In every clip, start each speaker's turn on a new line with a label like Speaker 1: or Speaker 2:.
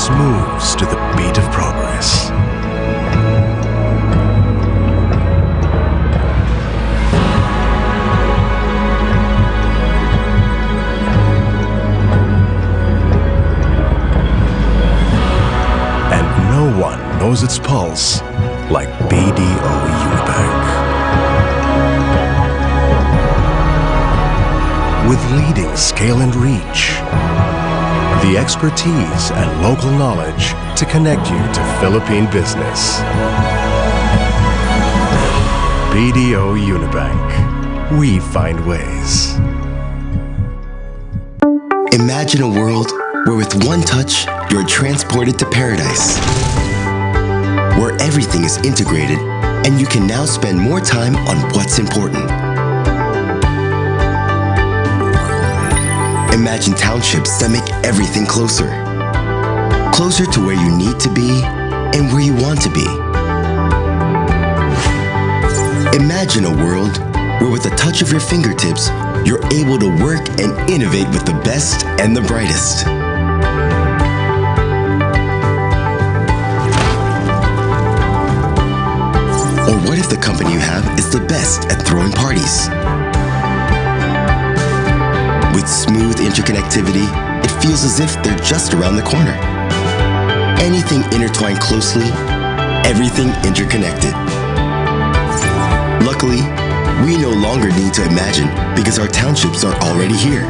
Speaker 1: business moves to the beat of progress. And no one knows its pulse like BDO Unibank. With leading scale and reach, the expertise and local knowledge to connect you to Philippine business. BDO Unibank. We find ways.
Speaker 2: Imagine a world where with one touch, you're transported to paradise. Where everything is integrated and you can now spend more time on what's important. Imagine townships that make everything closer. Closer to where you need to be and where you want to be. Imagine a world where with the touch of your fingertips, you're able to work and innovate with the best and the brightest. Or what if the company you have is the best at throwing parties? With smooth interconnectivity, it feels as if they're just around the corner. Anything intertwined closely, everything interconnected. Luckily, we no longer need to imagine because our townships are already here.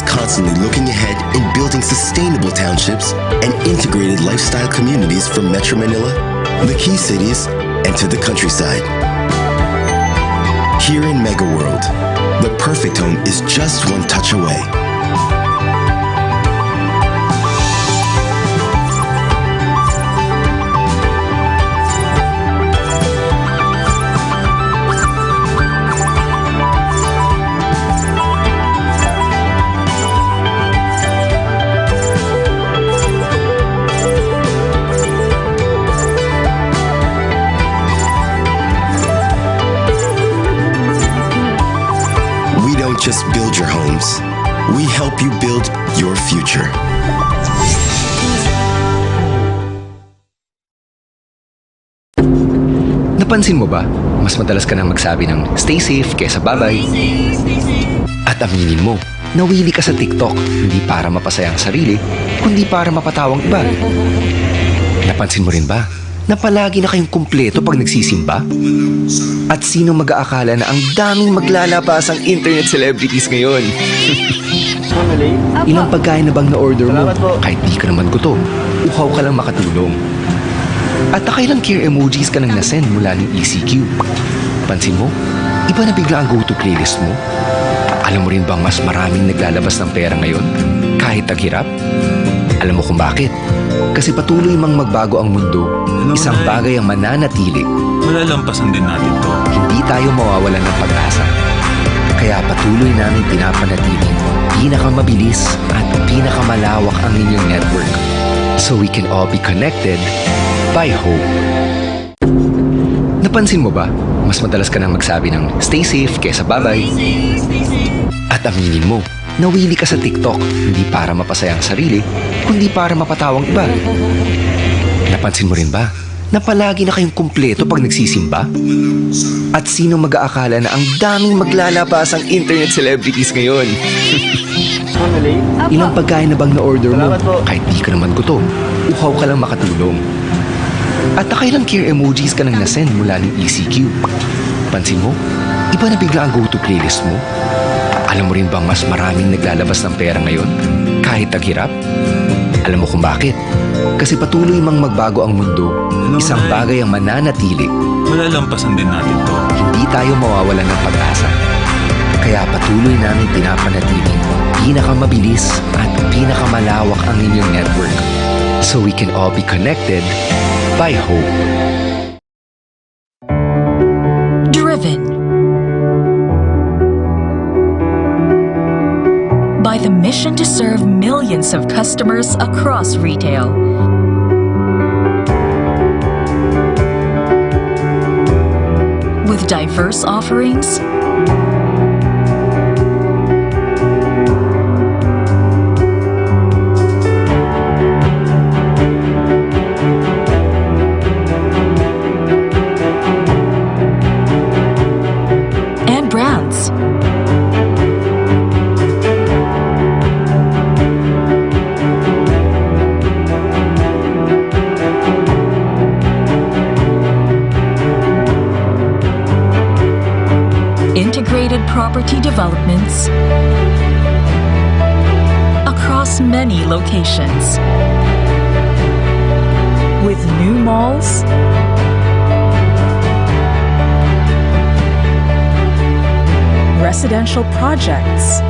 Speaker 2: Constantly looking ahead in building sustainable townships and integrated lifestyle communities from Metro Manila, the key cities, and to the countryside. Here in Mega World, the perfect home is just one touch away. Just build your homes. We help you build your future.
Speaker 3: Napansin mo ba, mas madalas ka nang magsabi ng stay safe kesa bye-bye? At aminin mo, nawili ka sa TikTok hindi para mapasaya ang sarili, kundi para mapatawang iba. Napansin mo rin ba na palagi na kayong kumpleto pag nagsisimba? At sino mag-aakala na ang daming maglalabas ang internet celebrities ngayon? Ilang pagkain na bang na-order mo? Kahit di ka naman gutom, uhaw ka lang makatulong. At nakailang care emojis ka nang nasend mula ng ECQ. Pansin mo, iba na bigla ang go-to playlist mo. Alam mo rin bang mas maraming naglalabas ng pera ngayon? Kahit taghirap? Alam mo kung bakit? Kasi patuloy mang magbago ang mundo, isang bagay ang mananatili.
Speaker 4: Malalampasan din natin to.
Speaker 3: Hindi tayo mawawalan ng pag-asa. Kaya patuloy namin pinapanatiling pinakamabilis at pinakamalawak ang inyong network. So we can all be connected by hope. Napansin mo ba, mas madalas ka nang magsabi ng stay safe kesa bye-bye? At aminin mo, nawili ka sa TikTok hindi para mapasaya ang sarili, kundi para mapatawang iba. Napansin mo rin ba na palagi na kayong kumpleto pag nagsisimba? At sino mag-aakala na ang daming maglalabas ang internet celebrities ngayon? Ilang pagkain na bang na-order mo? Kahit di ka naman gutom, uhaw ka lang makatulong. At nakailang care emojis ka nang nasend mula ng ECQ. Pansin mo, iba na bigla ang go-to playlist mo. Alam mo rin bang mas maraming naglalabas ng pera ngayon? Kahit taghirap? Alam mo kung bakit? Kasi patuloy mang magbago ang mundo, isang bagay ang mananatili.
Speaker 4: Malalampasan din natin to.
Speaker 3: Hindi tayo mawawalan ng pag-asa. Kaya patuloy namin pinapanatili pinakamabilis at pinakamalawak ang inyong network so we can all be connected by hope.
Speaker 5: Driven by the mission to serve millions of customers across retail. With diverse offerings, and brands. Integrated property developments across many locations. With new malls, residential projects,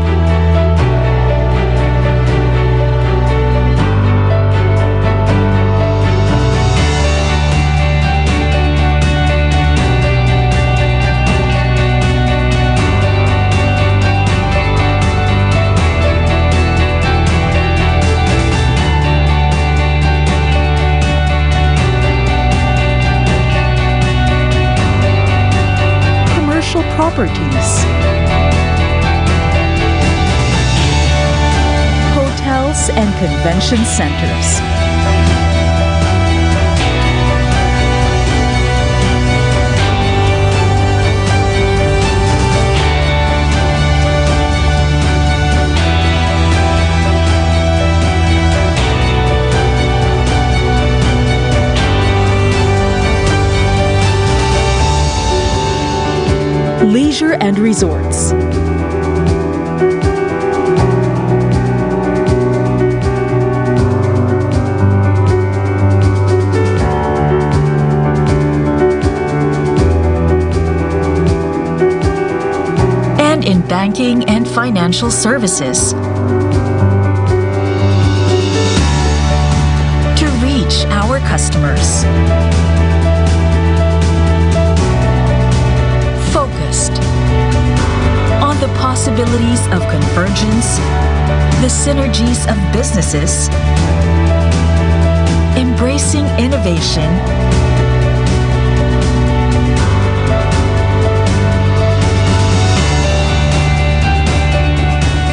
Speaker 5: commercial properties, hotels and convention centers. Leisure and resorts. And in banking and financial services. To reach our customers. Focused on the possibilities of convergence, the synergies of businesses, embracing innovation,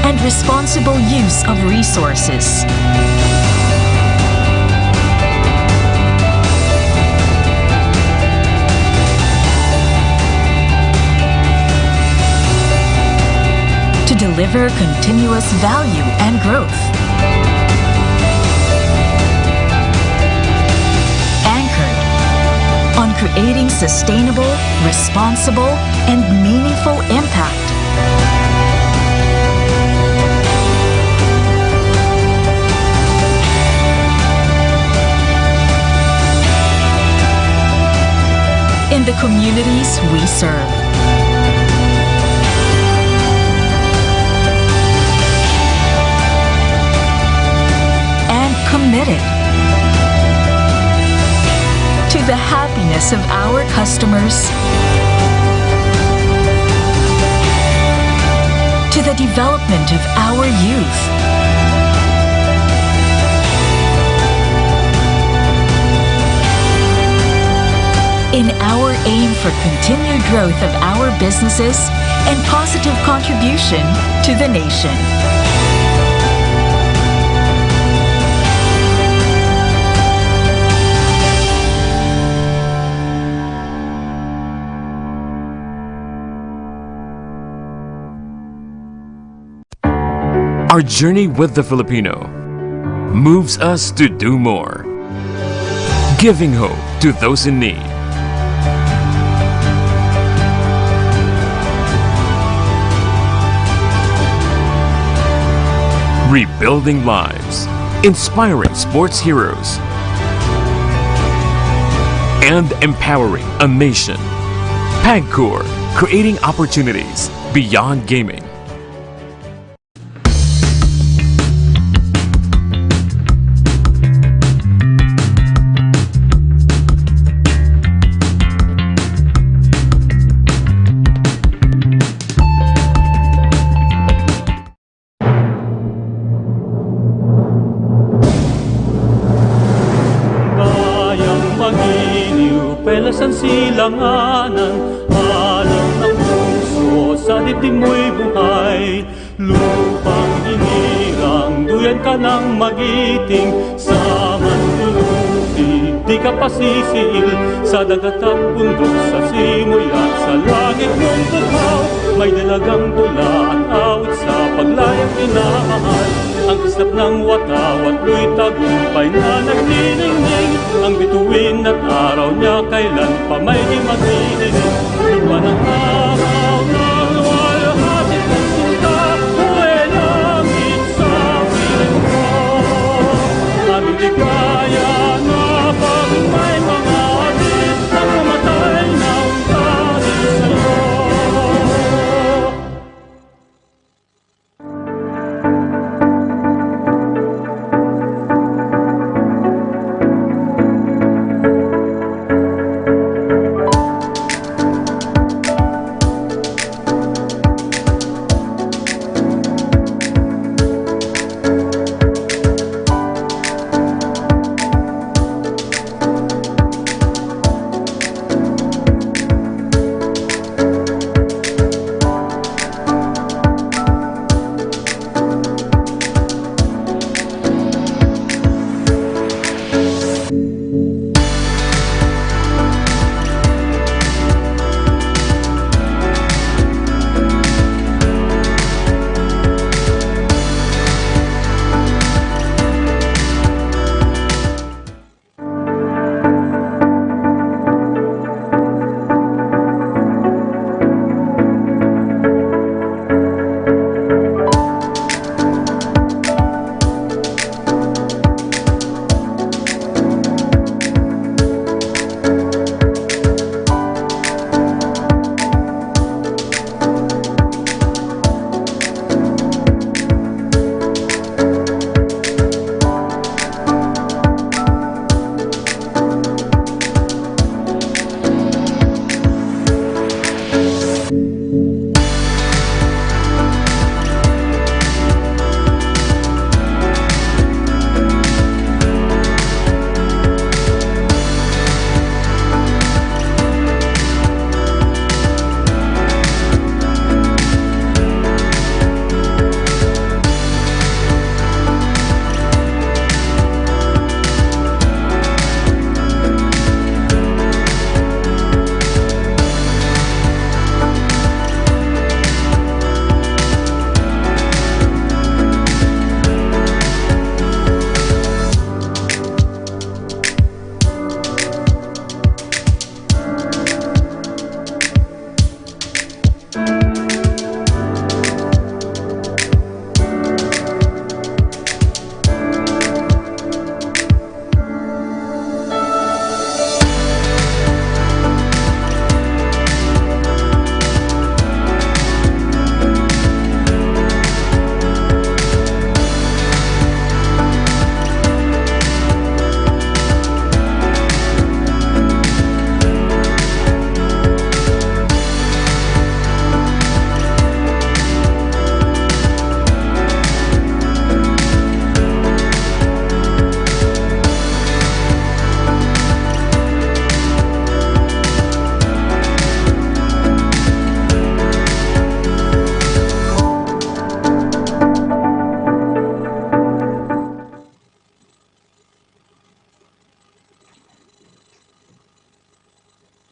Speaker 5: and responsible use of resources. To deliver continuous value and growth. Anchored on creating sustainable, responsible, and meaningful impact. In the communities we serve. Committed to the happiness of our customers, to the development of our youth, in our aim for continued growth of our businesses and positive contribution to the nation.
Speaker 6: Our journey with the Filipino moves us to do more. giving hope to those in need. Rebuilding lives, inspiring sports heroes, and empowering a nation. PAGCOR, creating opportunities beyond gaming.
Speaker 7: Pelasan silanganan, alam ng puso, sa dibdib mo'y buhay. Lupang inirang, duyan ka ng magiting, sa manluluti, di ka pasisiil. Sa dagat at bundok, sa simoy at sa langit mong bukaw, may dalagang tula at awit sa paglayang inamahal. Ang kislap ng watawat mo'y tagumpay na nagniningning. Ang bituin at araw niya kailan pa may di magdidinig. Lupa ng araw na luwalhati ng sinta, buhay langit sa piling ko. Aming ligaya na pag may mga atin na pumatay ng dahil sa'yo.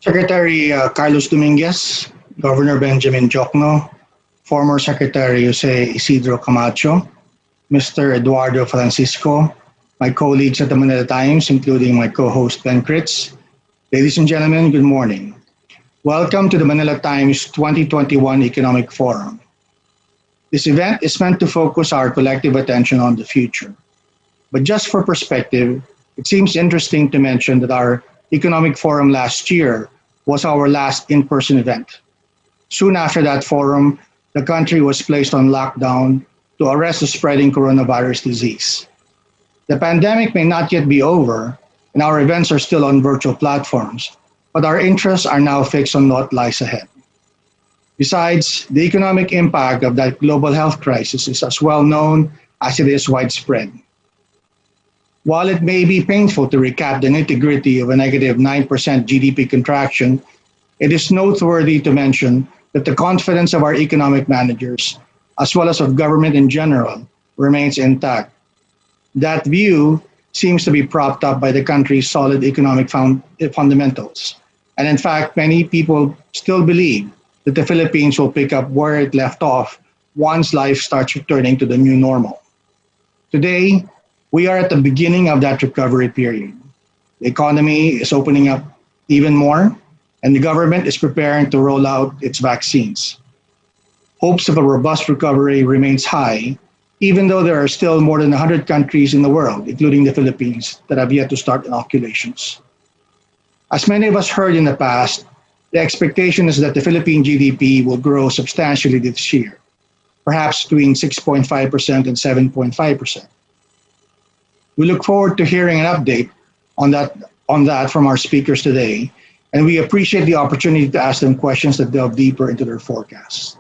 Speaker 8: Secretary Carlos Dominguez, Governor Benjamin Diokno, former Secretary Jose Isidro Camacho, Mr. Eduardo Francisco, my colleagues at the Manila Times, including my co-host Ben Kritz. Ladies and gentlemen, good morning. Welcome to the Manila Times 2021 Economic Forum. This event is meant to focus our collective attention on the future. But just for perspective, it seems interesting to mention that our Economic Forum last year was our last in-person event. Soon after that forum, the country was placed on lockdown to arrest the spreading coronavirus disease. The pandemic may not yet be over, and our events are still on virtual platforms, but our interests are now fixed on what lies ahead. Besides, the economic impact of that global health crisis is as well known as it is widespread. While it may be painful to recap the nitty-gritty of a negative 9% GDP contraction, it is noteworthy to mention that the confidence of our economic managers, as well as of government in general, remains intact. That view seems to be propped up by the country's solid economic fundamentals. And in fact, many people still believe that the Philippines will pick up where it left off once life starts returning to the new normal. Today, we are at the beginning of that recovery period. The economy is opening up even more, and the government is preparing to roll out its vaccines. Hopes of a robust recovery remains high, even though there are still more than 100 countries in the world, including the Philippines, that have yet to start inoculations. As many of us heard in the past, the expectation is that the Philippine GDP will grow substantially this year, perhaps between 6.5% and 7.5%. We look forward to hearing an update on that from our speakers today, and we appreciate the opportunity to ask them questions that delve deeper into their forecasts.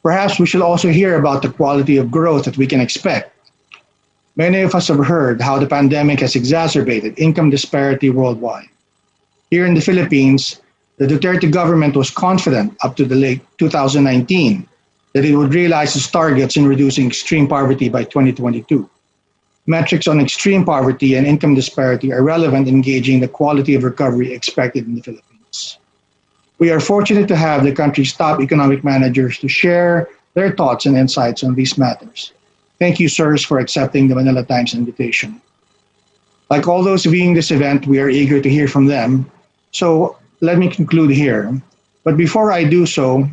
Speaker 8: Perhaps we should also hear about the quality of growth that we can expect. Many of us have heard how the pandemic has exacerbated income disparity worldwide. Here in the Philippines, the Duterte government was confident up to the late 2019 that it would realize its targets in reducing extreme poverty by 2022. Metrics on extreme poverty and income disparity are relevant in gauging the quality of recovery expected in the Philippines. We are fortunate to have the country's top economic managers to share their thoughts and insights on these matters. Thank you, sirs, for accepting the Manila Times invitation. Like all those viewing this event, we are eager to hear from them. So let me conclude here. But before I do so,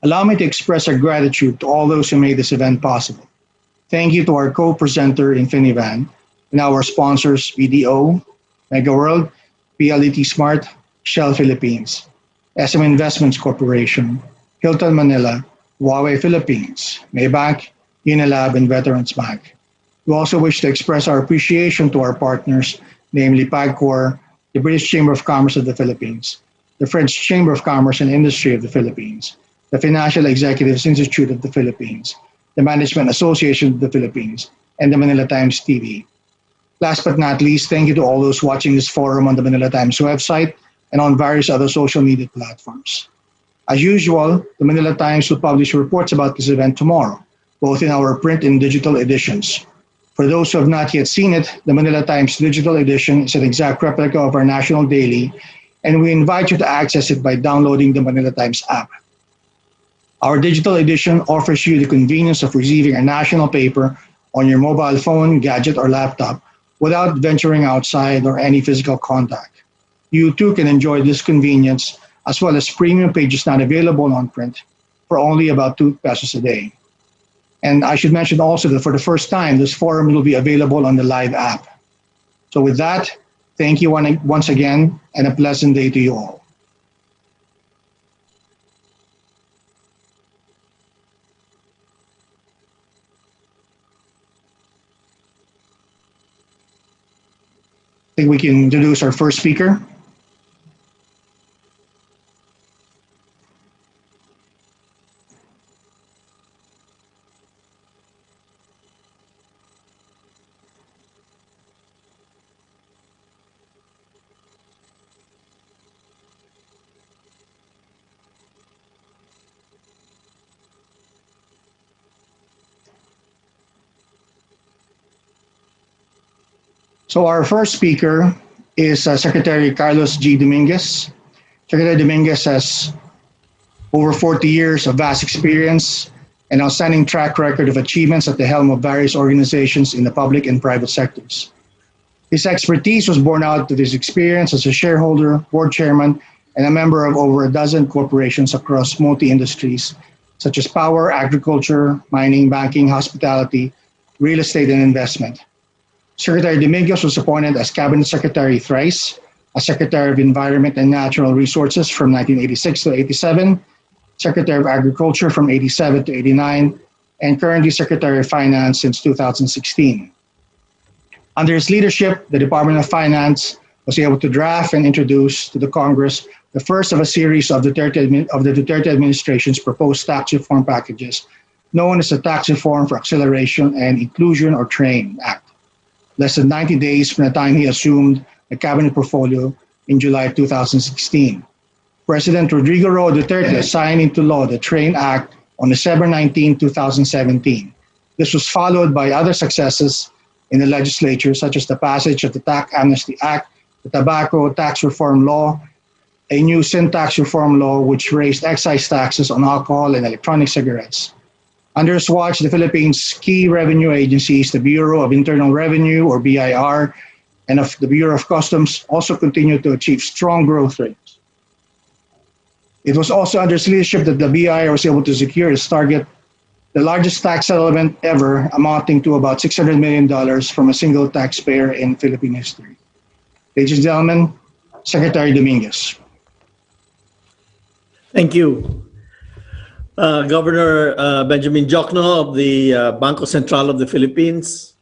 Speaker 8: allow me to express our gratitude to all those who made this event possible. Thank you to our co-presenter Infinivan and our sponsors BDO, MegaWorld, PLDT Smart, Shell Philippines, SM Investments Corporation, Hilton Manila, Huawei Philippines, Maybank, Unilab, and Veterans Bank. We also wish to express our appreciation to our partners, namely PAGCOR, the British Chamber of Commerce of the Philippines, the French Chamber of Commerce and Industry of the Philippines, the Financial Executives Institute of the Philippines, the Management Association of the Philippines, and the Manila Times TV. Last but not least, thank you to all those watching this forum on the Manila Times website and on various other social media platforms. As usual, the Manila Times will publish reports about this event tomorrow, both in our print and digital editions. For those who have not yet seen it, the Manila Times digital edition is an exact replica of our national daily, and we invite you to access it by downloading the Manila Times app. Our digital edition offers you the convenience of receiving a national paper on your mobile phone, gadget, or laptop without venturing outside or any physical contact. You too can enjoy this convenience as well as premium pages not available on print for only about 2 pesos a day. And I should mention also that for the first time, this forum will be available on the live app. So with that, thank you once again and a pleasant day to you all. I think we can introduce our first speaker. So our first speaker is Secretary Carlos G. Dominguez. Secretary Dominguez has over 40 years of vast experience an outstanding track record of achievements at the helm of various organizations in the public and private sectors. His expertise was borne out of his experience as a shareholder, board chairman, and a member of over a dozen corporations across multi-industries, such as power, agriculture, mining, banking, hospitality, real estate, and investment. Secretary Dominguez was appointed as Cabinet Secretary thrice, as Secretary of Environment and Natural Resources from 1986 to 87, Secretary of Agriculture from 87 to 89, and currently Secretary of Finance since 2016. Under his leadership, the Department of Finance was able to draft and introduce to the Congress the first of a series of the Duterte administration's proposed tax reform packages, known as the Tax Reform for Acceleration and Inclusion, or TRAIN Act, less than 90 days from the time he assumed the cabinet portfolio in July 2016. President Rodrigo Roa Duterte signed into law the TRAIN Act on December 19, 2017. This was followed by other successes in the legislature, such as the passage of the Tax Amnesty Act, the Tobacco Tax Reform Law, a new sin tax reform law which raised excise taxes on alcohol and electronic cigarettes. Under his watch, the Philippines' key revenue agencies, the Bureau of Internal Revenue, or BIR, and of the Bureau of Customs, also continued to achieve strong growth rates. It was also under his leadership that the BIR was able to secure its target, the largest tax settlement ever, amounting to about $600 million from a single taxpayer in Philippine history. Ladies and gentlemen, Secretary Dominguez.
Speaker 9: Thank you. Governor Benjamin Diokno of the Bangko Sentral of the Philippines,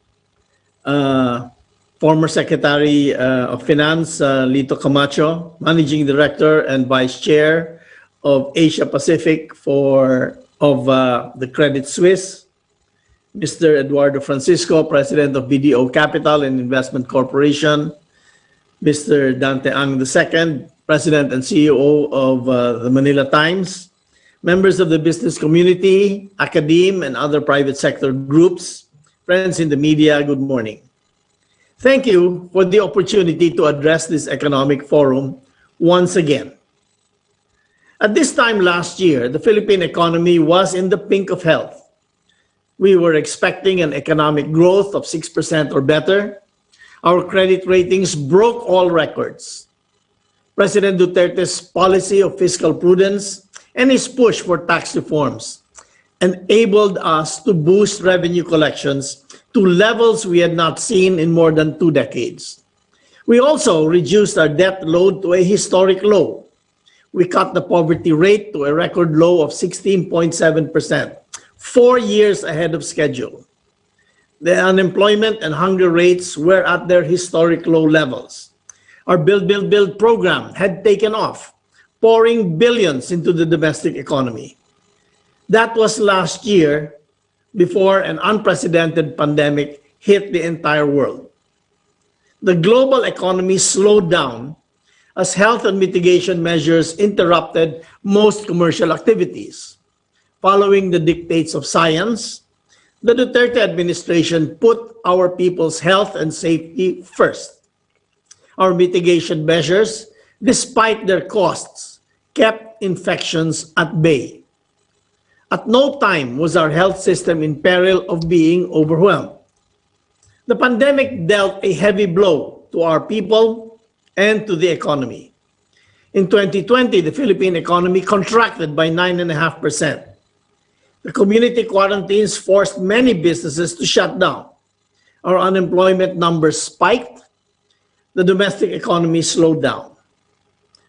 Speaker 9: former Secretary of Finance Lito Camacho, Managing Director and Vice Chair of Asia Pacific of the Credit Suisse, Mr. Eduardo Francisco, President of BDO Capital and Investment Corporation, Mr. Dante Ang II, President and CEO of the Manila Times, members of the business community, academe, and other private sector groups, friends in the media, good morning. Thank you for the opportunity to address this economic forum once again. At this time last year, the Philippine economy was in the pink of health. We were expecting an economic growth of 6% or better. Our credit ratings broke all records. President Duterte's policy of fiscal prudence and his push for tax reforms enabled us to boost revenue collections to levels we had not seen in more than 2 decades. We also reduced our debt load to a historic low. We cut the poverty rate to a record low of 16.7%, 4 years ahead of schedule. The unemployment and hunger rates were at their historic low levels. Our Build, Build, Build program had taken off, pouring billions into the domestic economy. That was last year, before an unprecedented pandemic hit the entire world. The global economy slowed down as health and mitigation measures interrupted most commercial activities. Following the dictates of science, the Duterte administration put our people's health and safety first. Our mitigation measures, despite their costs, kept infections at bay. At no time was our health system in peril of being overwhelmed. The pandemic dealt a heavy blow to our people and to the economy. In 2020, the Philippine economy contracted by 9.5%. The community quarantines forced many businesses to shut down. Our unemployment numbers spiked. The domestic economy slowed down.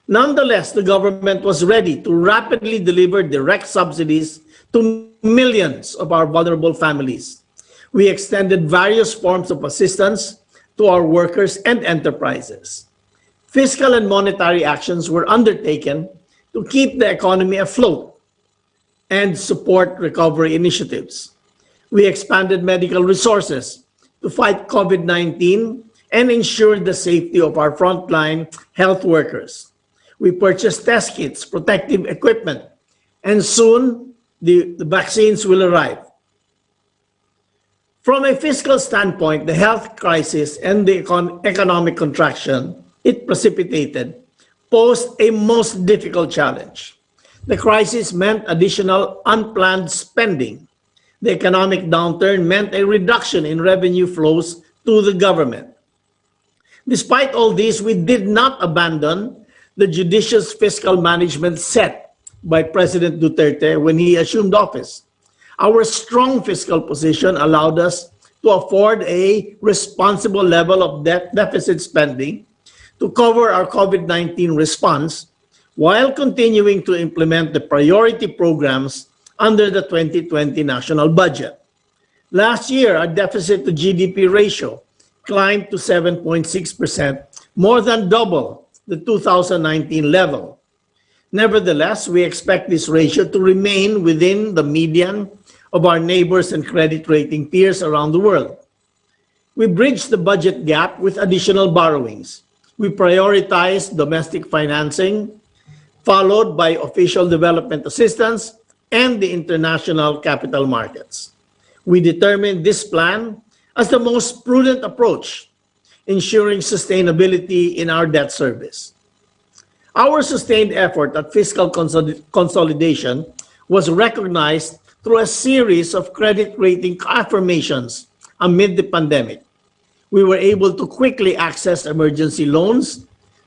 Speaker 9: Nonetheless, the government was ready to rapidly deliver direct subsidies to millions of our vulnerable families. We extended various forms of assistance to our workers and enterprises. Fiscal and monetary actions were undertaken to keep the economy afloat and support recovery initiatives. We expanded medical resources to fight COVID-19 and ensure the safety of our frontline health workers. We purchased test kits, protective equipment, and soon the vaccines will arrive. From a fiscal standpoint, the health crisis and the economic contraction it precipitated posed a most difficult challenge. The crisis meant additional unplanned spending. The economic downturn meant a reduction in revenue flows to the government. Despite all this, we did not abandon the judicious fiscal management set by President Duterte when he assumed office. Our strong fiscal position allowed us to afford a responsible level of deficit spending to cover our COVID-19 response while continuing to implement the priority programs under the 2020 national budget. Last year, our deficit to GDP ratio climbed to 7.6%, more than double the 2019 level. Nevertheless, we expect this ratio to remain within the median of our neighbors and credit rating peers around the world. We bridged the budget gap with additional borrowings. We prioritized domestic financing, followed by official development assistance and the international capital markets. We determined this plan as the most prudent approach, ensuring sustainability in our debt service. Our sustained effort at fiscal consolidation was recognized through a series of credit rating affirmations amid the pandemic. We were able to quickly access emergency loans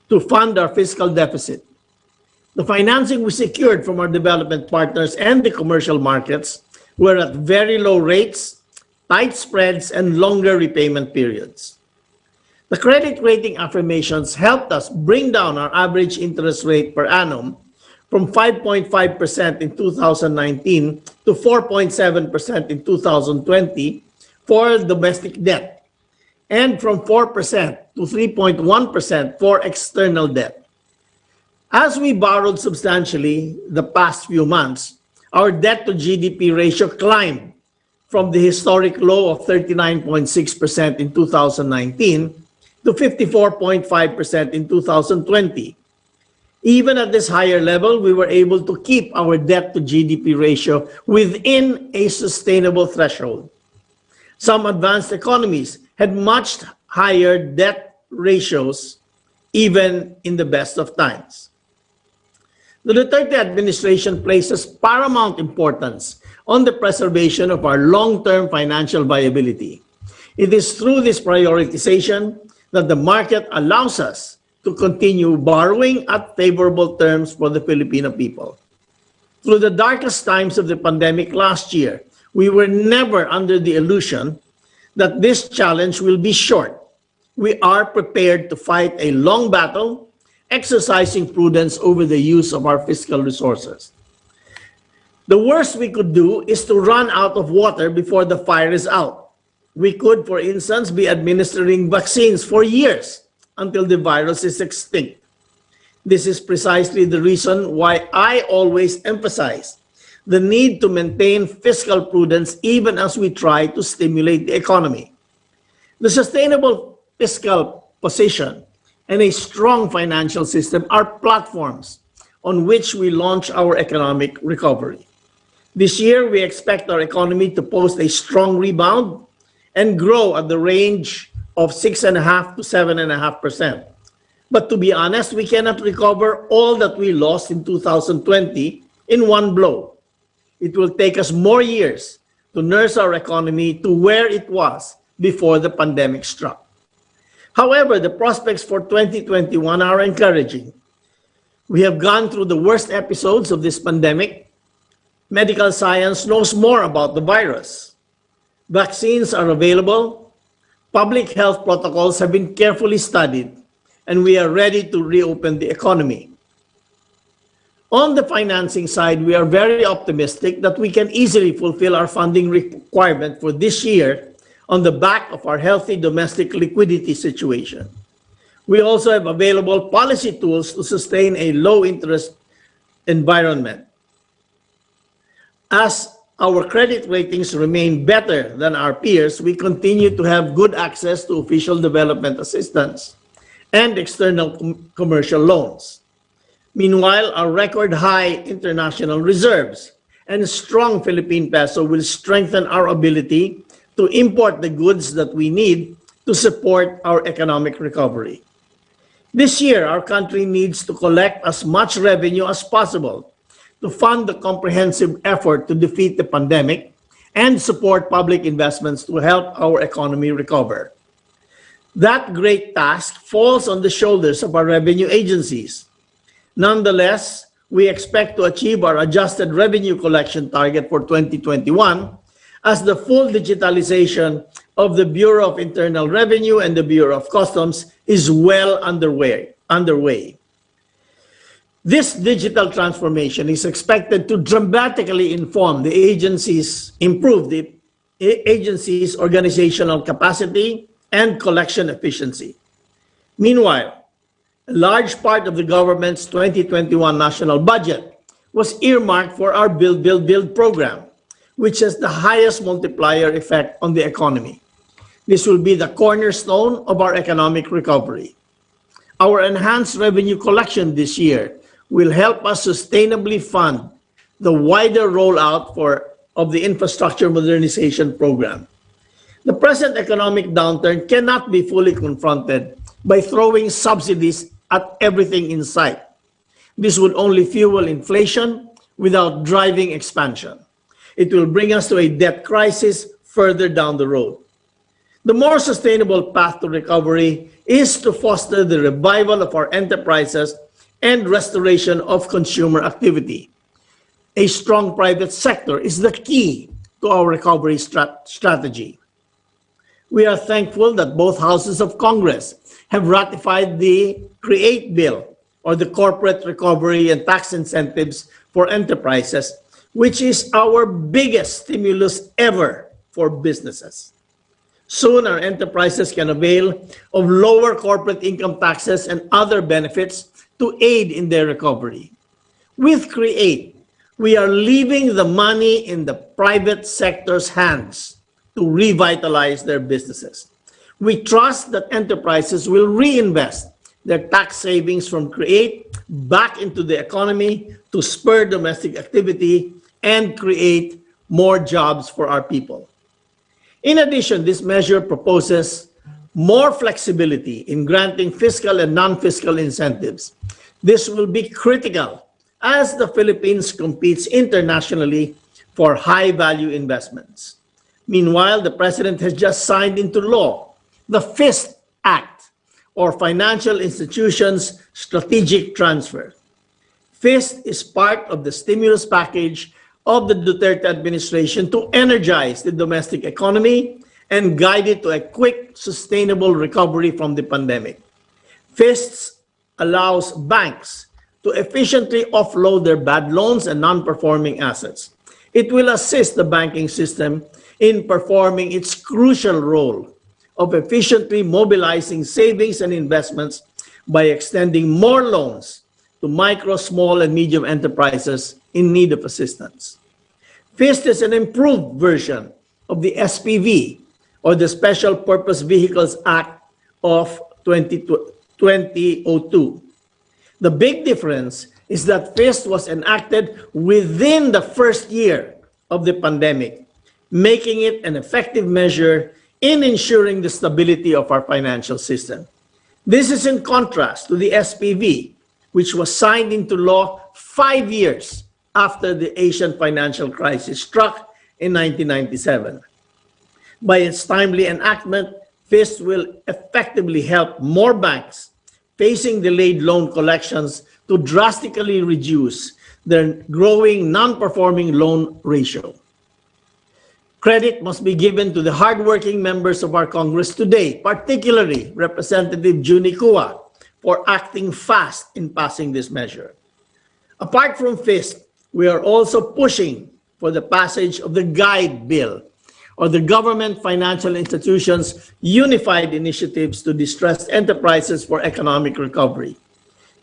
Speaker 9: to fund our fiscal deficit. The financing we secured from our development partners and the commercial markets were at very low rates, tight spreads, and longer repayment periods. The credit rating affirmations helped us bring down our average interest rate per annum from 5.5% in 2019 to 4.7% in 2020 for domestic debt, and from 4% to 3.1% for external debt. As we borrowed substantially the past few months, our debt to GDP ratio climbed from the historic low of 39.6% in 2019 to 54.5% in 2020. Even at this higher level, we were able to keep our debt to GDP ratio within a sustainable threshold. Some advanced economies had much higher debt ratios even in the best of times. The Duterte administration places paramount importance on the preservation of our long-term financial viability. It is through this prioritization that the market allows us to continue borrowing at favorable terms for the Filipino people. Through the darkest times of the pandemic last year, we were never under the illusion that this challenge will be short. We are prepared to fight a long battle, exercising prudence over the use of our fiscal resources. The worst we could do is to run out of water before the fire is out. We could, for instance, be administering vaccines for years until the virus is extinct. This is precisely the reason why I always emphasize the need to maintain fiscal prudence even as we try to stimulate the economy. The sustainable fiscal position and a strong financial system are platforms on which we launch our economic recovery. This year, we expect our economy to post a strong rebound and grow at the range of 6.5% to 7.5%. But to be honest, we cannot recover all that we lost in 2020 in one blow. It will take us more years to nurse our economy to where it was before the pandemic struck. However, the prospects for 2021 are encouraging. We have gone through the worst episodes of this pandemic. Medical science knows more about the virus. Vaccines are available. Public health protocols have been carefully studied, and we are ready to reopen the economy. On the financing side, we are very optimistic that we can easily fulfill our funding requirement for this year on the back of our healthy domestic liquidity situation. We also have available policy tools to sustain a low-interest environment. As our credit ratings remain better than our peers, we continue to have good access to official development assistance and external commercial loans. Meanwhile, our record high international reserves and strong Philippine peso will strengthen our ability to import the goods that we need to support our economic recovery. This year, our country needs to collect as much revenue as possible to fund the comprehensive effort to defeat the pandemic and support public investments to help our economy recover. That great task falls on the shoulders of our revenue agencies. Nonetheless, we expect to achieve our adjusted revenue collection target for 2021 as the full digitalization of the Bureau of Internal Revenue and the Bureau of Customs is well underway. This digital transformation is expected to dramatically improve the agency's organizational capacity and collection efficiency. Meanwhile, a large part of the government's 2021 national budget was earmarked for our Build program, which has the highest multiplier effect on the economy. This will be the cornerstone of our economic recovery. Our enhanced revenue collection this year will help us sustainably fund the wider rollout of the infrastructure modernization program. The present economic downturn cannot be fully confronted by throwing subsidies at everything in sight. This would only fuel inflation without driving expansion. It will bring us to a debt crisis further down the road. The more sustainable path to recovery is to foster the revival of our enterprises and restoration of consumer activity. A strong private sector is the key to our recovery strategy. We are thankful that both houses of Congress have ratified the CREATE bill, or the Corporate Recovery and Tax Incentives for Enterprises, which is our biggest stimulus ever for businesses. Soon, our enterprises can avail of lower corporate income taxes and other benefits to aid in their recovery. With CREATE, we are leaving the money in the private sector's hands to revitalize their businesses. We trust that enterprises will reinvest their tax savings from CREATE back into the economy to spur domestic activity and create more jobs for our people. In addition, this measure proposes more flexibility in granting fiscal and non-fiscal incentives. This will be critical as the Philippines competes internationally for high-value investments. Meanwhile, the President has just signed into law the FIST Act, or Financial Institutions Strategic Transfer. FIST is part of the stimulus package of the Duterte administration to energize the domestic economy and guide it to a quick, sustainable recovery from the pandemic. FIST allows banks to efficiently offload their bad loans and non-performing assets. It will assist the banking system in performing its crucial role of efficiently mobilizing savings and investments by extending more loans to micro, small, and medium enterprises in need of assistance. FIST is an improved version of the SPV, or the Special Purpose Vehicles Act of 2002. The big difference is that FIST was enacted within the first year of the pandemic, making it an effective measure in ensuring the stability of our financial system. This is in contrast to the SPV, which was signed into law 5 years after the Asian financial crisis struck in 1997. By its timely enactment, FIST will effectively help more banks facing delayed loan collections to drastically reduce their growing non-performing loan ratio. Credit must be given to the hardworking members of our Congress today, particularly Representative Juni Cua, for acting fast in passing this measure. Apart from FIST, we are also pushing for the passage of the GUIDE bill, or the Government Financial Institutions Unified Initiatives to Distressed Enterprises for Economic Recovery.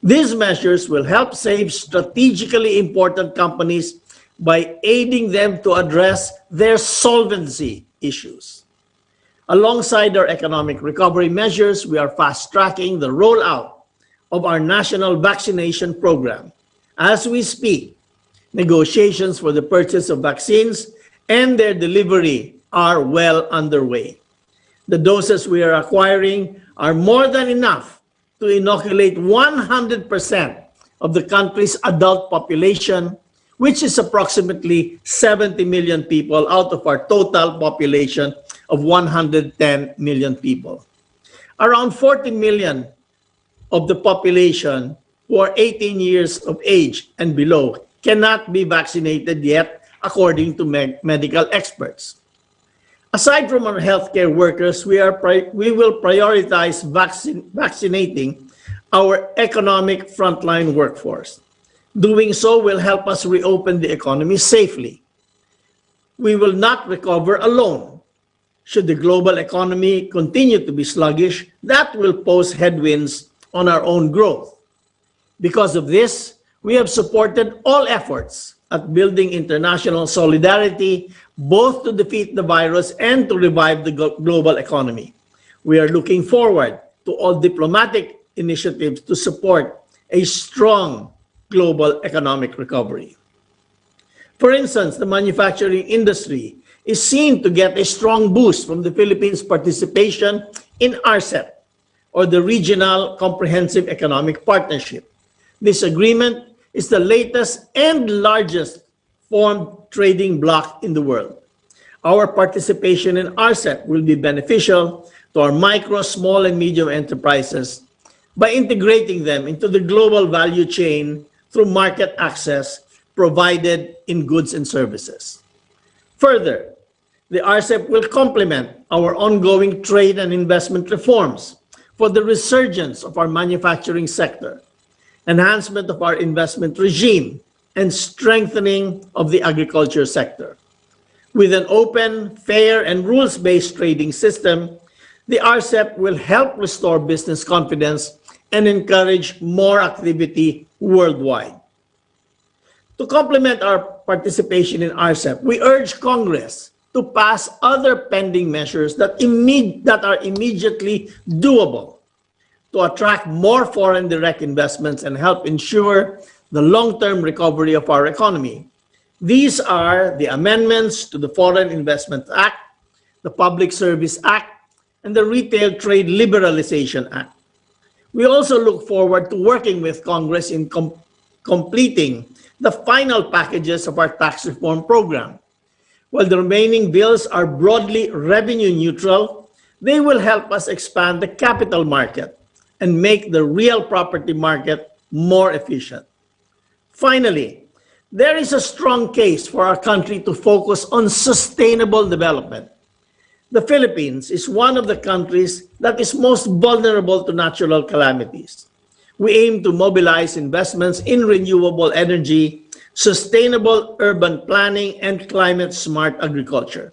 Speaker 9: These measures will help save strategically important companies by aiding them to address their solvency issues. Alongside our economic recovery measures, we are fast-tracking the rollout of our national vaccination program. As we speak, negotiations for the purchase of vaccines and their delivery are well underway. The doses we are acquiring are more than enough to inoculate 100% of the country's adult population which is approximately 70 million people out of our total population of 110 million people. Around 40 million of the population who are 18 years of age and below cannot be vaccinated yet, according to medical experts. Aside from our healthcare workers, we will prioritize vaccinating our economic frontline workforce. Doing so will help us reopen the economy safely. We will not recover alone. Should the global economy continue to be sluggish, that will pose headwinds on our own growth. Because of this, we have supported all efforts at building international solidarity, both to defeat the virus and to revive the global economy. We are looking forward to all diplomatic initiatives to support a strong global economic recovery. For instance, the manufacturing industry is seen to get a strong boost from the Philippines' participation in RCEP, or the Regional Comprehensive Economic Partnership. This agreement is the latest and largest formed trading bloc in the world. Our participation in RCEP will be beneficial to our micro, small, and medium enterprises by integrating them into the global value chain through market access provided in goods and services. Further, the RCEP will complement our ongoing trade and investment reforms for the resurgence of our manufacturing sector, enhancement of our investment regime, and strengthening of the agriculture sector. With an open, fair, and rules-based trading system, the RCEP will help restore business confidence and encourage more activity worldwide. To complement our participation in RCEP, we urge Congress to pass other pending measures that are immediately doable to attract more foreign direct investments and help ensure the long-term recovery of our economy. These are the amendments to the Foreign Investment Act, the Public Service Act, and the Retail Trade Liberalization Act. We also look forward to working with Congress in completing the final packages of our tax reform program. While the remaining bills are broadly revenue neutral, they will help us expand the capital market and make the real property market more efficient. Finally, there is a strong case for our country to focus on sustainable development. The Philippines is one of the countries that is most vulnerable to natural calamities. We aim to mobilize investments in renewable energy, sustainable urban planning, and climate-smart agriculture.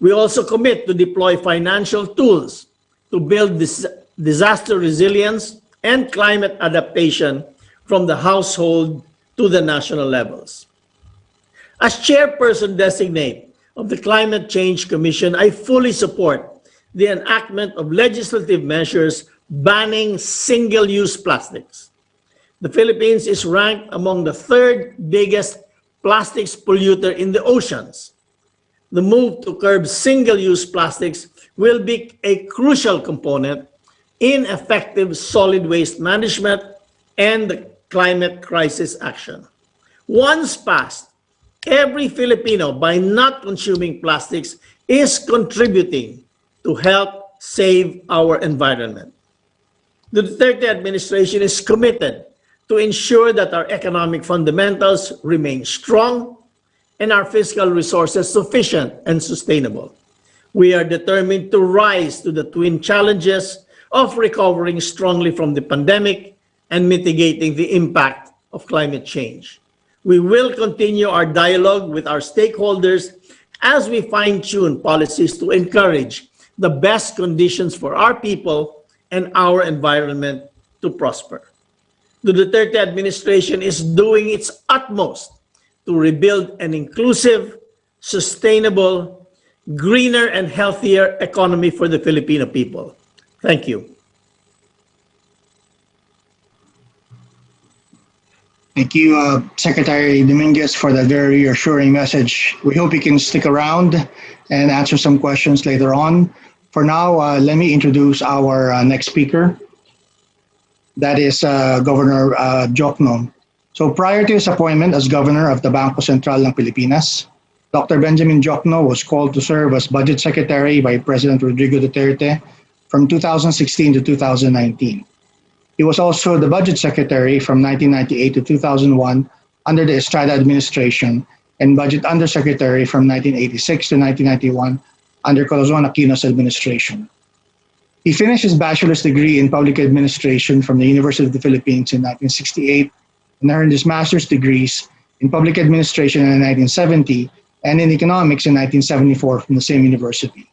Speaker 9: We also commit to deploy financial tools to build disaster resilience and climate adaptation from the household to the national levels. As chairperson designate of the Climate Change Commission, I fully support the enactment of legislative measures banning single-use plastics. The Philippines is ranked among the third biggest plastics polluter in the oceans. The move to curb single-use plastics will be a crucial component in effective solid waste management and the climate crisis action. Once passed, every Filipino, by not consuming plastics, is contributing to help save our environment. The Duterte administration is committed to ensure that our economic fundamentals remain strong and our fiscal resources sufficient and sustainable. We are determined to rise to the twin challenges of recovering strongly from the pandemic and mitigating the impact of climate change. We will continue our dialogue with our stakeholders as we fine-tune policies to encourage the best conditions for our people and our environment to prosper. The Duterte administration is doing its utmost to rebuild an inclusive, sustainable, greener, and healthier economy for the Filipino people. Thank you.
Speaker 8: Thank you, Secretary Dominguez, for that very reassuring message. We hope you can stick around and answer some questions later on. For now, let me introduce our next speaker. That is Governor Diokno. So prior to his appointment as governor of the Bangko Sentral ng Pilipinas, Dr. Benjamin Diokno was called to serve as budget secretary by President Rodrigo Duterte from 2016 to 2019. He was also the budget secretary from 1998 to 2001 under the Estrada administration and budget undersecretary from 1986 to 1991 under Corazon Aquino's administration. He finished his bachelor's degree in public administration from the University of the Philippines in 1968 and earned his master's degrees in public administration in 1970 and in economics in 1974 from the same university.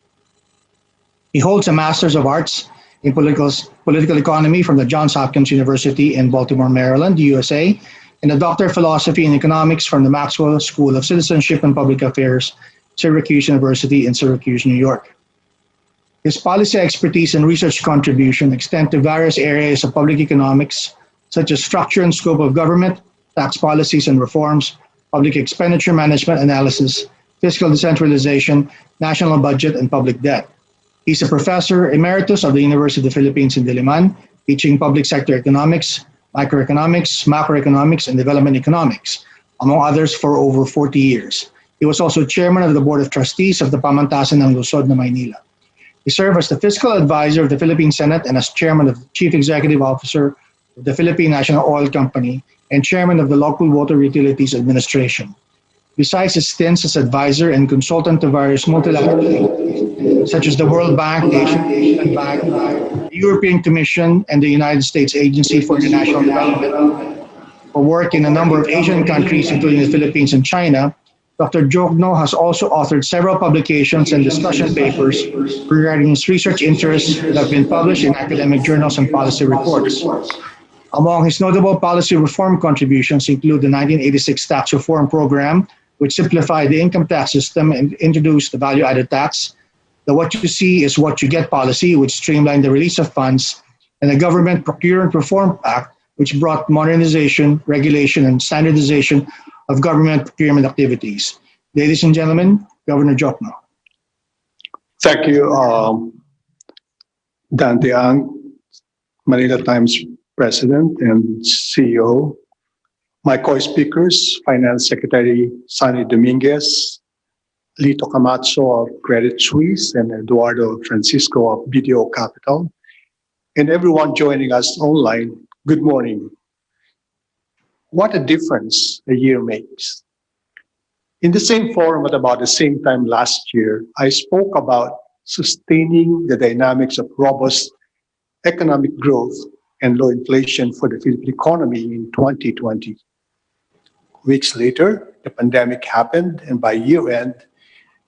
Speaker 8: He holds a Master's of Arts in political economy from the Johns Hopkins University in Baltimore, Maryland, USA, and a Doctor of Philosophy in economics from the Maxwell School of Citizenship and Public Affairs, Syracuse University in Syracuse, New York. His policy expertise and research contribution extend to various areas of public economics, such as structure and scope of government, tax policies and reforms, public expenditure management analysis, fiscal decentralization, national budget, and public debt. He's a professor emeritus of the University of the Philippines in Diliman, teaching public sector economics, microeconomics, macroeconomics, and development economics, among others, for over 40 years. He was also chairman of the Board of Trustees of the Pamantasan ng Lungsod na Maynila. He served as the fiscal advisor of the Philippine Senate and as chairman of the Chief Executive Officer of the Philippine National Oil Company and chairman of the Local Water Utilities Administration. Besides his stints as advisor and consultant to various multilateral entities, such as the World Bank, the Asian Bank, the European Commission, and the United States Agency for International Development, for work in a number of Asian countries, including the Philippines and China, Dr. Diokno has also authored several publications and discussion papers regarding his research interests that have been published in academic journals and policy reports. Among his notable policy reform contributions include the 1986 Tax Reform Program, which simplified the income tax system and introduced the value-added tax, the What You See is What You Get policy, which streamlined the release of funds, and the Government Procurement Reform Act, which brought modernization, regulation, and standardization of government procurement activities. Ladies and gentlemen, Governor Diokno.
Speaker 10: Thank you, Dante Ang, Manila Times President and CEO. My co-speakers, Finance Secretary Sonny Dominguez, Lito Camacho of Credit Suisse, and Eduardo Francisco of BDO Capital, and everyone joining us online, good morning. What a difference a year makes. In the same forum at about the same time last year, I spoke about sustaining the dynamics of robust economic growth and low inflation for the Philippine economy in 2020. Weeks later, the pandemic happened, and by year-end,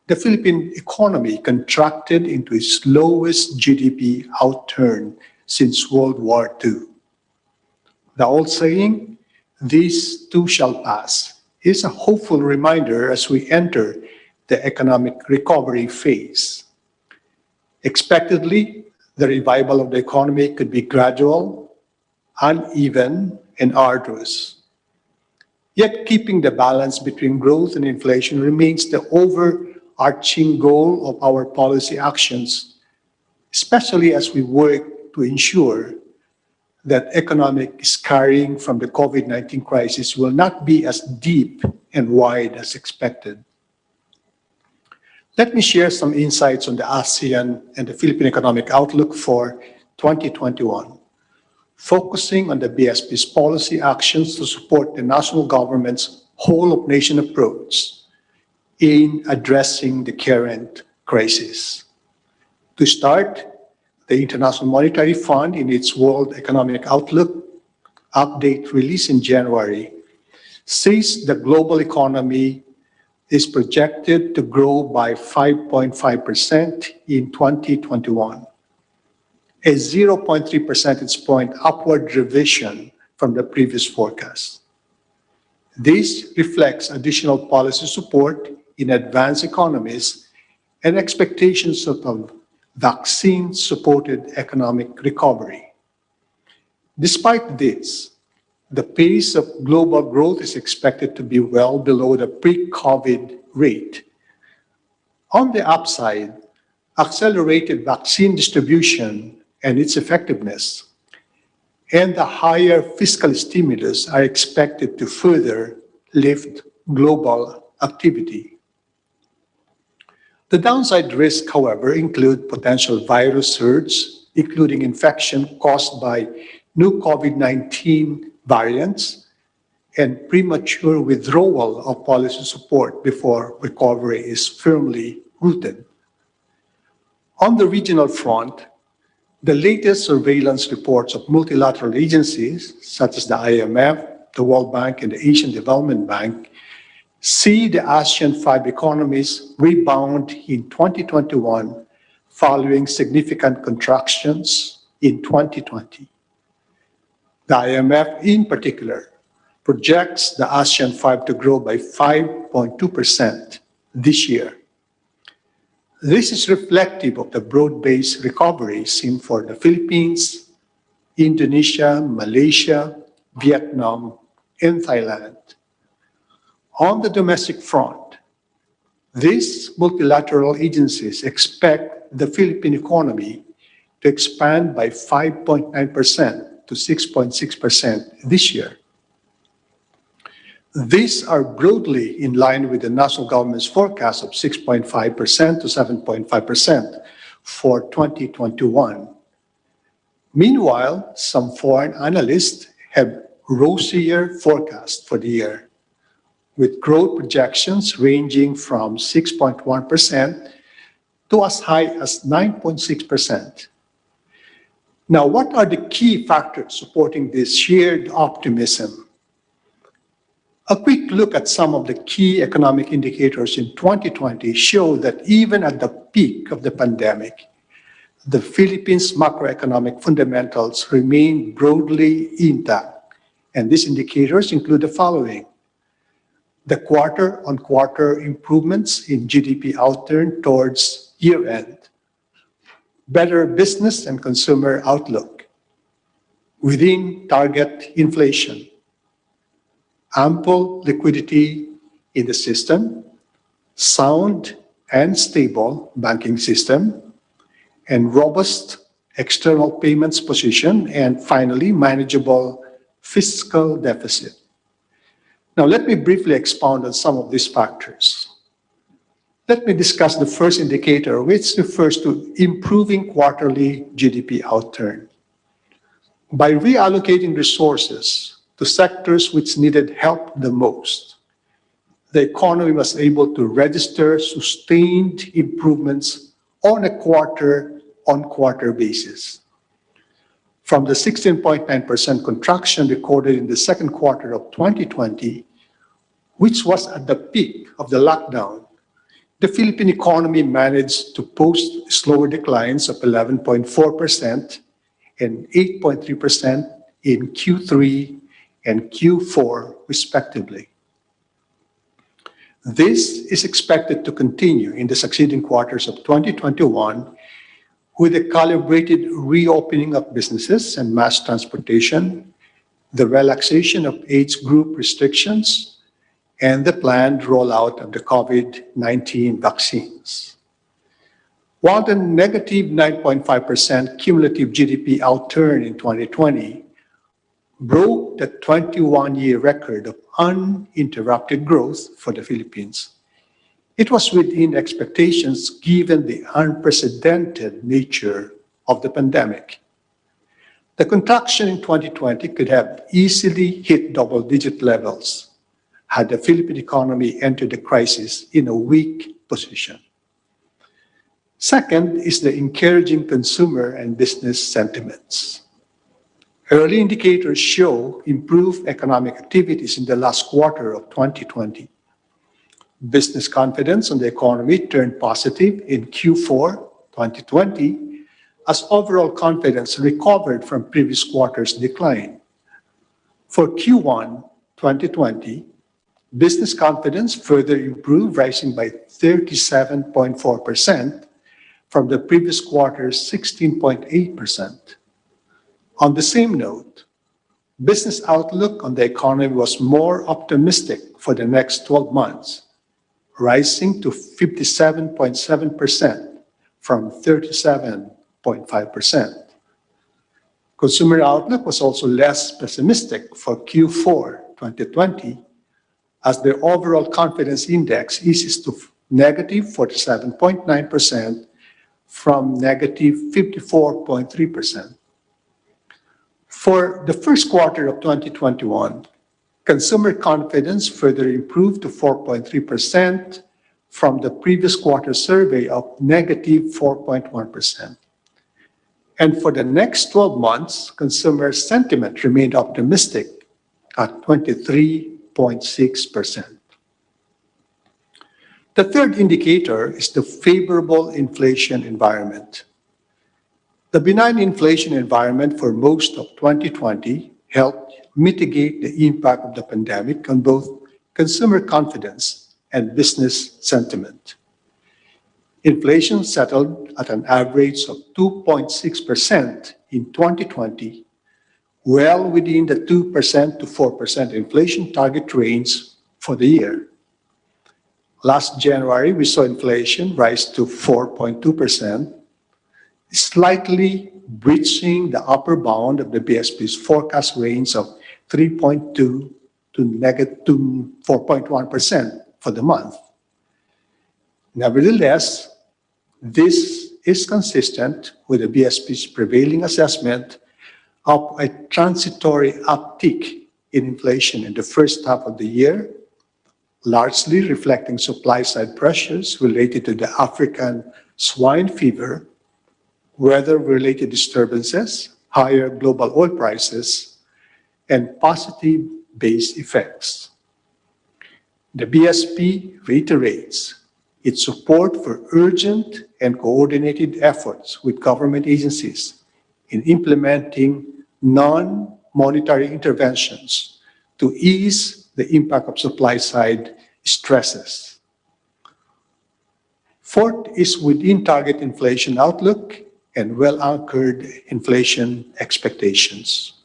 Speaker 10: the Philippine economy contracted into its lowest GDP outturn since World War II. The old saying, "This too shall pass," is a hopeful reminder as we enter the economic recovery phase. Expectedly, the revival of the economy could be gradual, uneven, and arduous. Yet keeping the balance between growth and inflation remains the overarching goal of our policy actions, especially as we work to ensure that economic scarring from the COVID-19 crisis will not be as deep and wide as expected. Let me share some insights on the ASEAN and the Philippine economic outlook for 2021, focusing on the BSP's policy actions to support the national government's whole-of-nation approach in addressing the current crisis. To start, the International Monetary Fund, in its World Economic Outlook update released in January, says the global economy is projected to grow by 5.5% in 2021, a 0.3 percentage point upward revision from the previous forecast. This reflects additional policy support in advanced economies and expectations of vaccine-supported economic recovery. Despite this, the pace of global growth is expected to be well below the pre-COVID rate. On the upside, accelerated vaccine distribution and its effectiveness, and the higher fiscal stimulus are expected to further lift global activity. The downside risks, however, include potential virus surge, including infection caused by new COVID-19 variants, and premature withdrawal of policy support before recovery is firmly rooted. On the regional front, the latest surveillance reports of multilateral agencies, such as the IMF, the World Bank, and the Asian Development Bank, see the ASEAN 5 economies rebound in 2021 following significant contractions in 2020. The IMF, in particular, projects the ASEAN 5 to grow by 5.2% this year. This is reflective of the broad-based recovery seen for the Philippines, Indonesia, Malaysia, Vietnam, and Thailand. On the domestic front, these multilateral agencies expect the Philippine economy to expand by 5.9% to 6.6% this year. These are broadly in line with the national government's forecast of 6.5% to 7.5% for 2021. Meanwhile, some foreign analysts have rosier forecasts for the year, with growth projections ranging from 6.1% to as high as 9.6%. Now, what are the key factors supporting this shared optimism? A quick look at some of the key economic indicators in 2020 show that even at the peak of the pandemic, the Philippines' macroeconomic fundamentals remain broadly intact. And these indicators include the following: the quarter-on-quarter improvements in GDP outturn towards year-end, better business and consumer outlook, within target inflation, ample liquidity in the system, sound and stable banking system, and robust external payments position, and finally, manageable fiscal deficit. Now, let me briefly expound on some of these factors. Let me discuss the first indicator, which refers to improving quarterly GDP outturn. By reallocating resources to sectors which needed help the most, the economy was able to register sustained improvements on a quarter-on-quarter basis. From the 16.9% contraction recorded in the second quarter of 2020, which was at the peak of the lockdown, the Philippine economy managed to post slower declines of 11.4% and 8.3% in Q3 and Q4, respectively. This is expected to continue in the succeeding quarters of 2021 with a calibrated reopening of businesses and mass transportation, the relaxation of age group restrictions, and the planned rollout of the COVID-19 vaccines. While the negative 9.5% cumulative GDP outturn in 2020 broke the 21-year record of uninterrupted growth for the Philippines, it was within expectations given the unprecedented nature of the pandemic. The contraction in 2020 could have easily hit double-digit levels had the Philippine economy entered the crisis in a weak position. Second is the encouraging consumer and business sentiments. Early indicators show improved economic activities in the last quarter of 2020. Business confidence on the economy turned positive in Q4 2020 as overall confidence recovered from previous quarters' decline. For Q1 2020, business confidence further improved, rising by 37.4% from the previous quarter's 16.8%. On the same note, business outlook on the economy was more optimistic for the next 12 months, rising to 57.7% from 37.5%. Consumer outlook was also less pessimistic for Q4 2020 as the overall confidence index eases to negative 47.9% from negative 54.3%. For the first quarter of 2021, consumer confidence further improved to 4.3% from the previous quarter survey of negative 4.1%. And for the next 12 months, consumer sentiment remained optimistic at 23.6%. The third indicator is the favorable inflation environment. The benign inflation environment for most of 2020 helped mitigate the impact of the pandemic on both consumer confidence and business sentiment. Inflation settled at an average of 2.6% in 2020, well within the 2% to 4% inflation target range for the year. Last January, we saw inflation rise to 4.2%, slightly breaching the upper bound of the BSP's forecast range of 3.2 to negative 4.1% for the month. Nevertheless, this is consistent with the BSP's prevailing assessment of a transitory uptick in inflation in the first half of the year, largely reflecting supply-side pressures related to the African swine fever, weather-related disturbances, higher global oil prices, and positive base effects. The BSP reiterates its support for urgent and coordinated efforts with government agencies in implementing non-monetary interventions to ease the impact of supply-side stresses. Fourth is within target inflation outlook and well-anchored inflation expectations.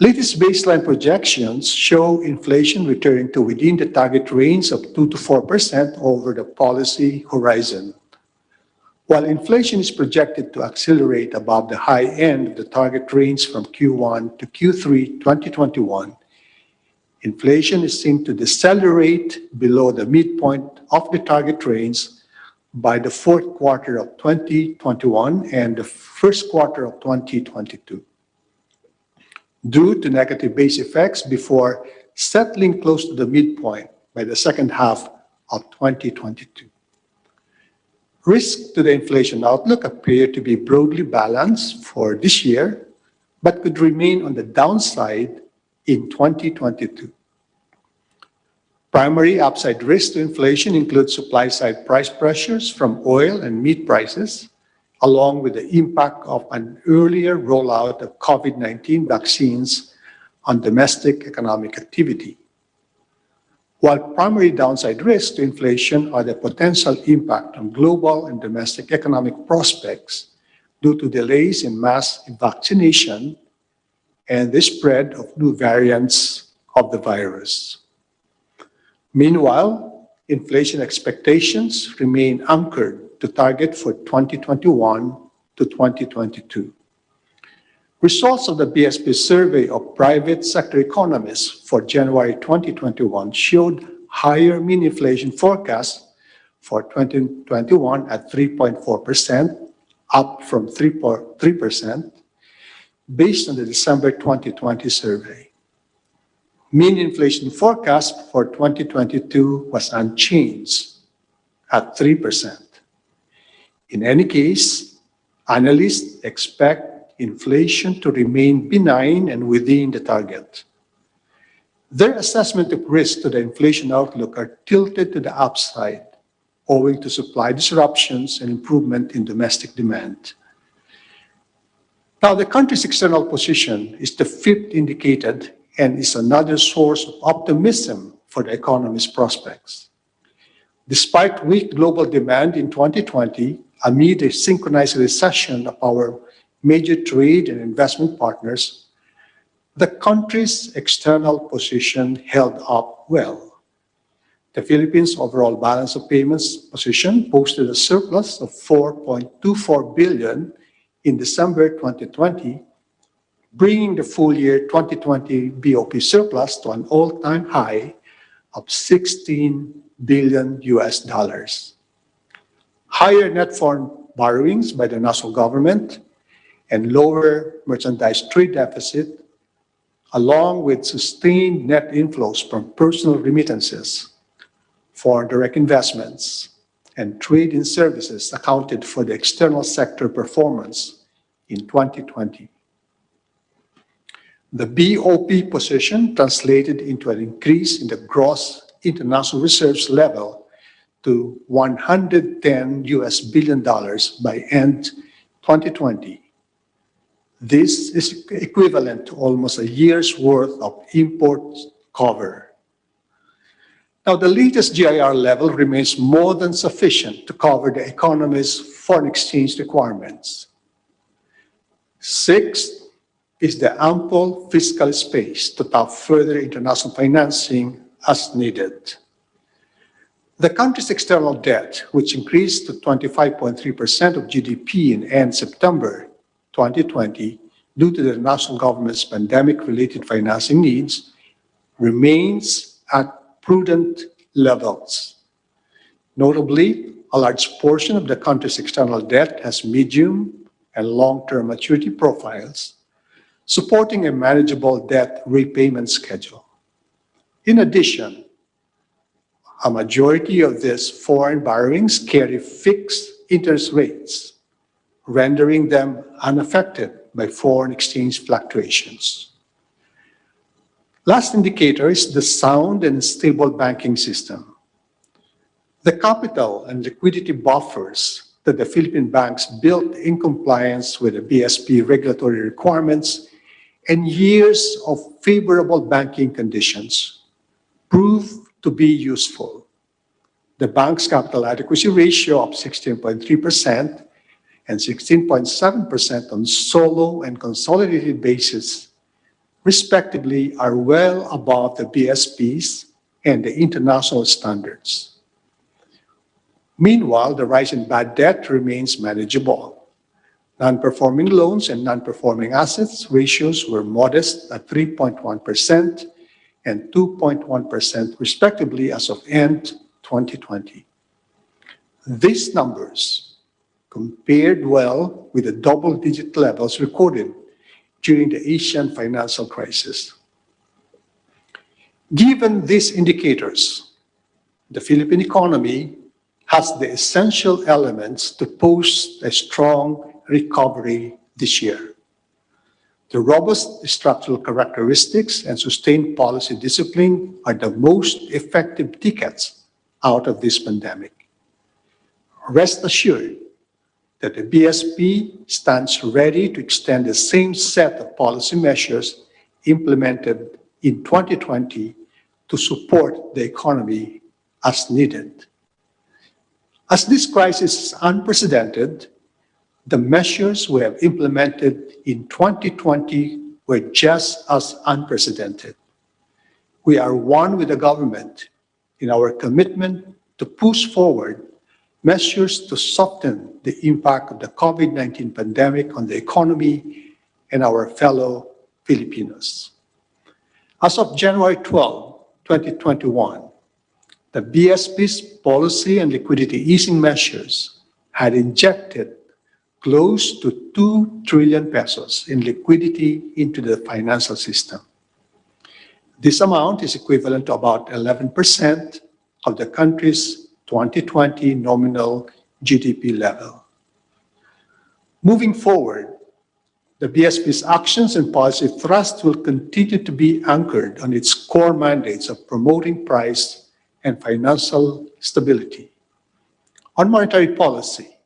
Speaker 10: Latest baseline projections show inflation returning to within the target range of 2 to 4% over the policy horizon. While inflation is projected to accelerate above the high end of the target range from Q1 to Q3 2021, inflation is seen to decelerate below the midpoint of the target range by the fourth quarter of 2021 and the first quarter of 2022, due to negative base effects before settling close to the midpoint by the second half of 2022. Risks to the inflation outlook appear to be broadly balanced for this year, but could remain on the downside in 2022. Primary upside risks to inflation include supply-side price pressures from oil and meat prices, along with the impact of an earlier rollout of COVID-19 vaccines on domestic economic activity. While primary downside risks to inflation are the potential impact on global and domestic economic prospects due to delays in mass vaccination and the spread of new variants of the virus. Meanwhile, inflation expectations remain anchored to target for 2021 to 2022. Results of the BSP survey of private sector economists for January 2021 showed higher mean inflation forecasts for 2021 at 3.4%, up from 3% based on the December 2020 survey. Mean inflation forecast for 2022 was unchanged at 3%. In any case, analysts expect inflation to remain benign and within the target. Their assessment of risk to the inflation outlook are tilted to the upside, owing to supply disruptions and improvement in domestic demand. Now, the country's external position is the fifth indicated and is another source of optimism for the economy's prospects. Despite weak global demand in 2020, amid a synchronized recession of our major trade and investment partners, the country's external position held up well. The Philippines' overall balance of payments position posted a surplus of 4.24 billion in December 2020, bringing the full year 2020 BOP surplus to an all-time high of $16 billion. Higher net foreign borrowings by the national government and lower merchandise trade deficit, along with sustained net inflows from personal remittances, foreign direct investments, and trade in services accounted for the external sector performance in 2020. The BOP position translated into an increase in the gross international reserves level to $110 billion by end 2020. This is equivalent to almost a year's worth of import cover. Now, the latest GIR level remains more than sufficient to cover the economy's foreign exchange requirements. Sixth is the ample fiscal space to tap further international financing as needed. The country's external debt, which increased to 25.3% of GDP in end September 2020 due to the national government's pandemic-related financing needs, remains at prudent levels. Notably, a large portion of the country's external debt has medium and long-term maturity profiles, supporting a manageable debt repayment schedule. In addition, a majority of these foreign borrowings carry fixed interest rates, rendering them unaffected by foreign exchange fluctuations. Last indicator is the sound and stable banking system. The capital and liquidity buffers that the Philippine banks built in compliance with the BSP regulatory requirements and years of favorable banking conditions prove to be useful. The bank's capital adequacy ratio of 16.3% and 16.7% on solo and consolidated basis, respectively, are well above the BSP's and the international standards. Meanwhile, the rise in bad debt remains manageable. Non-performing loans and non-performing assets ratios were modest at 3.1% and 2.1% respectively as of end 2020. These numbers compared well with the double-digit levels recorded during the Asian financial crisis. Given these indicators, the Philippine economy has the essential elements to post a strong recovery this year. The robust structural characteristics and sustained policy discipline are the most effective tickets out of this pandemic. Rest assured that the BSP stands ready to extend the same set of policy measures implemented in 2020 to support the economy as needed. As this crisis is unprecedented, the measures we have implemented in 2020 were just as unprecedented. We are one with the government in our commitment to push forward measures to soften the impact of the COVID-19 pandemic on the economy and our fellow Filipinos. As of January 12, 2021, the BSP's policy and liquidity easing measures had injected close to 2 trillion pesos in liquidity into the financial system. This amount is equivalent to about 11% of the country's 2020 nominal GDP level. Moving forward, the BSP's actions and policy thrust will continue to be anchored on its core mandates of promoting price and financial stability. On monetary policy,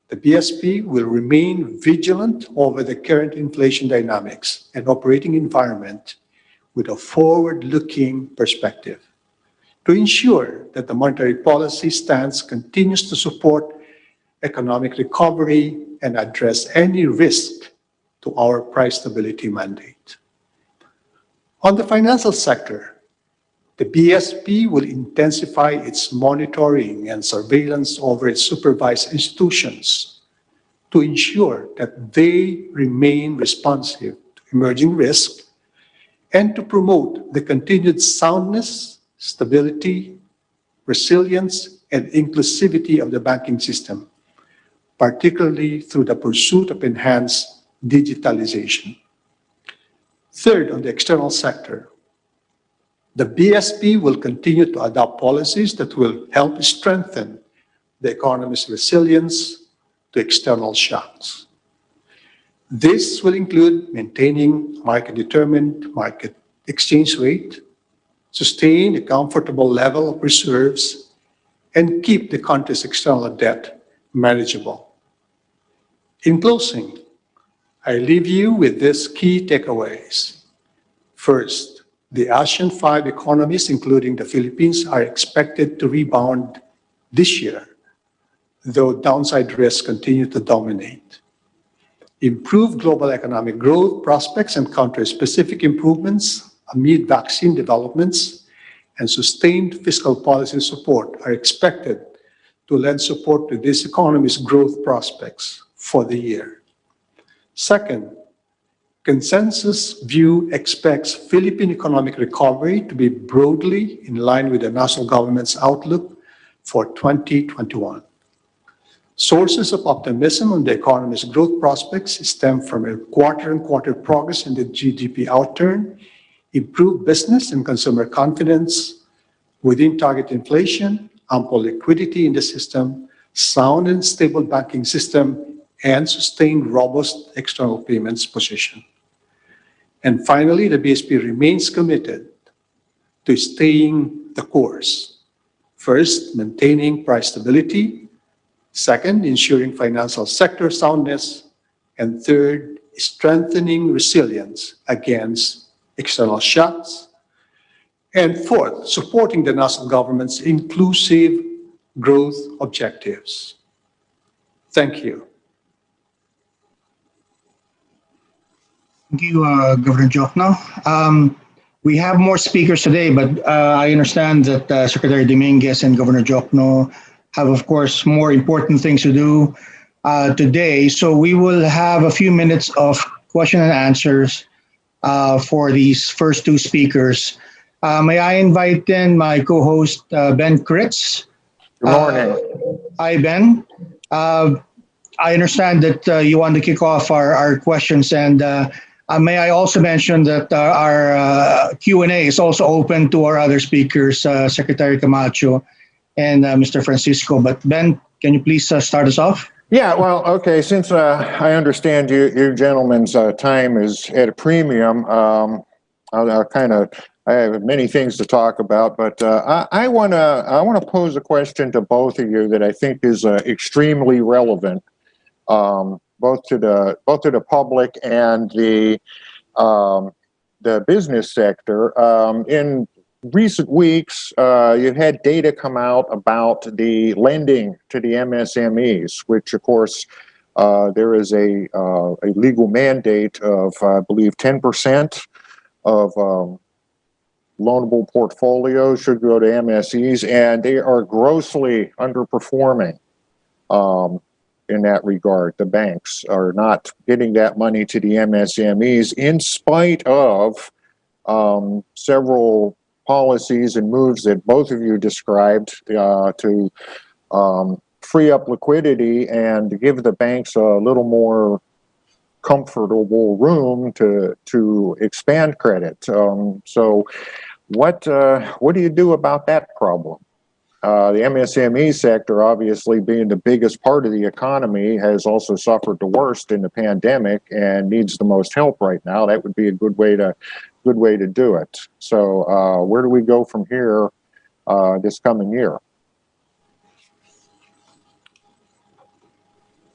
Speaker 10: the BSP will remain vigilant over the current inflation dynamics and operating environment with a forward-looking perspective to ensure that the monetary policy stance continues to support economic recovery and address any risk to our price stability mandate. On the financial sector, the BSP will intensify its monitoring and surveillance over its supervised institutions to ensure that they remain responsive to emerging risks, and to promote the continued soundness, stability, resilience, and inclusivity of the banking system, particularly through the pursuit of enhanced digitalization. Third, on the external sector, the BSP will continue to adopt policies that will help strengthen the economy's resilience to external shocks. This will include maintaining market-determined market exchange rate, sustain a comfortable level of reserves, and keep the country's external debt manageable. In closing, I leave you with these key takeaways. First, the Asean 5 economies, including the Philippines, are expected to rebound this year, though downside risks continue to dominate. Improved global economic growth prospects and country-specific improvements amid vaccine developments and sustained fiscal policy support are expected to lend support to this economy's growth prospects for the year. Second, consensus view expects Philippine economic recovery to be broadly in line with the national government's outlook for 2021. Sources of optimism on the economy's growth prospects stem from a quarter-on-quarter progress in the GDP outturn, improved business and consumer confidence, within target inflation, ample liquidity in the system, sound and stable banking system, and sustained robust external payments position. And finally, the BSP remains committed to staying the course. First, maintaining price stability. Second, ensuring financial sector soundness. And third, strengthening resilience against external shocks. And fourth, supporting the national government's inclusive growth objectives. Thank you.
Speaker 8: Thank you, Governor Diokno. We have more speakers today, but I understand that Secretary Dominguez and Governor Diokno have, of course, more important things to do today. So we will have a few minutes of question and answers for these first two speakers. May I invite in my co-host, Ben Kritz.
Speaker 11: Good morning.
Speaker 8: Hi, Ben. I understand that you want to kick off our questions, and may I also mention that our Q&A is also open to our other speakers, Secretary Camacho and Mr. Francisco. But Ben, can you please start us off?
Speaker 11: Yeah, well, okay, since I understand you gentlemen's time is at a premium, I have many things to talk about, but I want to pose a question to both of you that I think is extremely relevant, both to the public and the business sector. In recent weeks, you've had data come out about the lending to the MSMEs, which, of course, there is a legal mandate of, I believe, 10% of loanable portfolios should go to MSEs, and they are grossly underperforming in that regard. The banks are not getting that money to the MSMEs in spite of several policies and moves that both of you described to free up liquidity and give the banks a little more comfortable room to expand credit. So what do you do about that problem? The MSME sector, obviously being the biggest part of the economy, has also suffered the worst in the pandemic and needs the most help right now. That would be a good way to do it. So where do we go from here this coming year?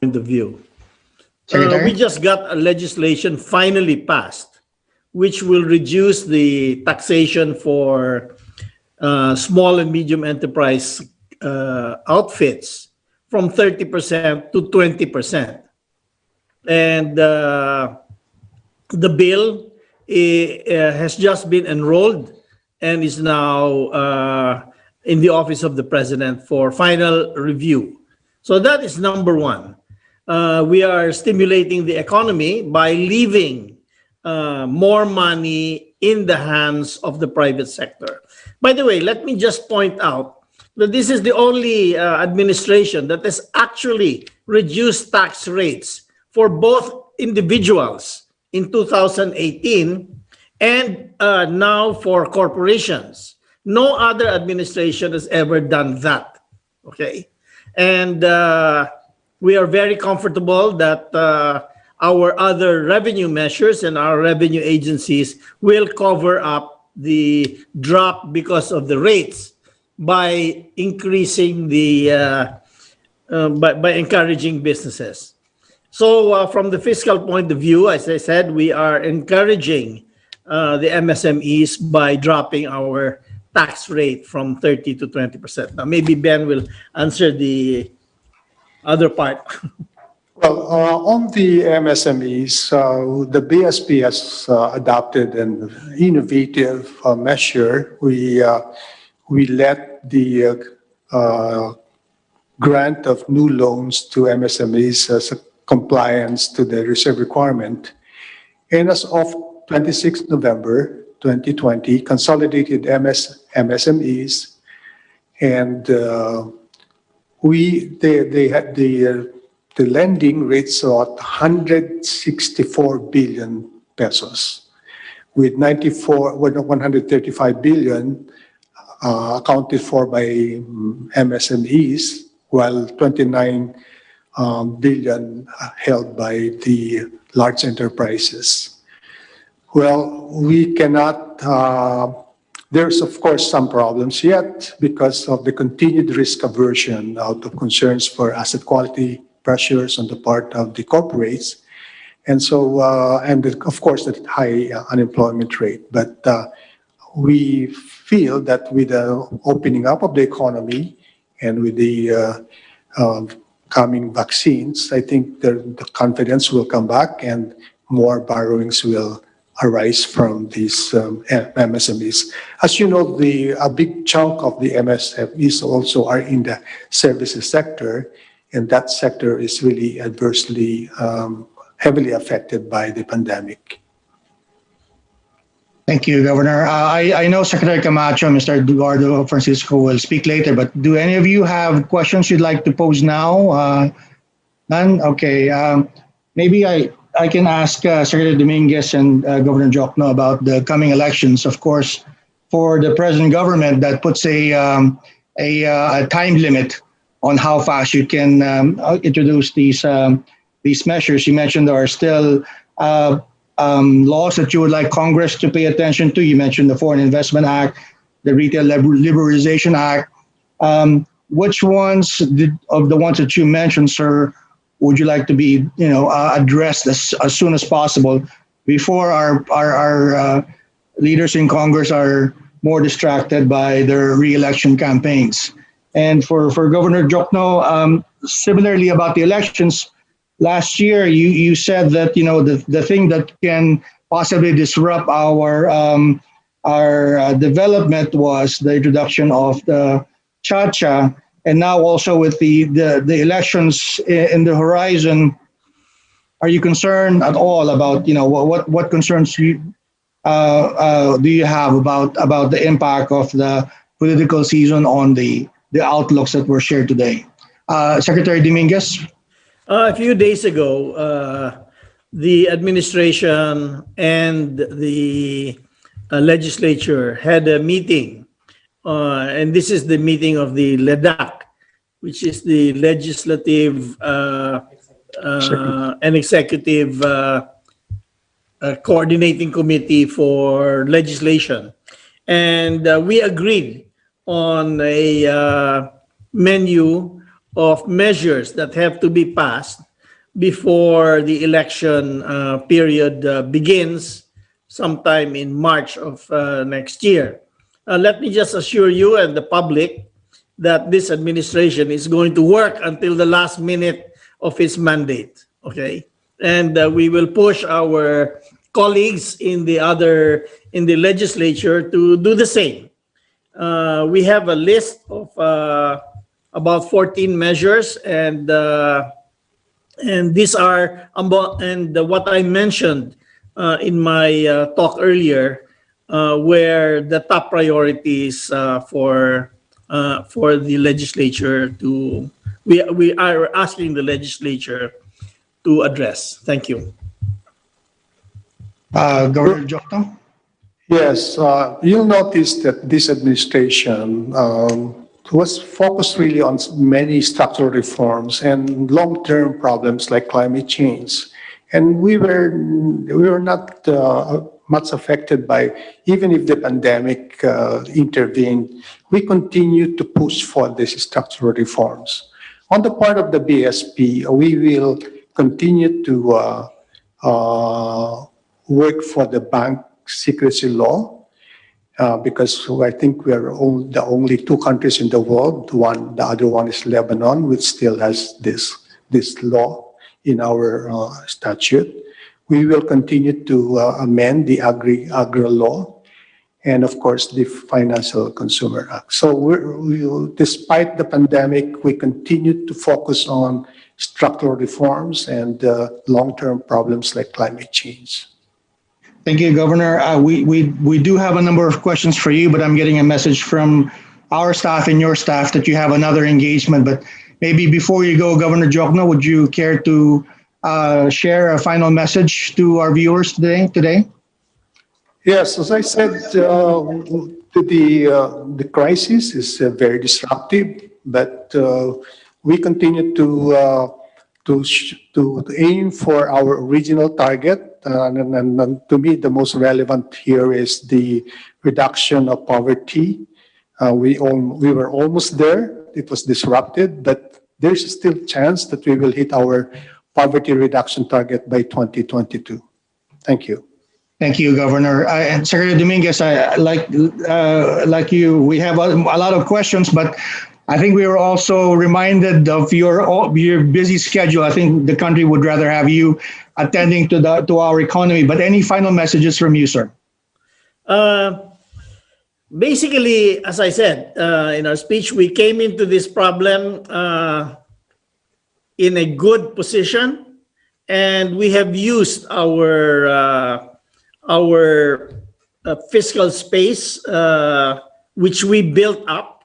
Speaker 9: In the view. We just got a legislation finally passed, which will reduce the taxation for small and medium enterprise outfits from 30% to 20%. And the bill has just been enrolled and is now in the office of the president for final review. So that is number one. We are stimulating the economy by leaving more money in the hands of the private sector. By the way, let me just point out that this is the only administration that has actually reduced tax rates for both individuals in 2018 and now for corporations. No other administration has ever done that. Okay, and we are very comfortable that our other revenue measures and our revenue agencies will cover up the drop because of the rates by increasing the by encouraging businesses. So from the fiscal point of view, as I said, we are encouraging the MSMEs by dropping our tax rate from 30 to 20%. Now, maybe Ben will answer the other part.
Speaker 10: Well, on the MSMEs, the BSP has adopted an innovative measure. We let the grant of new loans to MSMEs as a compliance to the reserve requirement. And as of 26 November 2020, consolidated MSMEs, and they had the lending rates of 164 billion pesos, with 135 billion accounted for by MSMEs, while 29 billion held by the large enterprises. Well, we cannot, there's of course some problems yet because of the continued risk aversion out of concerns for asset quality pressures on the part of the corporates. And so, of course, the high unemployment rate. But we feel that with the opening up of the economy and with the coming vaccines, I think the confidence will come back and more borrowings will arise from these MSMEs. As you know, a big chunk of the MSMEs also are in the services sector, and that sector is really adversely, heavily affected by the pandemic.
Speaker 8: Thank you, Governor. I know Secretary Camacho and Mr. Eduardo Francisco will speak later, but do any of you have questions you'd like to pose now? None? Okay. Maybe I can ask Secretary Dominguez and Governor Diokno about the coming elections. Of course, for the present government, that puts a time limit on how fast you can introduce these measures. You mentioned there are still laws that you would like Congress to pay attention to. You mentioned the Foreign Investment Act, the Retail Liberalization Act. Which ones of the ones that you mentioned, sir, would you like to be addressed as soon as possible before our leaders in Congress are more distracted by their re-election campaigns? And for Governor Diokno, similarly about the elections, last year you said that the thing that can possibly disrupt our development was the introduction of the cha-cha, and now also with the elections in the horizon, are you concerned at all about what concerns do you have about the impact of the political season on the outlooks that were shared today? Secretary Dominguez?
Speaker 9: A few days ago, the administration and the legislature had a meeting, and this is the meeting of the LEDAC, which is the Legislative and Executive Coordinating Committee for Legislation. And we agreed on a menu of measures that have to be passed before the election period begins sometime in March of next year. Let me just assure you and the public that this administration is going to work until the last minute of its mandate, okay? And we will push our colleagues in the legislature to do the same. We have a list of about 14 measures, and these are what I mentioned in my talk earlier, where the top priorities for the legislature to we are asking the legislature to address. Thank you.
Speaker 8: Governor Diokno?
Speaker 10: Yes, you'll notice that this administration was focused really on many structural reforms and long-term problems like climate change. And we were not much affected by, even if the pandemic intervened, we continue to push for these structural reforms. On the part of the BSP, we will continue to work for the bank secrecy law, because I think we are the only two countries in the world. The other one is Lebanon, which still has this law in our statute. We will continue to amend the agri law, and of course the Financial Consumer Act. So despite the pandemic, we continue to focus on structural reforms and long-term problems like climate change.
Speaker 8: Thank you, Governor. We do have a number of questions for you, but I'm getting a message from our staff and your staff that you have another engagement. But maybe before you go, Governor Diokno, would you care to share a final message to our viewers today?
Speaker 10: Yes, as I said, the crisis is very disruptive, but we continue to aim for our original target. And to me, the most relevant here is the reduction of poverty. We were almost there. It was disrupted, but there's still a chance that we will hit our poverty reduction target by 2022. Thank you.
Speaker 8: Thank you, Governor. And Secretary Dominguez, like you, we have a lot of questions, but I think we were also reminded of your busy schedule. I think the country would rather have you attending to our economy. But any final messages from you, sir?
Speaker 9: Basically, as I said in our speech, we came into this problem in a good position, and we have used our fiscal space, which we built up.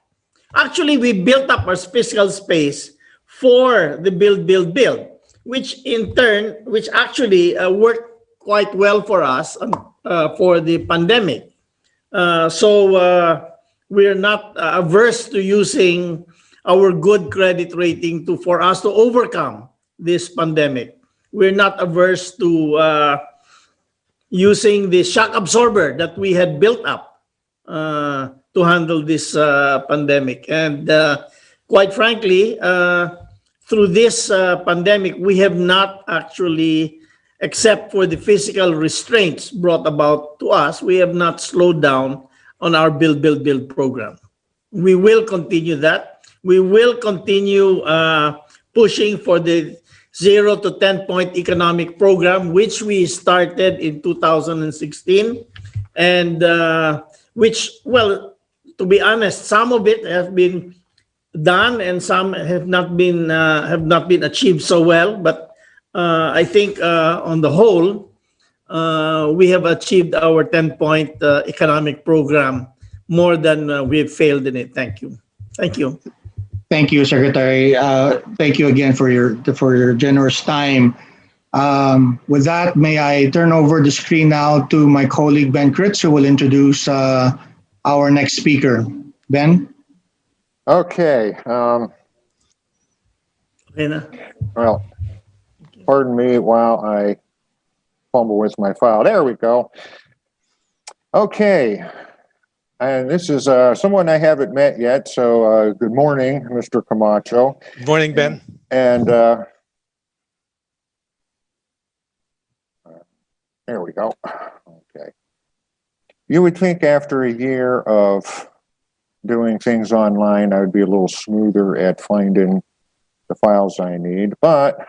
Speaker 9: Actually, we built up our fiscal space for the build, which actually worked quite well for us for the pandemic. So we're not averse to using our good credit rating for us to overcome this pandemic. We're not averse to using the shock absorber that we had built up to handle this pandemic. And quite frankly, through this pandemic, we have not actually, except for the physical restraints brought about to us, we have not slowed down on our build program. We will continue that. We will continue pushing for the 0 to 10 point economic program, which we started in 2016, and which, well, to be honest, some of it has been done and some have not been achieved so well. But I think on the whole, we have achieved our 10-point economic program more than we've failed in it. Thank you. Thank you.
Speaker 8: Thank you, Secretary. Thank you again for your generous time. With that, may I turn over the screen now to my colleague Ben Kritz, who will introduce our next speaker. Ben?
Speaker 11: Okay. Well, pardon me while I fumble with my file. There we go. Okay. And this is someone I haven't met yet, so good morning, Mr. Camacho.
Speaker 12: Good morning, Ben.
Speaker 11: And there we go. Okay. You would think after a year of doing things online, I would be a little smoother at finding the files I need, but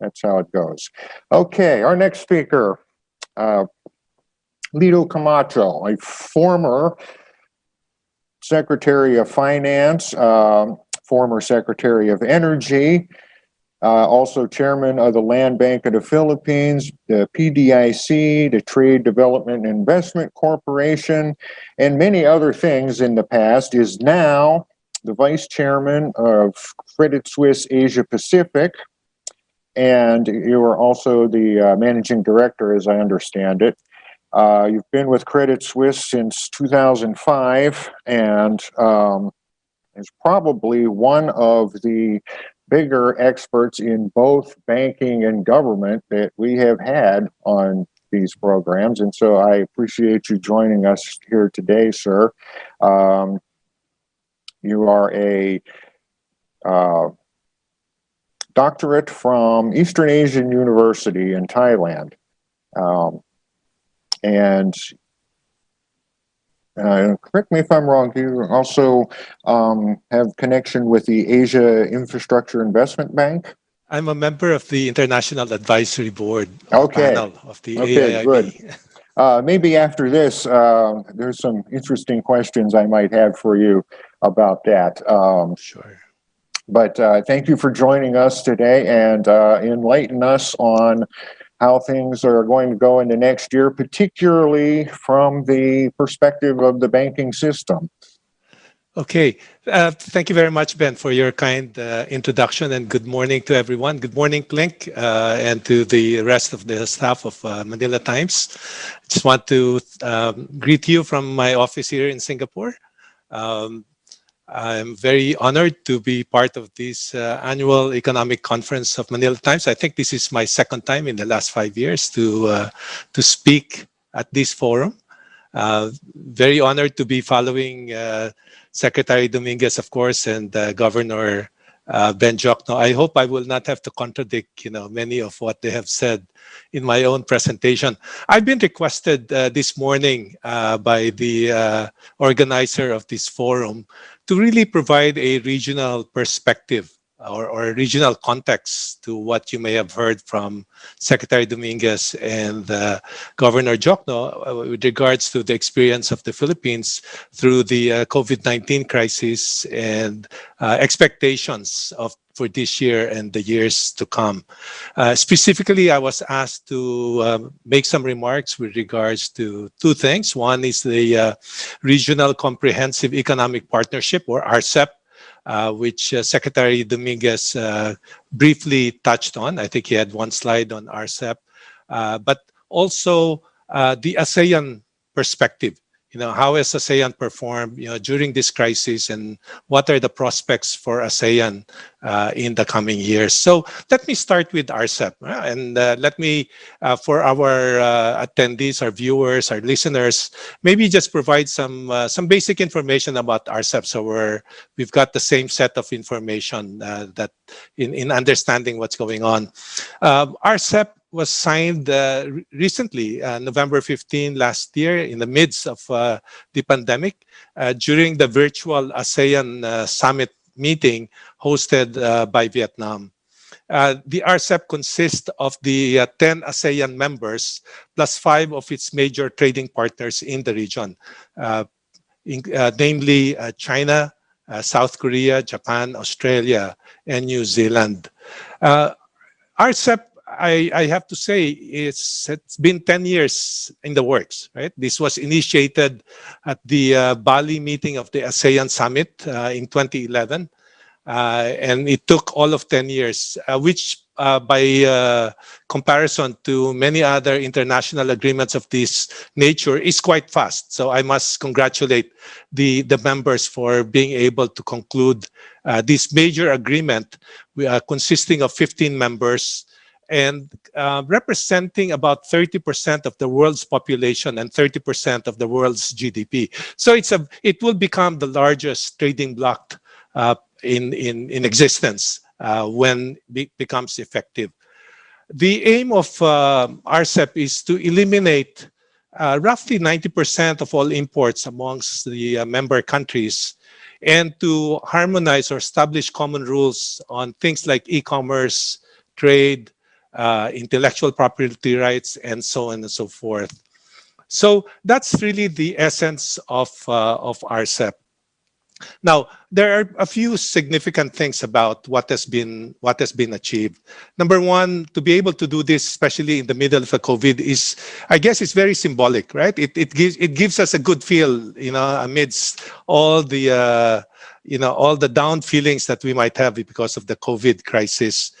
Speaker 11: that's how it goes. Okay, our next speaker, Lito Camacho, a former Secretary of Finance, former Secretary of Energy, also chairman of the Land Bank of the Philippines, the PDIC, the Trade Development and Investment Corporation, and many other things in the past, is now the vice chairman of Credit Suisse Asia Pacific. And you are also the managing director, as I understand it. You've been with Credit Suisse since 2005, and is probably one of the bigger experts in both banking and government that we have had on these programs. And so I appreciate you joining us here today, sir. You are a doctorate from Eastern Asian University in Thailand. And correct me if I'm wrong, you also have connection with the Asia Infrastructure Investment Bank?
Speaker 12: I'm a member of the International Advisory Board
Speaker 11: panel
Speaker 12: of the
Speaker 11: AIIB. Good. Maybe after this, there's some interesting questions I might have for you about that.
Speaker 12: Sure.
Speaker 11: But thank you for joining us today and enlighten us on how things are going to go into next year, particularly from the perspective of the banking system.
Speaker 12: Okay. Thank you very much, Ben, for your kind introduction, and good morning to everyone. Good morning, Plink, and to the rest of the staff of Manila Times. I just want to greet you from my office here in Singapore. I'm very honored to be part of this annual economic conference of Manila Times. I think this is my second time in the last 5 years to speak at this forum. Very honored to be following Secretary Dominguez, of course, and Governor Ben Diokno. I hope I will not have to contradict, many of what they have said in my own presentation. I've been requested this morning by the organizer of this forum to really provide a regional perspective or regional context to what you may have heard from Secretary Dominguez and Governor Diokno with regards to the experience of the Philippines through the COVID-19 crisis and expectations for this year and the years to come. Specifically, I was asked to make some remarks with regards to two things. One is the Regional Comprehensive Economic Partnership, or RCEP, which Secretary Dominguez briefly touched on. I think he had one slide on RCEP, but also the ASEAN perspective. How has ASEAN performed, during this crisis, and what are the prospects for ASEAN in the coming years? So let me start with RCEP, and let me, for our attendees, our viewers, our listeners, maybe just provide some basic information about RCEP, so we've got the same set of information that in understanding what's going on. RCEP was signed recently, November 15 last year, in the midst of the pandemic, during the virtual ASEAN Summit meeting hosted by Vietnam. The RCEP consists of the 10 ASEAN members plus 5 of its major trading partners in the region, namely China, South Korea, Japan, Australia, and New Zealand. RCEP, I have to say, it's been 10 years in the works, right? This was initiated at the Bali meeting of the ASEAN Summit in 2011. And it took all of 10 years, which by comparison to many other international agreements of this nature is quite fast. So I must congratulate the members for being able to conclude this major agreement consisting of 15 members and representing about 30% of the world's population and 30% of the world's GDP. So it will become the largest trading bloc in existence when it becomes effective. The aim of RCEP is to eliminate roughly 90% of all imports amongst the member countries, and to harmonize or establish common rules on things like e-commerce, trade, intellectual property rights, and so on and so forth. So that's really the essence of RCEP. Now, there are a few significant things about what has been achieved. Number one, to be able to do this, especially in the middle of a COVID, is, I guess, it's very symbolic, right? It gives us a good feel, amidst all the all the down feelings that we might have because of the COVID crisis.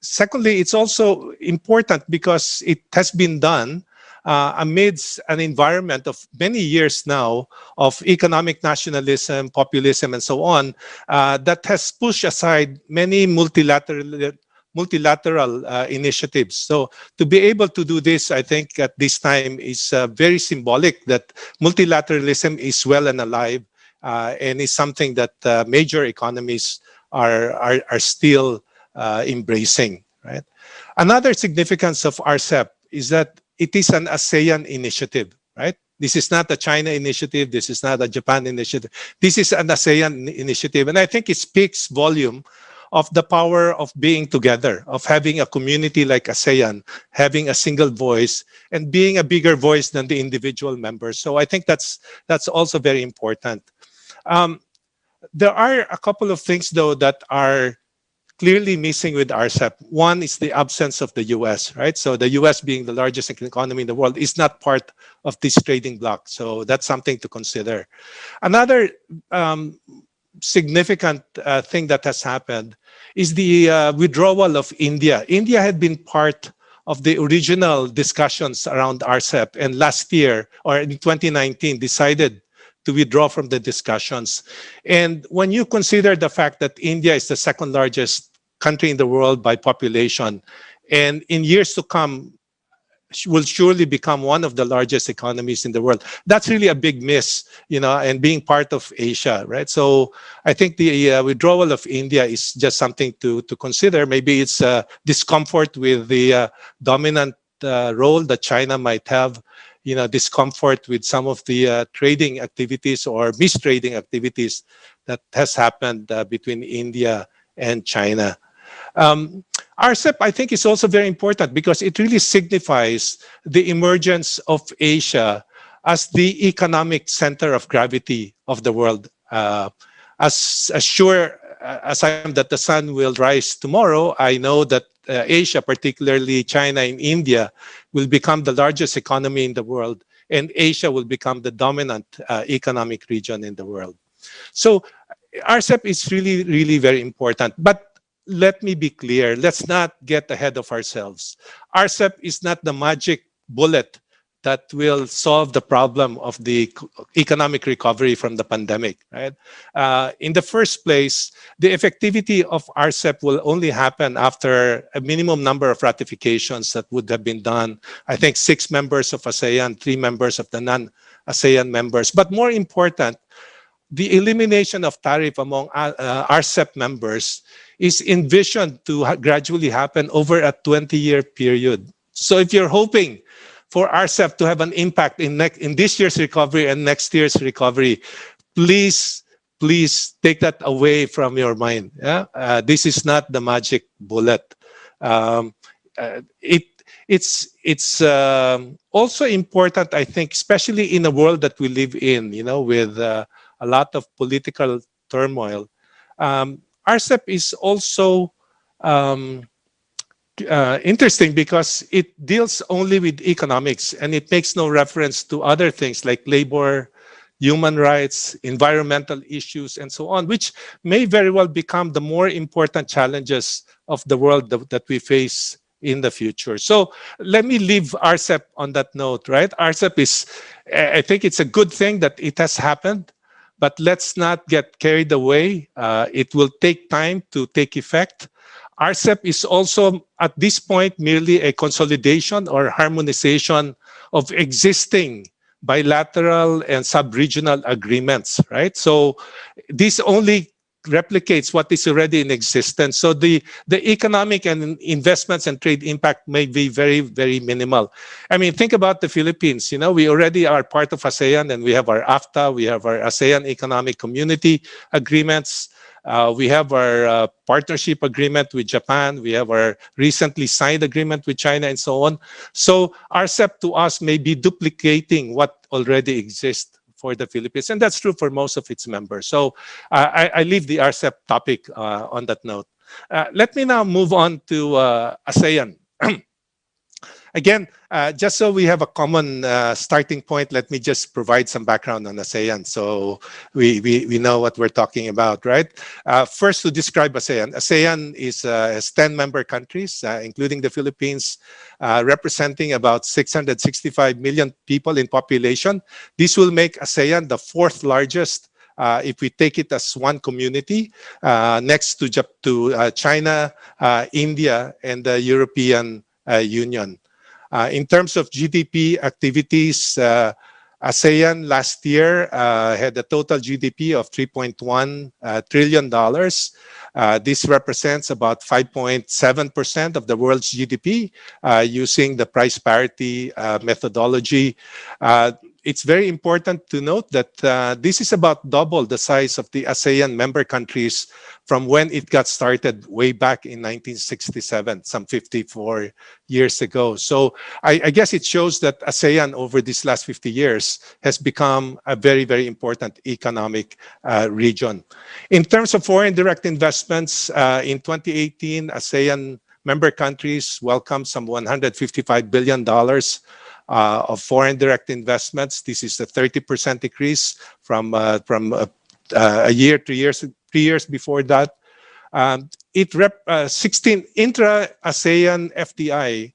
Speaker 12: Secondly, it's also important because it has been done amidst an environment of many years now of economic nationalism, populism, and so on, that has pushed aside many multilateral initiatives. So to be able to do this, I think at this time is very symbolic that multilateralism is well and alive, and is something that major economies are still embracing. Right. Another significance of RCEP is that it is an ASEAN initiative, right? This is not a China initiative. This is not a Japan initiative. This is an ASEAN initiative. And I think it speaks volume of the power of being together, of having a community like ASEAN, having a single voice, and being a bigger voice than the individual members. So I think that's also very important. There are a couple of things, though, that are clearly missing with RCEP. One is the absence of the US, right? So the US, being the largest economy in the world, is not part of this trading bloc. So that's something to consider. Another significant thing that has happened is the withdrawal of India. India had been part of the original discussions around RCEP, and last year, or in 2019, decided to withdraw from the discussions. And when you consider the fact that India is the second largest country in the world by population, and in years to come will surely become one of the largest economies in the world, that's really a big miss, and being part of Asia, right? So I think the withdrawal of India is just something to consider. Maybe it's discomfort with the dominant role that China might have, discomfort with some of the trading activities or mistrading activities that has happened between India and China. RCEP, I think, is also very important because it really signifies the emergence of Asia as the economic center of gravity of the world. As sure as I am that the sun will rise tomorrow, I know that Asia, particularly China and India, will become the largest economy in the world, and Asia will become the dominant economic region in the world. So RCEP is really, really very important. But let me be clear, let's not get ahead of ourselves. RCEP is not the magic bullet that will solve the problem of the economic recovery from the pandemic, right? In the first place, the effectivity of RCEP will only happen after a minimum number of ratifications that would have been done. I think 6 members of ASEAN, 3 members of the non-ASEAN members. But more important, the elimination of tariff among RCEP members is envisioned to gradually happen over a 20-year period. So if you're hoping for RCEP to have an impact in this year's recovery and next year's recovery, please take that away from your mind. Yeah? This is not the magic bullet. It's also important, I think, especially in a world that we live in, with a lot of political turmoil. RCEP is also interesting because it deals only with economics, and it makes no reference to other things like labor, human rights, environmental issues, and so on, which may very well become the more important challenges of the world that we face in the future. So let me leave RCEP on that note, right? RCEP is, I think it's a good thing that it has happened, but let's not get carried away. It will take time to take effect. RCEP is also, at this point, merely a consolidation or harmonization of existing bilateral and sub-regional agreements, right? So this only replicates what is already in existence. So the economic and investments and trade impact may be very, very minimal. I mean, think about the Philippines. We already are part of ASEAN, and we have our AFTA, we have our ASEAN Economic Community agreements. We have our partnership agreement with Japan. We have our recently signed agreement with China and so on. So RCEP to us may be duplicating what already exists for the Philippines, and that's true for most of its members. So I leave the RCEP topic on that note. Let me now move on to ASEAN. Again, just so we have a common starting point, let me just provide some background on ASEAN so we know what we're talking about, right? First, to describe ASEAN. ASEAN has 10 member countries, including the Philippines, representing about 665 million people in population. This will make ASEAN the fourth largest if we take it as one community, next to China, India, and the European Union. In terms of GDP activities, ASEAN last year had a total GDP of $3.1 trillion. This represents about 5.7% of the world's GDP using the price parity methodology. It's very important to note that this is about double the size of the ASEAN member countries from when it got started way back in 1967, some 54 years ago. So I guess it shows that ASEAN over these last 50 years has become a very, very important economic region. In terms of foreign direct investments, in 2018, ASEAN member countries welcomed some $155 billion of foreign direct investments. This is a 30% decrease from a year to 3 years before that. 16 intra-ASEAN FDI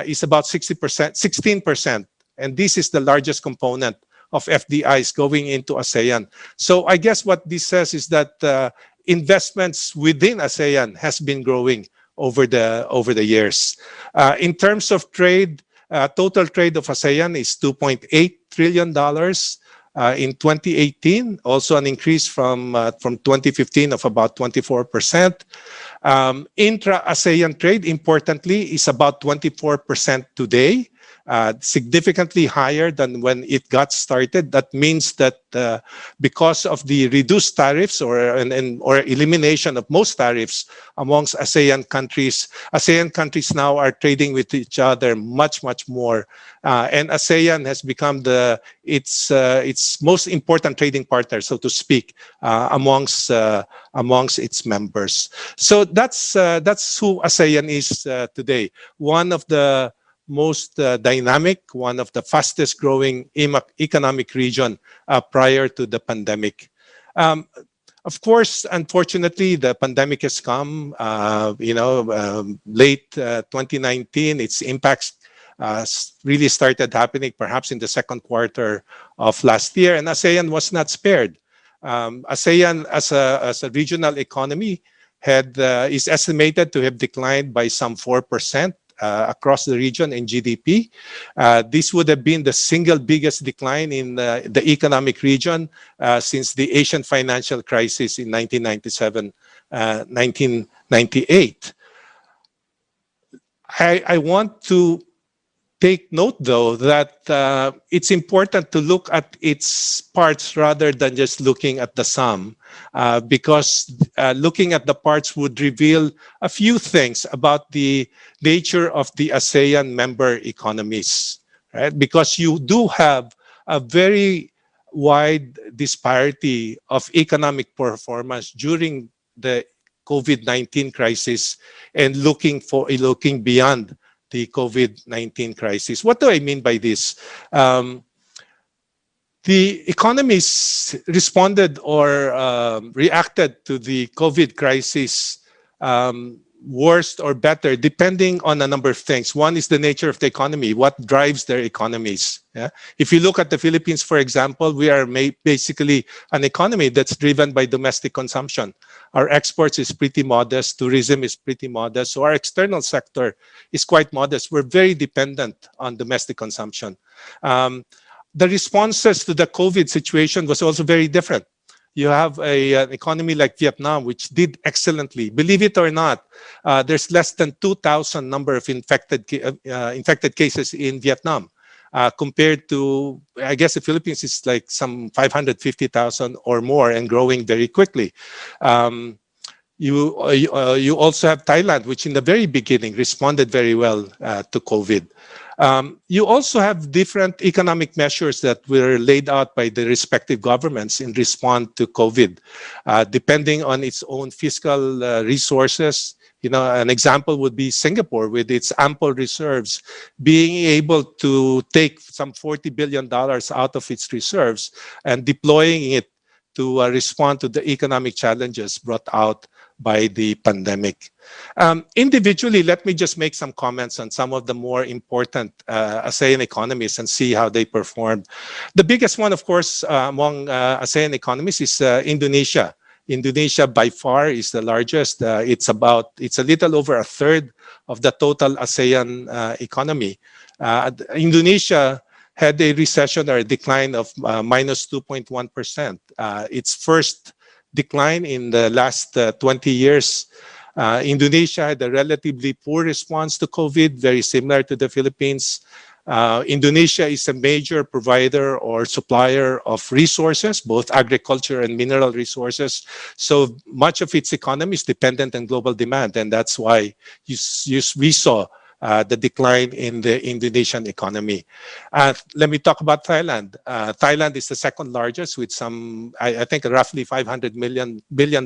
Speaker 12: is about 16%, and this is the largest component of FDIs going into ASEAN. So I guess what this says is that investments within ASEAN has been growing over the years. In terms of trade, total trade of ASEAN is $2.8 trillion in 2018, also an increase from 2015 of about 24%. Intra-ASEAN trade, importantly, is about 24% today, significantly higher than when it got started. That means that because of the reduced tariffs or elimination of most tariffs amongst ASEAN countries now are trading with each other much more, and ASEAN has become its most important trading partner, so to speak, amongst its members. So that's who ASEAN is today. One of the most dynamic, one of the fastest growing economic region prior to the pandemic. Of course, unfortunately, the pandemic has come, late 2019. Its impacts really started happening perhaps in the second quarter of last year, and ASEAN was not spared. ASEAN as a regional economy is estimated to have declined by some 4%. Across the region in GDP. This would have been the single biggest decline in the economic region since the Asian financial crisis in 1997, 1998. I want to take note, though, that it's important to look at its parts rather than just looking at the sum, because looking at the parts would reveal a few things about the nature of the ASEAN member economies, right? Because you do have a very wide disparity of economic performance during the COVID-19 crisis and looking beyond the COVID-19 crisis. What do I mean by this? The economies responded or reacted to the COVID crisis worse or better, depending on a number of things. One is the nature of the economy, what drives their economies. Yeah? If you look at the Philippines, for example, we are basically an economy that's driven by domestic consumption. Our exports is pretty modest, tourism is pretty modest, so our external sector is quite modest. We're very dependent on domestic consumption. The responses to the COVID situation was also very different. You have an economy like Vietnam, which did excellently. Believe it or not, there's less than 2,000 number of infected cases in Vietnam, compared to, I guess the Philippines is like some 550,000 or more and growing very quickly. You also have Thailand, which in the very beginning responded very well to COVID. You also have different economic measures that were laid out by the respective governments in response to COVID, depending on its own fiscal resources. You know, an example would be Singapore with its ample reserves, being able to take some $40 billion out of its reserves and deploying it to respond to the economic challenges brought out by the pandemic. Individually, let me just make some comments on some of the more important ASEAN economies and see how they performed. The biggest one, of course, among ASEAN economies is Indonesia. Indonesia by far is the largest. It's a little over a third of the total ASEAN economy. Indonesia had a recession or a decline of minus 2.1%. Its first decline in the last 20 years. Indonesia had a relatively poor response to COVID, very similar to the Philippines. Indonesia is a major provider or supplier of resources, both agriculture and mineral resources. So much of its economy is dependent on global demand, and that's why we saw the decline in the Indonesian economy. Let me talk about Thailand. Thailand is the second largest with some, I think, roughly $500 billion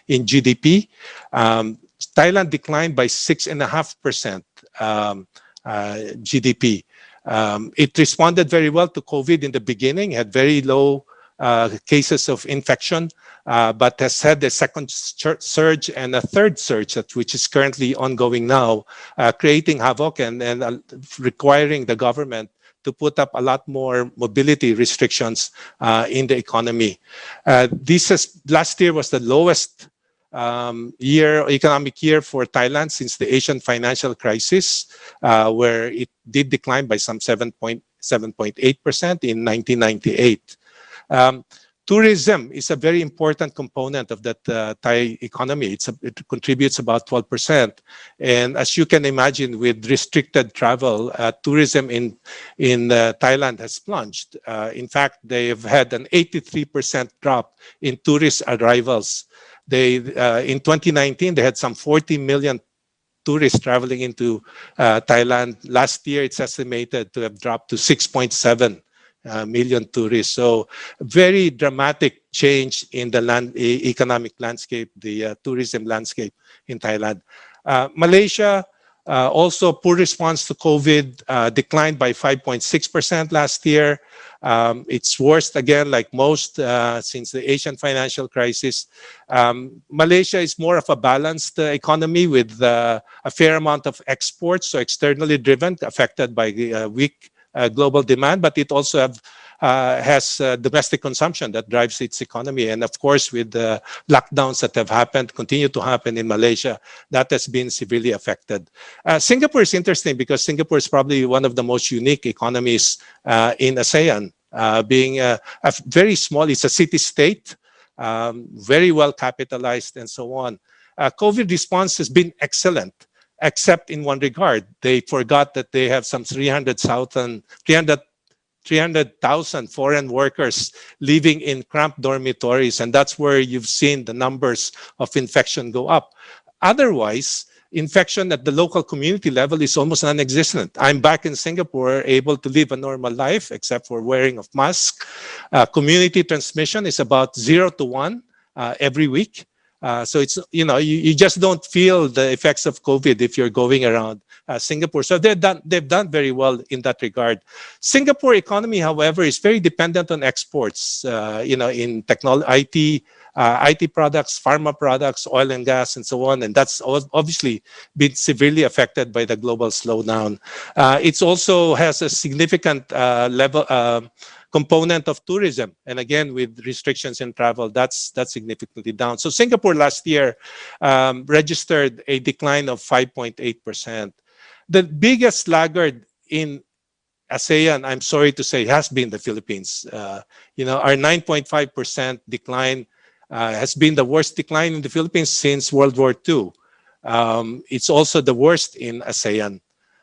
Speaker 12: in GDP. Thailand declined by 6.5% GDP. It responded very well to COVID in the beginning, had very low cases of infection, but has had a second surge and a third surge, which is currently ongoing now, creating havoc and requiring the government to put up a lot more mobility restrictions in the economy. Last year was the lowest economic year for Thailand since the Asian financial crisis, where it did decline by some 7.8% in 1998. Tourism is a very important component of that Thai economy. It contributes about 12%. And as you can imagine, with restricted travel, tourism in Thailand has plunged. In fact, they have had an 83% drop in tourist arrivals. In 2019, they had some 40 million tourists traveling into Thailand. Last year, it's estimated to have dropped to 6.7 million tourists. So very dramatic change in the economic landscape, the tourism landscape in Thailand. Malaysia, also poor response to COVID, declined by 5.6% last year. It's worst again, like most, since the Asian financial crisis. Malaysia is more of a balanced economy with a fair amount of exports, so externally driven, affected by the weak global demand, but it also has domestic consumption that drives its economy. And of course, with the lockdowns that have happened, continue to happen in Malaysia, that has been severely affected. Singapore is interesting because Singapore is probably one of the most unique economies in ASEAN, being a very small, it's a city-state, very well capitalized and so on. COVID response has been excellent, except in one regard. They forgot that they have some 300,000 foreign workers living in cramped dormitories, and that's where you've seen the numbers of infection go up. Otherwise, infection at the local community level is almost non-existent. I'm back in Singapore, able to live a normal life, except for wearing of masks. Community transmission is about 0 to 1 every week. So it's, you just don't feel the effects of COVID if you're going around Singapore. So they've done very well in that regard. Singapore economy, however, is very dependent on exports, in technology, IT products, pharma products, oil and gas, and so on. And that's obviously been severely affected by the global slowdown. It also has a significant component of tourism. And again, with restrictions in travel, that's significantly down. So Singapore last year registered a decline of 5.8%. The biggest laggard in ASEAN, I'm sorry to say, has been the Philippines. Our 9.5% decline has been the worst decline in the Philippines since World War II. It's also the worst in ASEAN.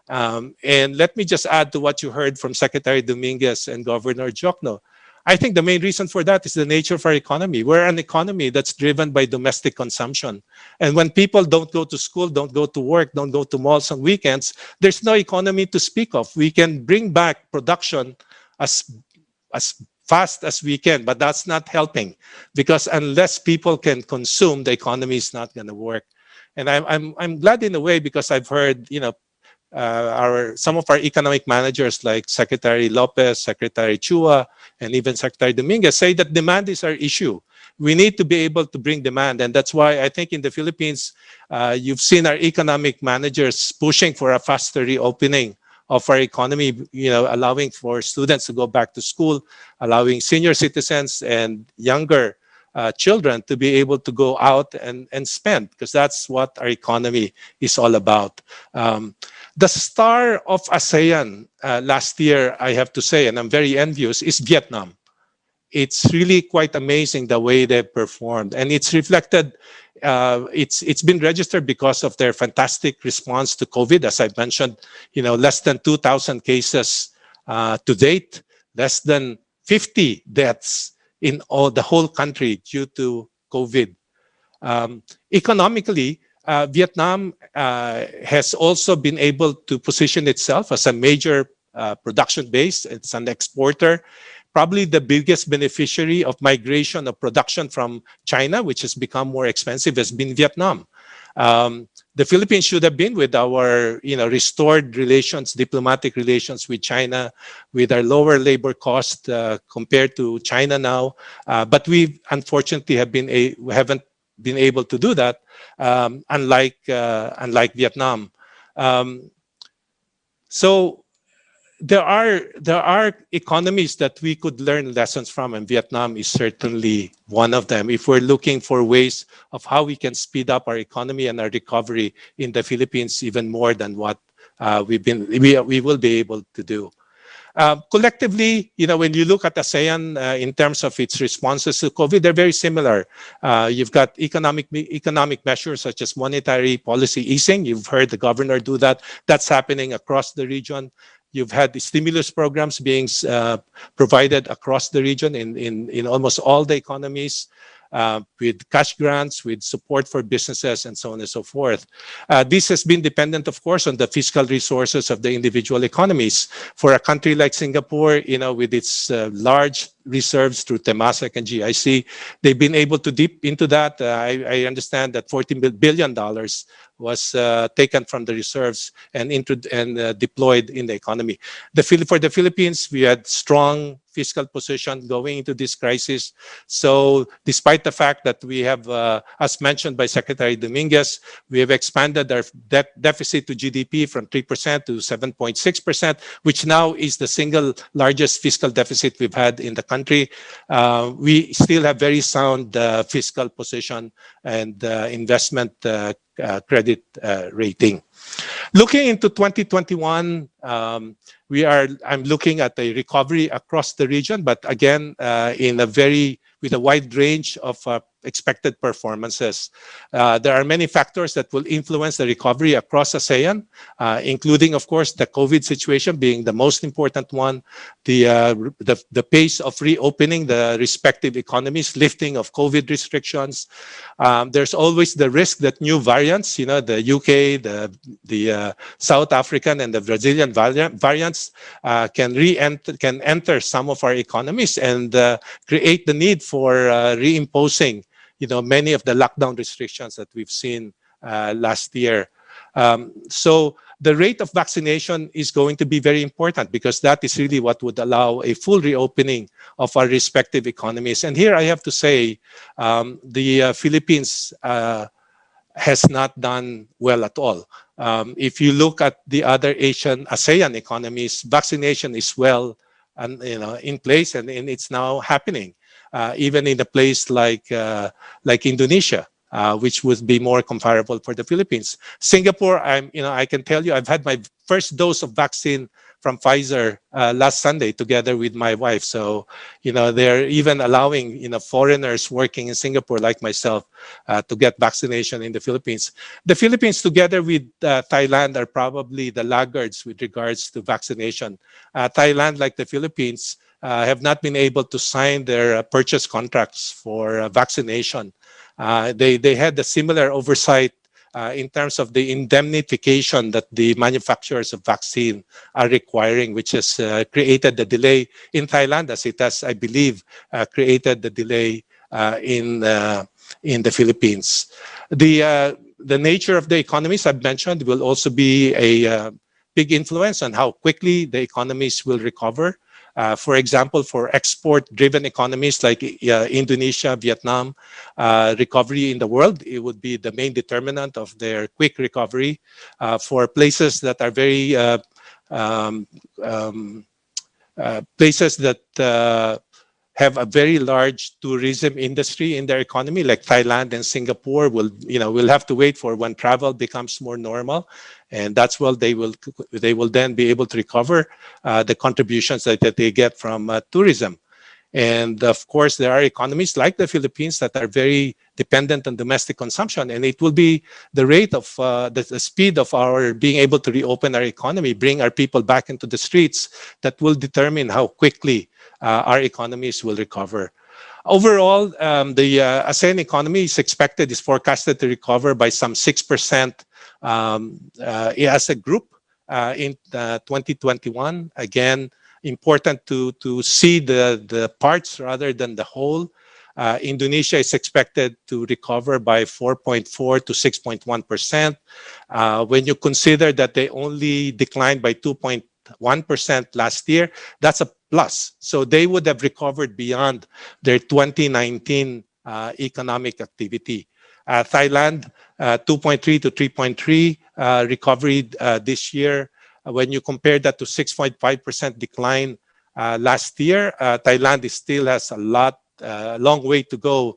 Speaker 12: And let me just add to what you heard from Secretary Dominguez and Governor Diokno. I think the main reason for that is the nature of our economy. We're an economy that's driven by domestic consumption. And when people don't go to school, don't go to work, don't go to malls on weekends, there's no economy to speak of. We can bring back production as fast as we can, but that's not helping, because unless people can consume, the economy is not going to work. And I'm glad in a way, because I've heard, you know, some of our economic managers like Secretary Lopez, Secretary Chua, and even Secretary Dominguez say that demand is our issue. We need to be able to bring demand. And that's why I think in the Philippines, you've seen our economic managers pushing for a faster reopening of our economy, you know, allowing for students to go back to school, allowing senior citizens and younger children to be able to go out and spend, because that's what our economy is all about. The star of ASEAN last year, I have to say, and I'm very envious, is Vietnam. It's really quite amazing the way they performed, and it's reflected. It's been registered because of their fantastic response to COVID. As I mentioned, you know, less than 2,000 cases to date, less than 50 deaths in the whole country due to COVID. Economically, Vietnam has also been able to position itself as a major production base. It's an exporter. Probably the biggest beneficiary of migration of production from China, which has become more expensive, has been Vietnam. The Philippines should have been, with our, you know, restored relations, diplomatic relations with China, with our lower labor cost compared to China now. But we unfortunately haven't been able to do that, unlike Vietnam. So there are economies that we could learn lessons from, and Vietnam is certainly one of them. If we're looking for ways of how we can speed up our economy and our recovery in the Philippines even more than what we will be able to do. Collectively, you know, when you look at ASEAN in terms of its responses to COVID, they're very similar. You've got economic measures such as monetary policy easing. You've heard the governor do that. That's happening across the region. You've had the stimulus programs being provided across the region in almost all the economies, with cash grants, with support for businesses, and so on and so forth. This has been dependent, of course, on the fiscal resources of the individual economies. For a country like Singapore, you know, with its large reserves through Temasek and GIC, they've been able to dip into that. I understand that $14 billion was taken from the reserves and deployed in the economy. For the Philippines, we had strong fiscal position going into this crisis. So despite the fact that we have, as mentioned by Secretary Dominguez, we have expanded our deficit to GDP from 3% to 7.6%, which now is the single largest fiscal deficit we've had in the country. We still have very sound fiscal position and investment credit rating. Looking into 2021, I'm looking at a recovery across the region, but again, with a wide range of expected performances. There are many factors that will influence the recovery across ASEAN, including, of course, the COVID situation being the most important one, the pace of reopening the respective economies, lifting of COVID restrictions. There's always the risk that new variants, you know, the UK, the South African, and the Brazilian variants can enter some of our economies and create the need for reimposing, you know, many of the lockdown restrictions that we've seen last year. So the rate of vaccination is going to be very important, because that is really what would allow a full reopening of our respective economies. And here I have to say, the Philippines has not done well at all. If you look at the other ASEAN economies, vaccination is well and, you know, in place, and it's now happening. Even in a place like Indonesia, which would be more comparable for the Philippines. Singapore, I can tell you, I've had my first dose of vaccine from Pfizer last Sunday together with my wife. So, they're even allowing, foreigners working in Singapore like myself to get vaccination in the Philippines. The Philippines together with Thailand are probably the laggards with regards to vaccination. Thailand, like the Philippines, have not been able to sign their purchase contracts for vaccination. They had a similar oversight in terms of the indemnification that the manufacturers of vaccine are requiring, which has created the delay in Thailand, as it has, I believe, created the delay in the Philippines. The nature of the economies I've mentioned will also be a big influence on how quickly the economies will recover. For example, for export-driven economies like Indonesia, Vietnam, recovery in the world, it would be the main determinant of their quick recovery. For places that are very places that have a very large tourism industry in their economy, like Thailand and Singapore, will have to wait for when travel becomes more normal, and that's when they will then be able to recover the contributions that they get from tourism. And of course, there are economies like the Philippines that are very dependent on domestic consumption, and it will be the rate of the speed of our being able to reopen our economy, bring our people back into the streets, that will determine how quickly our economies will recover. Overall, the ASEAN economy is forecasted to recover by some 6% as a group in 2021. Again, important to see the parts rather than the whole. Indonesia is expected to recover by 4.4 to 6.1%. When you consider that they only declined by 2.1% last year, that's a plus. So they would have recovered beyond their 2019 economic activity. Thailand, 2.3 to 3.3 recovery this year. When you compare that to 6.5% decline last year, Thailand still has a long way to go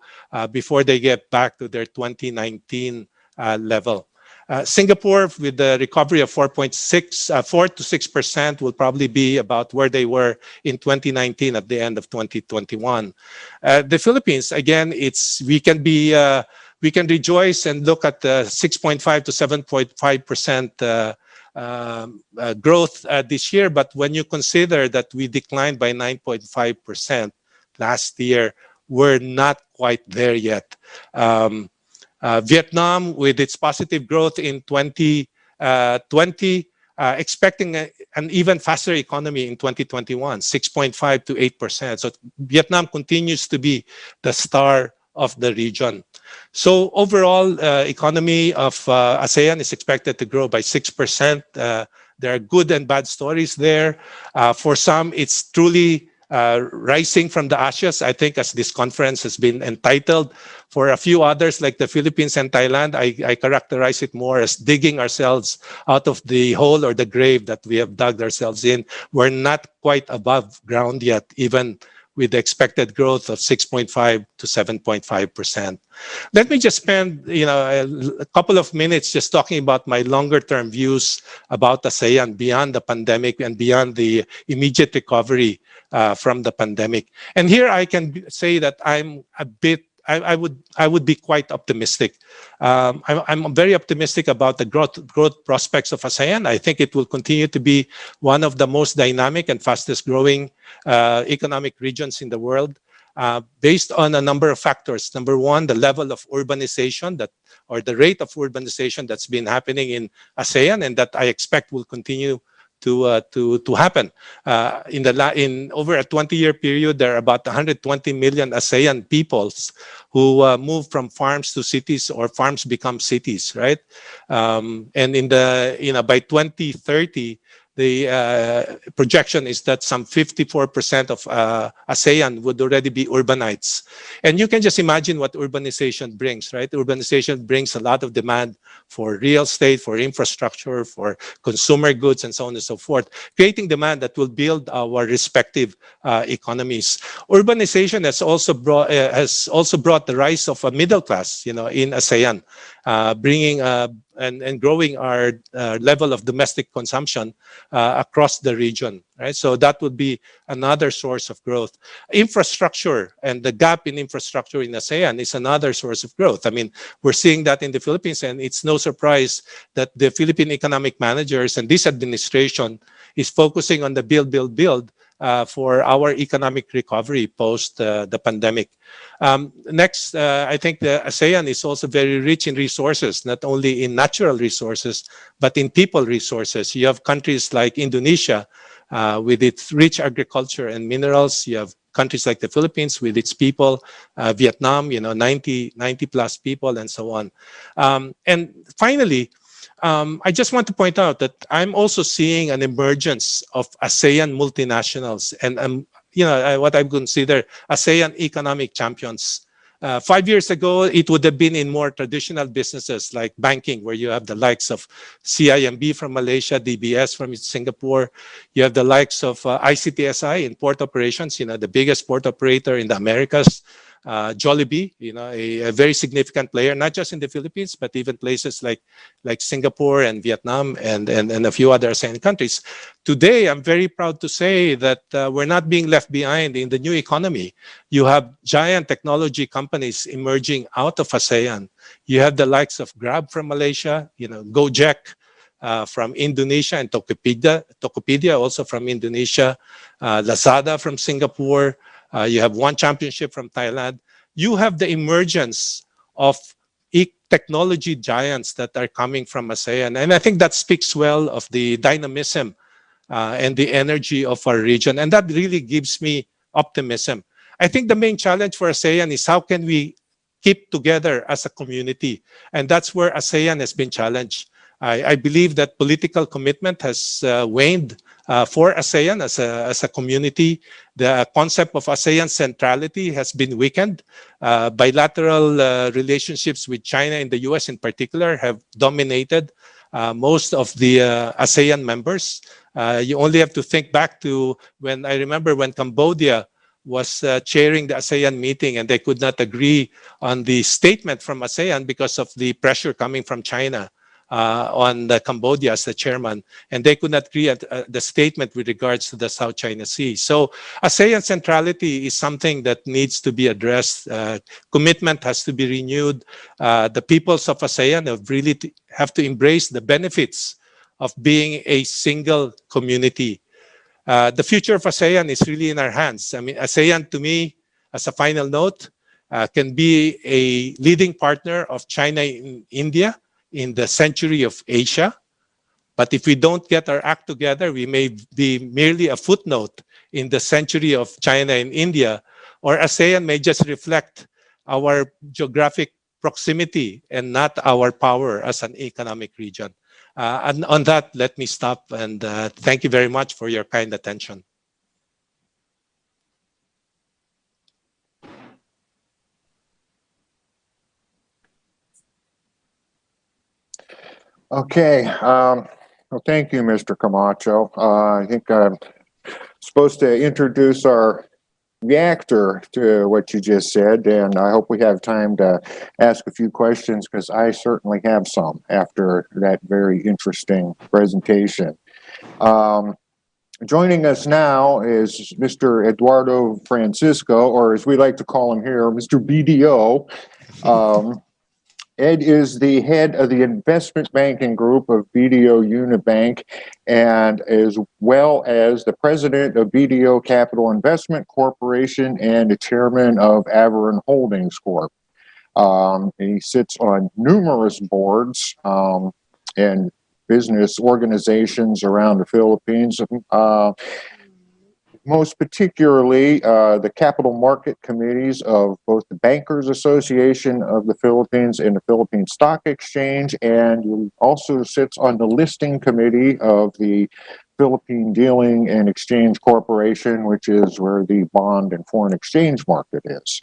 Speaker 12: before they get back to their 2019 level. Singapore, with the recovery of 4 to 6%, will probably be about where they were in 2019 at the end of 2021. The Philippines, again, we can rejoice and look at the 6.5 to 7.5% growth this year, but when you consider that we declined by 9.5% last year, we're not quite there yet. Vietnam, with its positive growth in 2020, expecting an even faster economy in 2021, 6.5 to 8%. So Vietnam continues to be the star of the region. So overall, economy of ASEAN is expected to grow by 6%. There are good and bad stories there. For some, it's truly rising from the ashes, I think, as this conference has been entitled. For a few others, like the Philippines and Thailand, I characterize it more as digging ourselves out of the hole or the grave that we have dug ourselves in. We're not quite above ground yet, even with the expected growth of 6.5 to 7.5%. Let me just spend a couple of minutes just talking about my longer-term views about ASEAN beyond the pandemic and beyond the immediate recovery from the pandemic. And here I can say that I'm a bit, I would be quite optimistic. I'm very optimistic about the growth prospects of ASEAN. I think it will continue to be one of the most dynamic and fastest growing economic regions in the world, based on a number of factors. Number one, the level of urbanization or the rate of urbanization that's been happening in ASEAN, and that I expect will continue to happen. In over a 20-year period, there are about 120 million ASEAN peoples who move from farms to cities, or farms become cities, right? And by 2030, the projection is that some 54% of ASEAN would already be urbanites. And you can just imagine what urbanization brings, right? Urbanization brings a lot of demand for real estate, for infrastructure, for consumer goods, and so on and so forth, creating demand that will build our respective economies. Urbanization has also brought the rise of a middle class, in ASEAN, bringing and growing our level of domestic consumption across the region, right? So that would be another source of growth. Infrastructure and the gap in infrastructure in ASEAN is another source of growth. I mean, we're seeing that in the Philippines, and it's no surprise that the Philippine economic managers and this administration is focusing on the build for our economic recovery post the pandemic. Next, I think the ASEAN is also very rich in resources, not only in natural resources, but in people resources. You have countries like Indonesia with its rich agriculture and minerals. You have countries like the Philippines with its people, Vietnam, 90 plus people, and so on. And finally, I just want to point out that I'm also seeing an emergence of ASEAN multinationals and what I consider ASEAN economic champions. 5 years ago, it would have been in more traditional businesses like banking, where you have the likes of CIMB from Malaysia, DBS from Singapore. You have the likes of ICTSI in port operations, the biggest port operator in the Americas. Jollibee, a very significant player, not just in the Philippines, but even places like Singapore and Vietnam and a few other ASEAN countries. Today, I'm very proud to say that we're not being left behind in the new economy. You have giant technology companies emerging out of ASEAN. You have the likes of Grab from Malaysia, Gojek from Indonesia, and Tokopedia also from Indonesia, Lazada from Singapore. You have One Championship from Thailand. You have the emergence of technology giants that are coming from ASEAN. And I think that speaks well of the dynamism and the energy of our region. And that really gives me optimism. I think the main challenge for ASEAN is how can we keep together as a community? And that's where ASEAN has been challenged. I believe that political commitment has waned for ASEAN as a community. The concept of ASEAN centrality has been weakened. Bilateral relationships with China and the US in particular have dominated most of the ASEAN members. You only have to think back to when Cambodia was chairing the ASEAN meeting and they could not agree on the statement from ASEAN because of the pressure coming from China. On the Cambodia as the chairman, and they could not agree at the statement with regards to the South China Sea. So ASEAN centrality is something that needs to be addressed. Commitment has to be renewed. The peoples of ASEAN have to embrace the benefits of being a single community. The future of ASEAN is really in our hands. I mean, ASEAN to me, as a final note, can be a leading partner of China and India in the century of Asia. But if we don't get our act together, we may be merely a footnote in the century of China and India, or ASEAN may just reflect our geographic proximity and not our power as an economic region. And on that, let me stop and thank you very much for your kind attention.
Speaker 11: Okay. Well, thank you, Mr. Camacho. I think I'm supposed to introduce our reactor to what you just said, and I hope we have time to ask a few questions because I certainly have some after that very interesting presentation. Joining us now is Mr. Eduardo Francisco, or as we like to call him here, Mr. BDO. Ed is the head of the investment banking group of BDO Unibank, and as well as the president of BDO Capital Investment Corporation and the chairman of Averin Holdings Corp. He sits on numerous boards and business organizations around the Philippines. Most particularly the capital market committees of both the Bankers Association of the Philippines and the Philippine Stock Exchange, and he also sits on the listing committee of the Philippine Dealing and Exchange Corporation, which is where the bond and foreign exchange market is.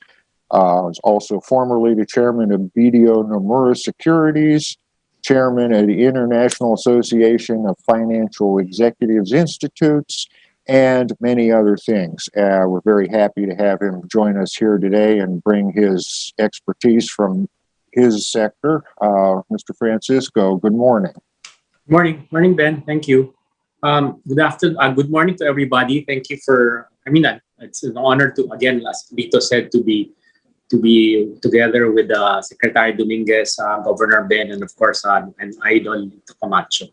Speaker 11: He's also formerly the chairman of BDO Nomura Securities, chairman of the International Association of Financial Executives Institutes, and many other things. We're very happy to have him join us here today and bring his expertise from his sector. Mr. Francisco, good morning.
Speaker 13: Morning, Ben. Thank you. Good afternoon. Good morning to everybody. Thank you for. It's an honor to again, as Lito said, to be together with Secretary Dominguez, Governor Ben, and of course an idol, Lito Camacho.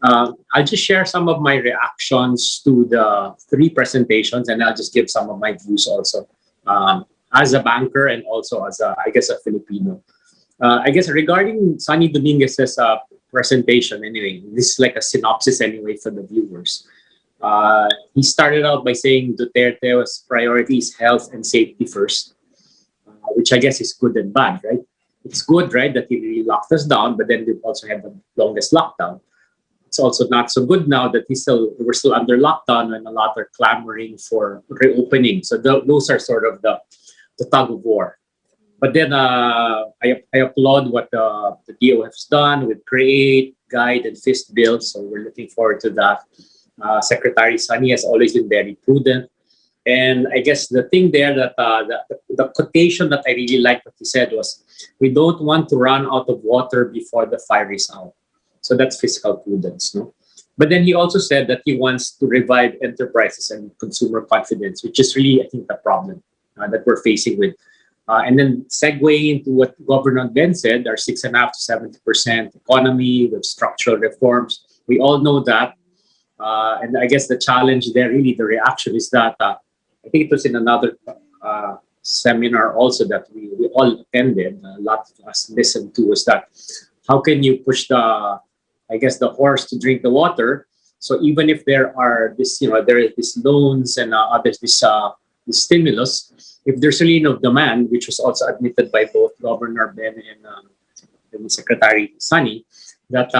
Speaker 13: I'll just share some of my reactions to the three presentations, and I'll just give some of my views also as a banker and also as a Filipino. I guess regarding Sonny Dominguez's presentation, anyway, this is like a synopsis anyway for the viewers. He started out by saying Duterte's priorities health and safety first, which I guess is good and bad, right? It's good, right, that he really locked us down, but then we've also had the longest lockdown. It's also not so good now that we're still under lockdown and a lot are clamoring for reopening. So those are sort of the tug of war. But then I applaud what the DO has done with Create, Guide, and Fist Build. So we're looking forward to that. Secretary Sonny has always been very prudent. And I guess the thing there that the quotation that I really liked what he said was, we don't want to run out of water before the fire is out. So that's fiscal prudence, no? But then he also said that he wants to revive enterprises and consumer confidence, which is really, I think, the problem that we're facing with. And then segueing into what Governor Ben said, our 6.5% to 70% economy with structural reforms. We all know that. And I guess the challenge there, really the reaction is that, I think it was in another seminar also that we all attended, a lot of us listened to, was that how can you push the horse to drink the water? So even if there are there is this loans and others, this stimulus, if there's really no demand, which was also admitted by both Governor Ben and Secretary Sonny, that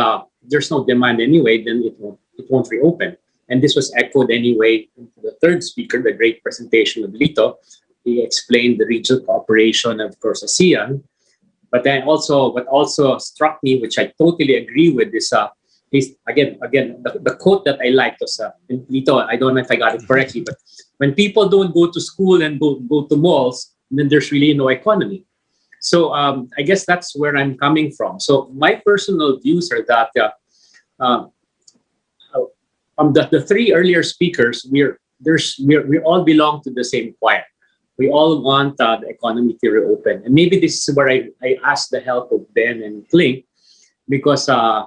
Speaker 13: there's no demand anyway, then it won't reopen. And this was echoed anyway to the third speaker, the great presentation of Lito. He explained the regional cooperation, of course, ASEAN. But then also, what also struck me, which I totally agree with, is again the quote that I liked was, Lito, I don't know if I got it correctly, but when people don't go to school and go to malls, then there's really no economy. So I guess that's where I'm coming from. So my personal views are that the three earlier speakers, we all belong to the same choir. We all want the economy to reopen. And maybe this is where I ask the help of Ben and Klink, because I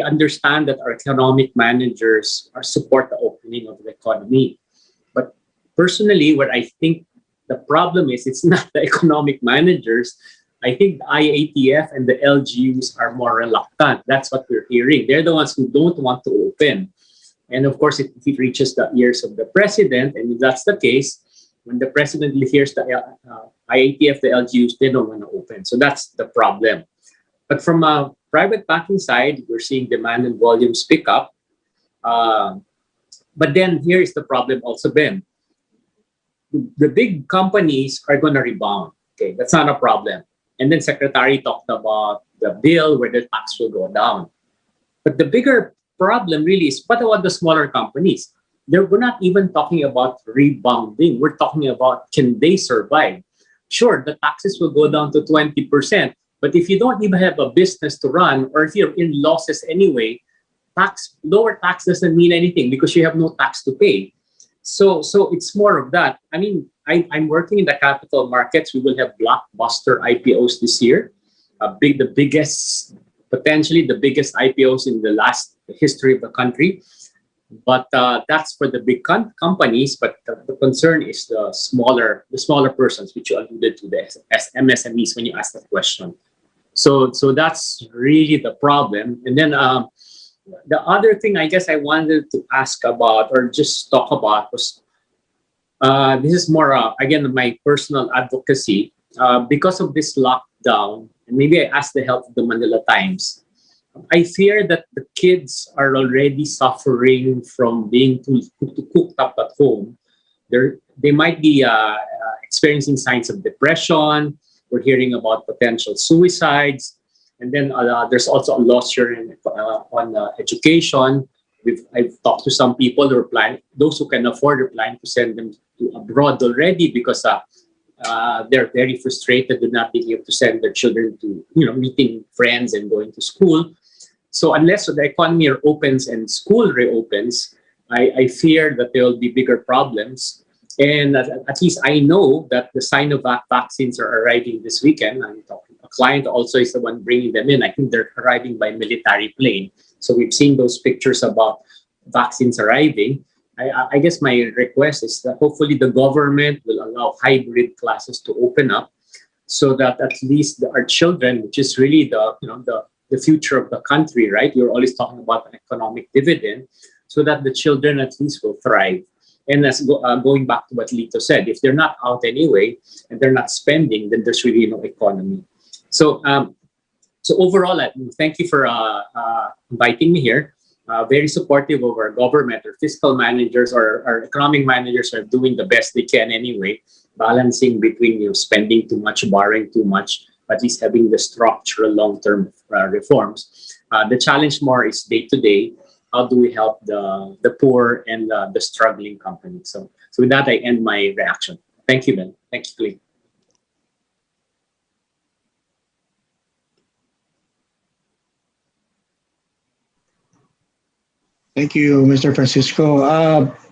Speaker 13: understand that our economic managers support the opening of the economy. But personally, where I think the problem is, it's not the economic managers. I think the IATF and the LGUs are more reluctant. That's what we're hearing. They're the ones who don't want to open. And of course, it reaches the ears of the president. And if that's the case, when the president hears the IATF, the LGUs, they don't want to open. So that's the problem. But from a private banking side, we're seeing demand and volumes pick up. But then here is the problem also, Ben. The big companies are going to rebound. Okay, that's not a problem. And then Secretary talked about the bill where the tax will go down. But the bigger problem really is, what about the smaller companies? We're not even talking about rebounding. We're talking about, can they survive? Sure, the taxes will go down to 20%. But if you don't even have a business to run, or if you're in losses anyway, lower tax doesn't mean anything because you have no tax to pay. So it's more of that. I mean, I'm working in the capital markets. We will have blockbuster IPOs this year. Potentially the biggest IPOs in the history of the country. But that's for the big companies. But the concern is the smaller persons, which you alluded to, as MSMEs when you asked that question. So that's really the problem. And then the other thing I guess I wanted to ask about or just talk about was, this is more, again, my personal advocacy. Because of this lockdown, and maybe I asked the help of the Manila Times, I fear that the kids are already suffering from being too cooked up at home. They might be experiencing signs of depression. We're hearing about potential suicides. And then there's also a loss here on education. I've talked to some people who are those who can afford are planning to send them to abroad already because They're very frustrated with not being able to send their children to, meeting friends and going to school. So unless the economy opens and school reopens, I fear that there will be bigger problems. And at least I know that the Sinovac vaccines are arriving this weekend. I'm talking, a client also is the one bringing them in. I think they're arriving by military plane. So we've seen those pictures about vaccines arriving. I guess my request is that hopefully the government will allow hybrid classes to open up, so that at least our children, which is really the future of the country, right? You're always talking about an economic dividend, so that the children at least will thrive. And as going back to what Lito said, if they're not out anyway and they're not spending, then there's really no economy. So, so overall, thank you for inviting me here. Very supportive of our government. Our fiscal managers or our economic managers are doing the best they can anyway, balancing between spending too much, borrowing too much, but at least having the structural long-term reforms. The challenge more is day-to-day. How do we help the poor and the struggling companies? So with that, I end my reaction. Thank you, Ben. Thank you, Clay.
Speaker 8: Thank you, Mr. Francisco.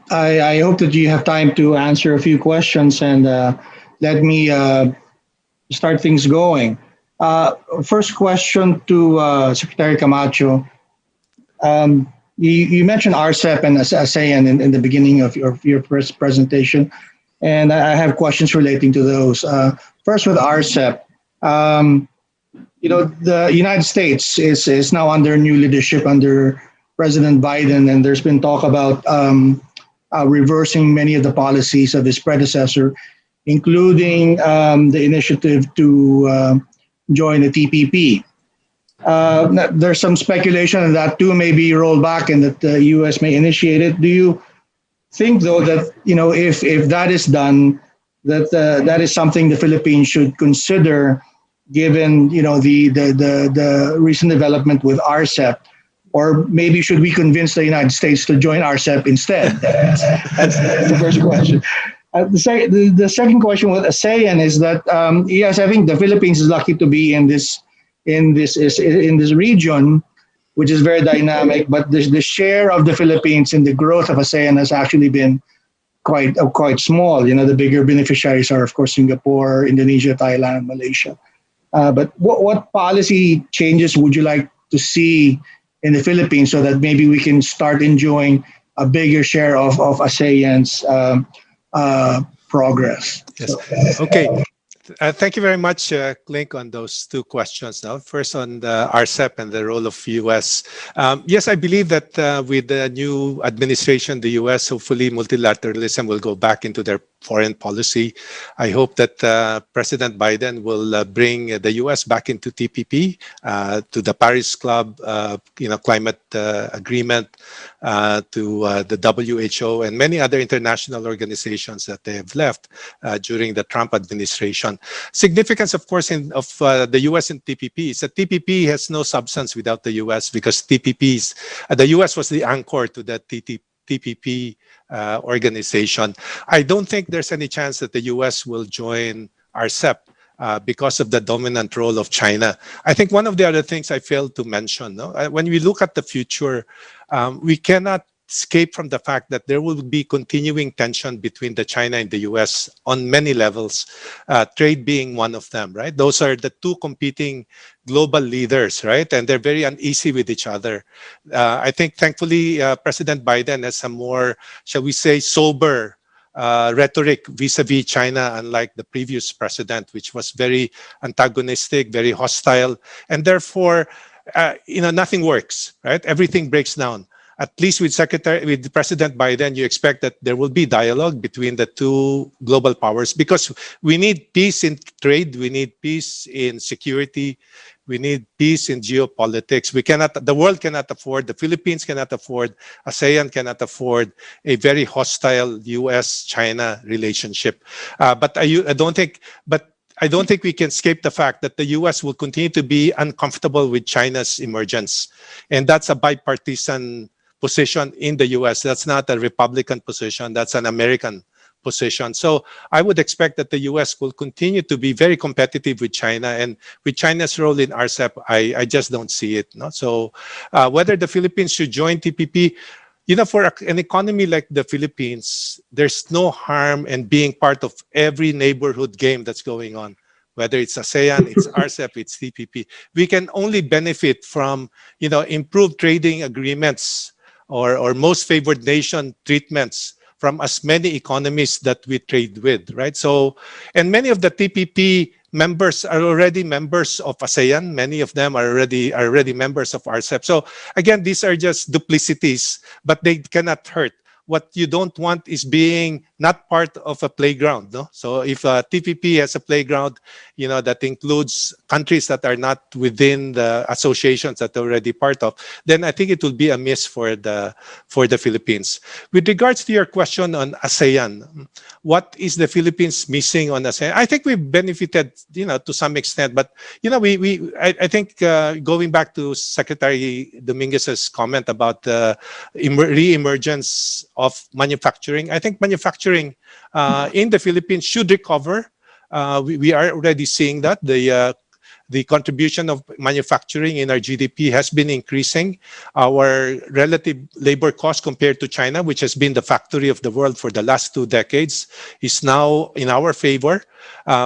Speaker 8: I hope that you have time to answer a few questions, and let me start things going. First question to Secretary Camacho. You mentioned RCEP and ASEAN in the beginning of your presentation, and I have questions relating to those. First, with RCEP, the United States is now under new leadership under President Biden, and there's been talk about reversing many of the policies of his predecessor, including the initiative to join the TPP. There's some speculation that too may be rolled back and that the U.S. may initiate it. Do you think, though, that if that is done, that that is something the Philippines should consider, given the recent development with RCEP? Or maybe should we convince the United States to join RCEP instead? That's the first question. The second question with ASEAN is that yes, I think the Philippines is lucky to be in this region, which is very dynamic. But the share of the Philippines in the growth of ASEAN has actually been quite small. The bigger beneficiaries are, of course, Singapore, Indonesia, Thailand, Malaysia. But what policy changes would you like to see in the Philippines so that maybe we can start enjoying a bigger share of ASEAN's progress?
Speaker 12: Yes. Okay. Thank you very much, Clink, on those two questions. Now, first on the RCEP and the role of US. Yes, I believe that with the new administration, the US, hopefully multilateralism will go back into their foreign policy. I hope that President Biden will bring the US back into TPP, to the Paris Club, climate agreement, to the WHO and many other international organizations that they have left during the Trump administration. Significance, of course, of the US in TPP is that TPP has no substance without the US, because the US was the anchor to the TPP organization. I don't think there's any chance that the US will join RCEP because of the dominant role of China. I think one of the other things I failed to mention, when we look at the future, we cannot escape from the fact that there will be continuing tension between the China and the US on many levels, trade being one of them, right? Those are the two competing global leaders, right? And they're very uneasy with each other. I think, thankfully, President Biden has a more, shall we say, sober rhetoric vis-a-vis China, unlike the previous president, which was very antagonistic, very hostile, and therefore, nothing works, right? Everything breaks down. At least with President Biden, you expect that there will be dialogue between the two global powers, because we need peace in trade, we need peace in security, we need peace in geopolitics. The world cannot afford, the Philippines cannot afford, ASEAN cannot afford a very hostile US-China relationship. But I don't think we can escape the fact that the US will continue to be uncomfortable with China's emergence. And that's a bipartisan position in the US. That's not a Republican position, that's an American position. So I would expect that the US will continue to be very competitive with China, and with China's role in RCEP, I just don't see it. No? So whether the Philippines should join TPP, you know, for an economy like the Philippines, there's no harm in being part of every neighborhood game that's going on. Whether it's ASEAN, it's RCEP, it's TPP. We can only benefit from, you know, improved trading agreements or most favored nation treatments from as many economies that we trade with, right? So, and many of the TPP members are already members of ASEAN. Many of them are already members of RCEP. So again, these are just duplicities, but they cannot hurt. What you don't want is being not part of a playground, no? So if TPP has a playground, you know, that includes countries that are not within the associations that they're already part of, then I think it will be a miss for the Philippines. With regards to your question on ASEAN, what is the Philippines missing on ASEAN? I think we've benefited, you know, to some extent, but you know, I think going back to Secretary Dominguez's comment about the re-emergence of manufacturing, I think manufacturing in the Philippines should recover. We are already seeing that the contribution of manufacturing in our GDP has been increasing. Our relative labor cost compared to China, which has been the factory of the world for the last 2 decades, is now in our favor.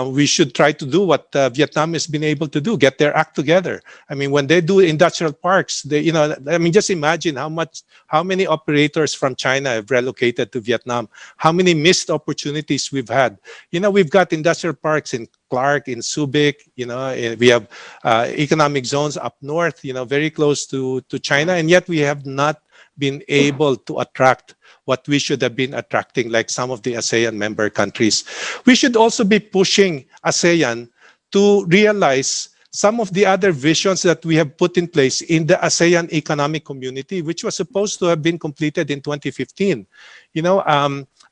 Speaker 12: We should try to do what Vietnam has been able to do, get their act together. I mean, when they do industrial parks, they, you know, I mean, just imagine how many operators from China have relocated to Vietnam, how many missed opportunities we've had. You know, we've got industrial parks in Clark, in Subic, you know, we have economic zones up north, you know, very close to China, and yet we have not been able to attract what we should have been attracting, like some of the ASEAN member countries. We should also be pushing ASEAN to realize some of the other visions that we have put in place in the ASEAN Economic Community, which was supposed to have been completed in 2015. You know,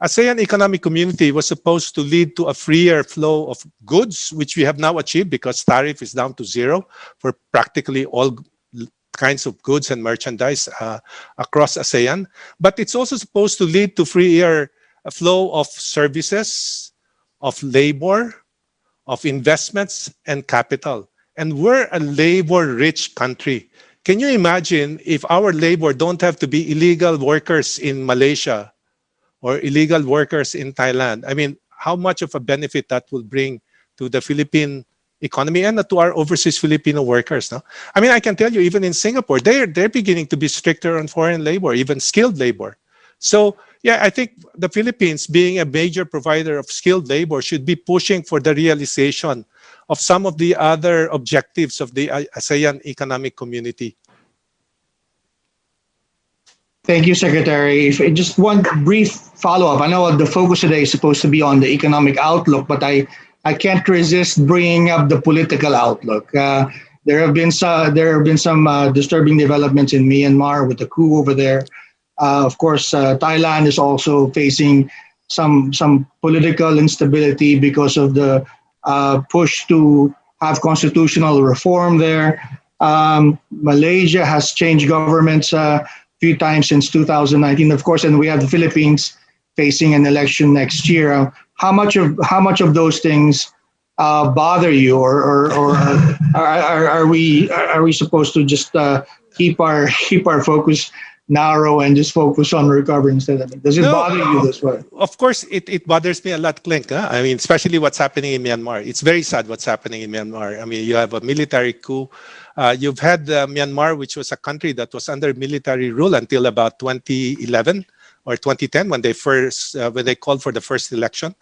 Speaker 12: ASEAN Economic Community was supposed to lead to a freer flow of goods, which we have now achieved because tariff is down to 0 for practically all kinds of goods and merchandise across ASEAN. But it's also supposed to lead to freer flow of services, of labor, of investments, and capital. And we're a labor-rich country. Can you imagine if our labor don't have to be illegal workers in Malaysia or illegal workers in Thailand? I mean, how much of a benefit that will bring to the Philippine economy and to our overseas Filipino workers, no? I mean, I can tell you, even in Singapore, they're beginning to be stricter on foreign labor, even skilled labor. So, yeah, I think the Philippines, being a major provider of skilled labor, should be pushing for the realization of some of the other objectives of the ASEAN Economic Community.
Speaker 8: Thank you, Secretary. If just one brief follow-up. I know the focus today is supposed to be on the economic outlook, but I can't resist bringing up the political outlook. There have been some disturbing developments in Myanmar with the coup over there. Of course, Thailand is also facing some political instability because of the push to have constitutional reform there. Malaysia has changed governments a few times since 2019, of course, and we have the Philippines facing an election next year. How much of those things bother you, or are we supposed to just keep our focus narrow and just focus on recovery instead of it? Does it bother you this way?
Speaker 12: Of course, it bothers me a lot, Klink. Huh? I mean, especially what's happening in Myanmar. It's very sad what's happening in Myanmar. I mean, you have a military coup. You've had Myanmar, which was a country that was under military rule until about 2011 or 2010, when they called for the first election,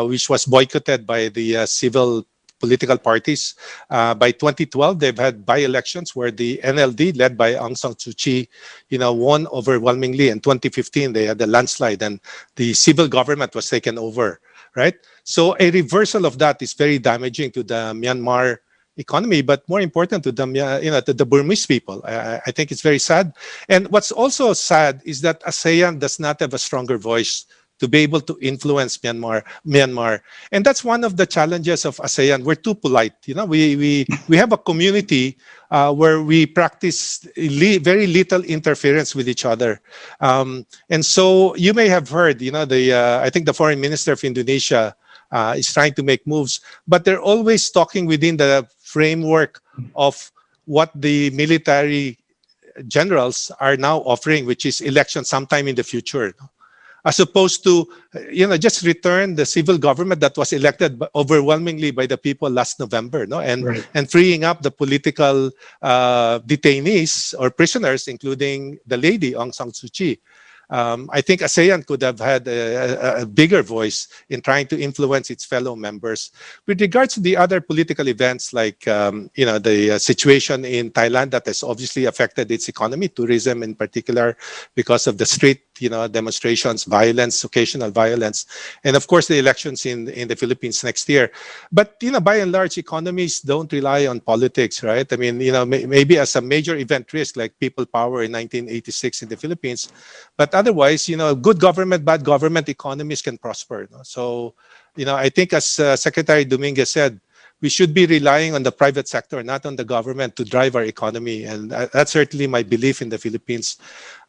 Speaker 12: which was boycotted by the civil political parties. By 2012, they've had by-elections where the NLD, led by Aung San Suu Kyi, won overwhelmingly. In 2015, they had a landslide, and the civil government was taken over, right? So a reversal of that is very damaging to the Myanmar economy, but more important to the Burmese people. I think it's very sad. And what's also sad is that ASEAN does not have a stronger voice to be able to influence Myanmar. And that's one of the challenges of ASEAN. We're too polite. We have a community where we practice very little interference with each other. And so you may have heard, I think the foreign minister of Indonesia is trying to make moves, but they're always talking within the framework of what the military generals are now offering, which is election sometime in the future, as opposed to, just return the civil government that was elected overwhelmingly by the people last November, and freeing up the political detainees or prisoners, including the lady Aung San Suu Kyi. I think ASEAN could have had a bigger voice in trying to influence its fellow members. With regards to the other political events, like the situation in Thailand that has obviously affected its economy, tourism in particular, because of the street demonstrations, violence, occasional violence, and of course the elections in the Philippines next year. But by and large, economies don't rely on politics, right? I mean, maybe as a major event risk like people power in 1986 in the Philippines, but otherwise, good government, bad government, economies can prosper. So, I think as Secretary Dominguez said, we should be relying on the private sector, not on the government, to drive our economy. And that's certainly my belief in the Philippines.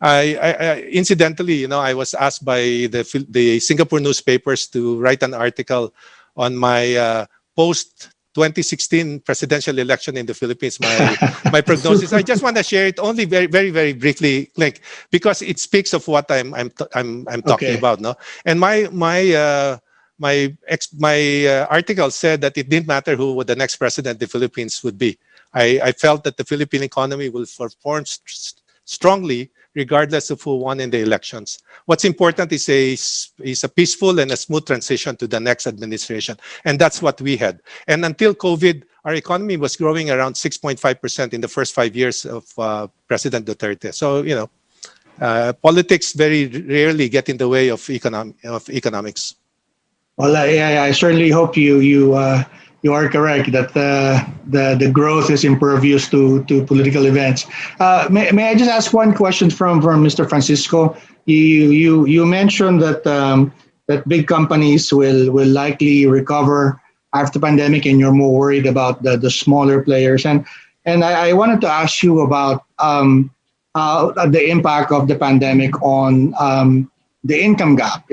Speaker 12: Incidentally, I was asked by the Singapore newspapers to write an article on my post-2016 presidential election in the Philippines, my prognosis. I just want to share it only very, very, very briefly, because it speaks of what I'm talking about. No, and my article said that it didn't matter who the next president the Philippines would be. I felt that the Philippine economy will perform strongly regardless of who won in the elections. What's important is a peaceful and a smooth transition to the next administration. And that's what we had. And until COVID, our economy was growing around 6.5% in the first 5 years of President Duterte. So, politics very rarely get in the way of economics.
Speaker 8: Well, I certainly hope you are correct that the growth is impervious to political events. May I just ask one question from Mr. Francisco? You mentioned that big companies will likely recover after the pandemic, and you're more worried about the smaller players. And I wanted to ask you about the impact of the pandemic on the income gap.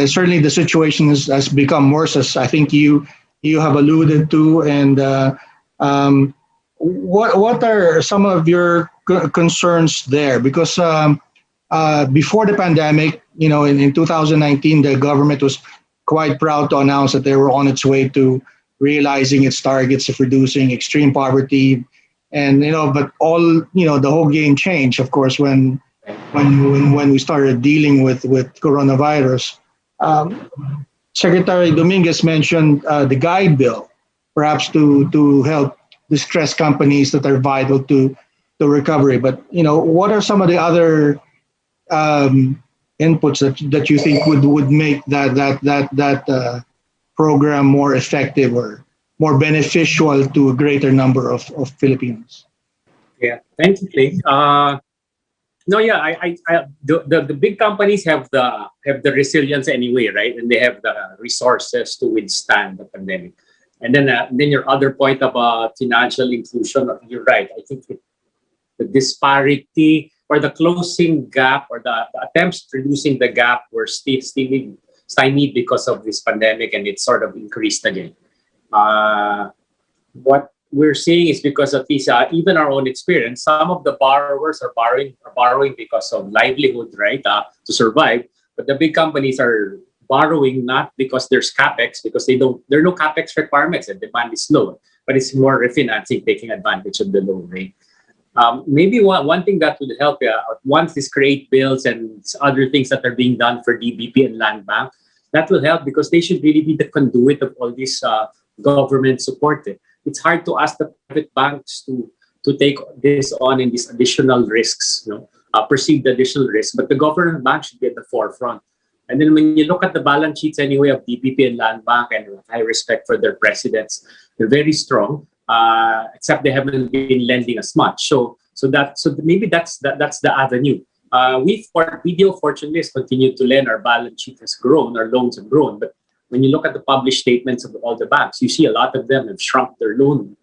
Speaker 8: Certainly the situation has become worse, as I think you have alluded to. And what are some of your concerns there? Because before the pandemic, in 2019, the government was quite proud to announce that they were on its way to realizing its targets of reducing extreme poverty. And but the whole game changed, of course, when we started dealing with coronavirus. Secretary Dominguez mentioned the guide bill, perhaps to help distressed companies that are vital to recovery. But what are some of the other inputs that you think would make that program more effective or more beneficial to a greater number of Filipinos?
Speaker 13: Yeah, thank you, Clay. No, yeah, the big companies have the resilience anyway, right? And they have the resources to withstand the pandemic. And then your other point about financial inclusion, you're right. I think the disparity or the closing gap or the attempts reducing the gap were still stymied because of this pandemic, and it sort of increased again. What we're seeing is because of this, even our own experience, some of the borrowers are borrowing because of livelihood, right, to survive. But the big companies are borrowing not because there's capex, because there are no capex requirements and demand is low, but it's more refinancing, taking advantage of the low rate. Maybe one thing that would help once this create bills and other things that are being done for DBP and Land Bank, that will help because they should really be the conduit of all this government support. It's hard to ask the private banks to take this on in these additional risks, perceived additional risks, but the government bank should be at the forefront. And then when you look at the balance sheets anyway of DPP and Land Bank, and I respect for their presidents, they're very strong, except they haven't been lending as much. So maybe that's the avenue. BDO fortunately has continued to lend. Our balance sheet has grown, our loans have grown. But when you look at the published statements of all the banks, you see a lot of them have shrunk their loan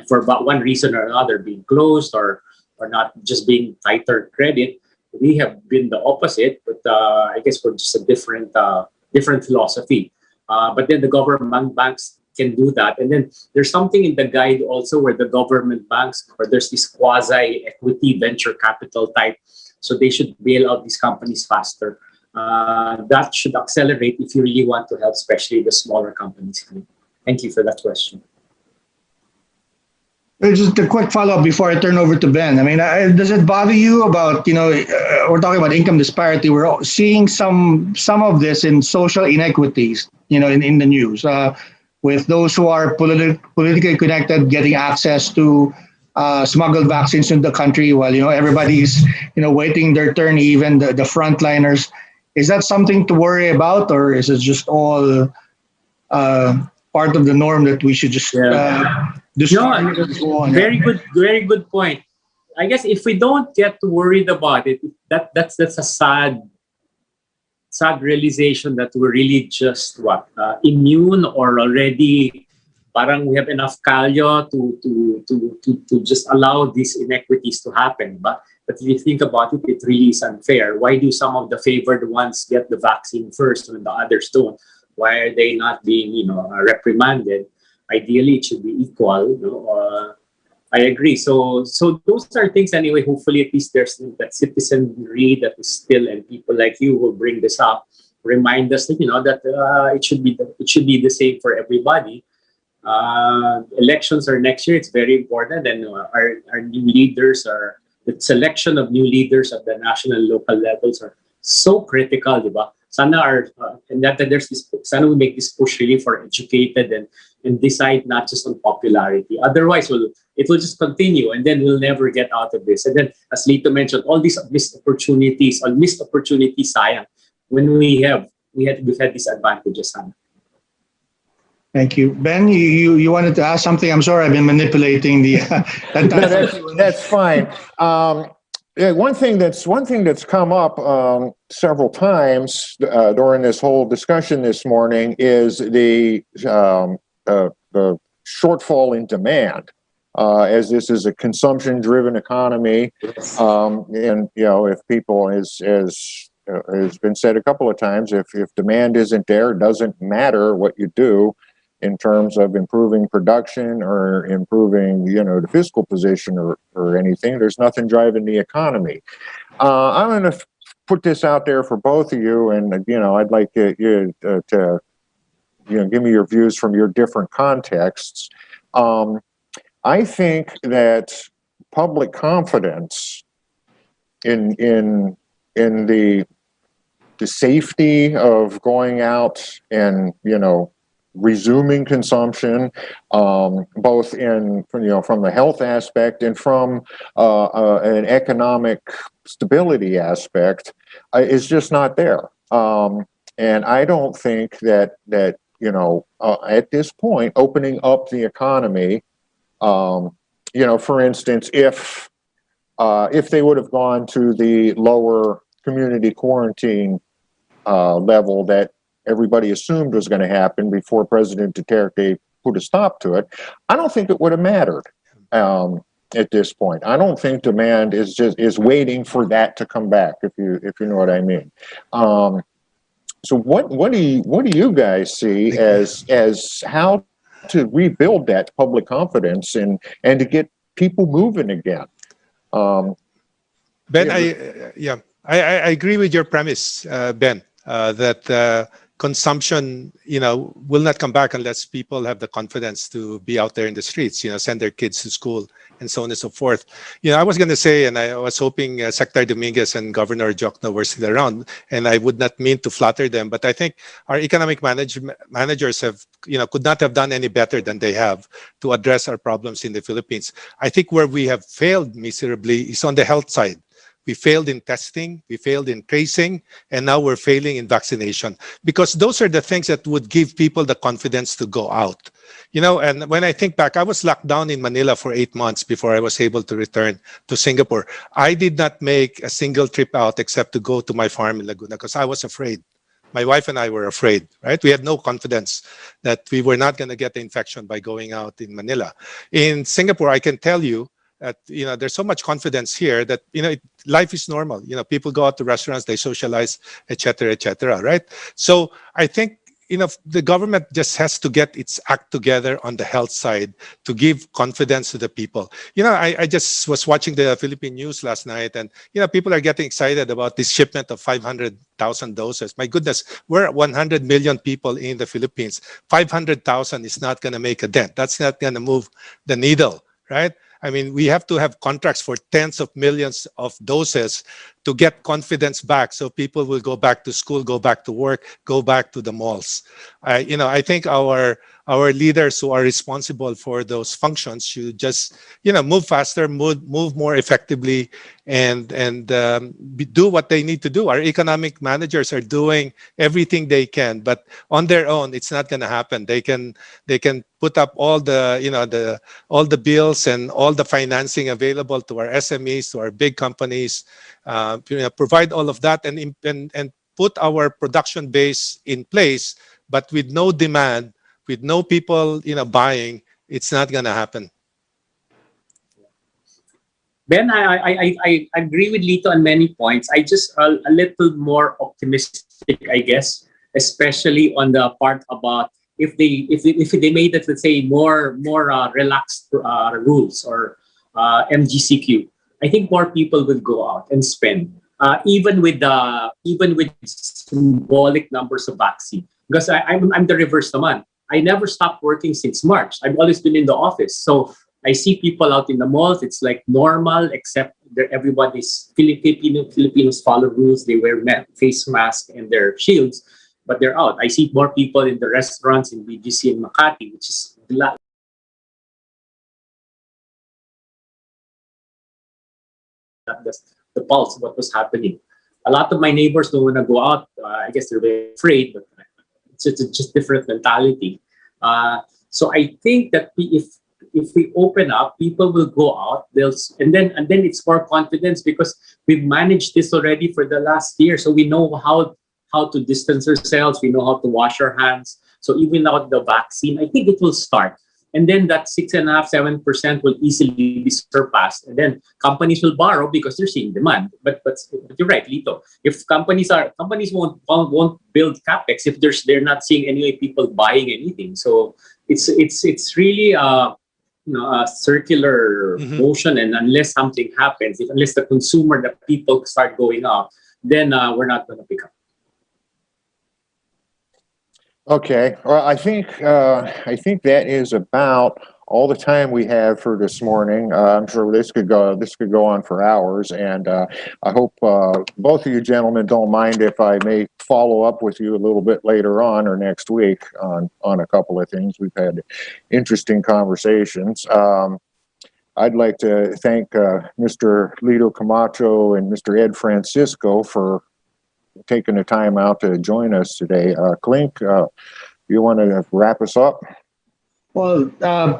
Speaker 13: for about one reason or another, being closed or not just being tighter credit. We have been the opposite, but I guess we're just a different philosophy. But then the government banks can do that. And then there's something in the guide also where the government banks, or there's this quasi-equity venture capital type, so they should bail out these companies faster. That should accelerate if you really want to help, especially the smaller companies. Thank you for that question.
Speaker 8: Just a quick follow-up before I turn over to Ben. I mean, does it bother you about, we're talking about income disparity. We're seeing some of this in social inequities, in the news, with those who are politically connected getting access to smuggled vaccines in the country while, everybody's, waiting their turn, even the frontliners. Is that something to worry about, or is it just all part of the norm that we should just
Speaker 13: very good point. I guess if we don't get too worried about it, that's a sad realization that we're really just immune, or already parang we have enough kalyo to just allow these inequities to happen. But if you think about it, it really is unfair. Why do some of the favored ones get the vaccine first when the others don't? Why are they not being, reprimanded? Ideally, it should be equal. I agree. So those are things anyway. Hopefully, at least there's that citizenry that is still, and people like you will bring this up, remind us that that it should be the same for everybody. Elections are next year. It's very important, and our new leaders the selection of new leaders at the national and local levels are so critical, diba? Sana sana we make this push really for educated and decide not just on popularity. Otherwise, it will just continue, and then we'll never get out of this. And then, as Lito mentioned, all these missed opportunities, sayang, when we've had these advantages. Sana.
Speaker 8: Thank you. Ben, you wanted to ask something? I'm sorry, I've been manipulating the...
Speaker 11: That's fine. One thing that's come up several times during this whole discussion this morning is the shortfall in demand, as this is a consumption-driven economy, and if people, as has been said a couple of times, if demand isn't there, it doesn't matter what you do in terms of improving production or improving, the fiscal position or anything. There's nothing driving the economy. I'm going to put this out there for both of you, and I'd like you to give me your views from your different contexts. I think that public confidence in the safety of going out and resuming consumption, both from the health aspect and from an economic stability aspect, is just not there. And I don't think that at this point, opening up the economy, for instance, if they would have gone to the lower community quarantine level that everybody assumed was going to happen before President Duterte put a stop to it, I don't think it would have mattered at this point. I don't think demand is waiting for that to come back, if you know what I mean. So what do you guys see as how to rebuild that public confidence and to get people moving again?
Speaker 12: Ben, I agree with your premise, Ben, that consumption, will not come back unless people have the confidence to be out there in the streets, send their kids to school and so on and so forth. I was going to say, and I was hoping Secretary Dominguez and Governor Diokno were still around, and I would not mean to flatter them, but I think our economic managers have, could not have done any better than they have to address our problems in the Philippines. I think where we have failed miserably is on the health side. we failed in testing, we failed in tracing, and now we're failing in vaccination. Because those are the things that would give people the confidence to go out. You know, and when I think back, I was locked down in Manila for 8 months before I was able to return to Singapore. I did not make a single trip out except to go to my farm in Laguna because I was afraid. My wife and I were afraid, right? We had no confidence that we were not going to get the infection by going out in Manila. In Singapore, I can tell you that, you know, there's so much confidence here that, you know, life is normal. You know, people go out to restaurants, they socialize, et cetera, right? So I think, you know, the government just has to get its act together on the health side to give confidence to the people. You know, I just was watching the Philippine news last night, and, you know, people are getting excited about this shipment of 500,000 doses. My goodness, we're at 100 million people in the Philippines. 500,000 is not going to make a dent. That's not going to move the needle, right? I mean, we have to have contracts for tens of millions of doses to get confidence back, so people will go back to school, go back to work, go back to the malls. You know, I think our leaders who are responsible for those functions should just, you know, move faster, move more effectively, and do what they need to do. Our economic managers are doing everything they can, but on their own, it's not going to happen. They can put up all the, you know, all the bills and all the financing available to our SMEs, to our big companies, you know, provide all of that and put our production base in place, but with no demand, with no people, you know, buying, it's not going to happen.
Speaker 13: Ben, I agree with Lito on many points. I just a little more optimistic, I guess, especially on the part about if they made it, let's say, more relaxed rules or MGCQ. I think more people will go out and spend, even with symbolic numbers of vaccine. Because I'm the reverse naman. I never stopped working since March. I've always been in the office. So I see people out in the malls. It's like normal, except that everybody's Filipinos follow rules. They wear face masks and their shields, but they're out. I see more people in the restaurants in BGC and Makati, which is the pulse of what was happening. A lot of my neighbors don't want to go out. I guess they're very afraid, but it's just different mentality. So I think that if we open up, people will go out. And then it's more confidence because we've managed this already for the last year. So we know how to distance ourselves. We know how to wash our hands. So even without the vaccine, I think it will start. And then that 6.5%, 7% will easily be surpassed. And then companies will borrow because they're seeing demand. But you're right, Lito. If companies won't build capex if they're not seeing any people buying anything. So it's really a circular motion. And unless something happens, unless the consumer, the people start going out, then we're not going to pick up.
Speaker 11: Okay, well, I think that is about all the time we have for this morning. I'm sure this could go on for hours, and I hope both of you gentlemen don't mind if I may follow up with you a little bit later on or next week on a couple of things. We've had interesting conversations. I'd like to thank Mr. Lito Camacho and Mr. Ed Francisco for taking the time out to join us today. Klink, you want to wrap us up?
Speaker 8: Well,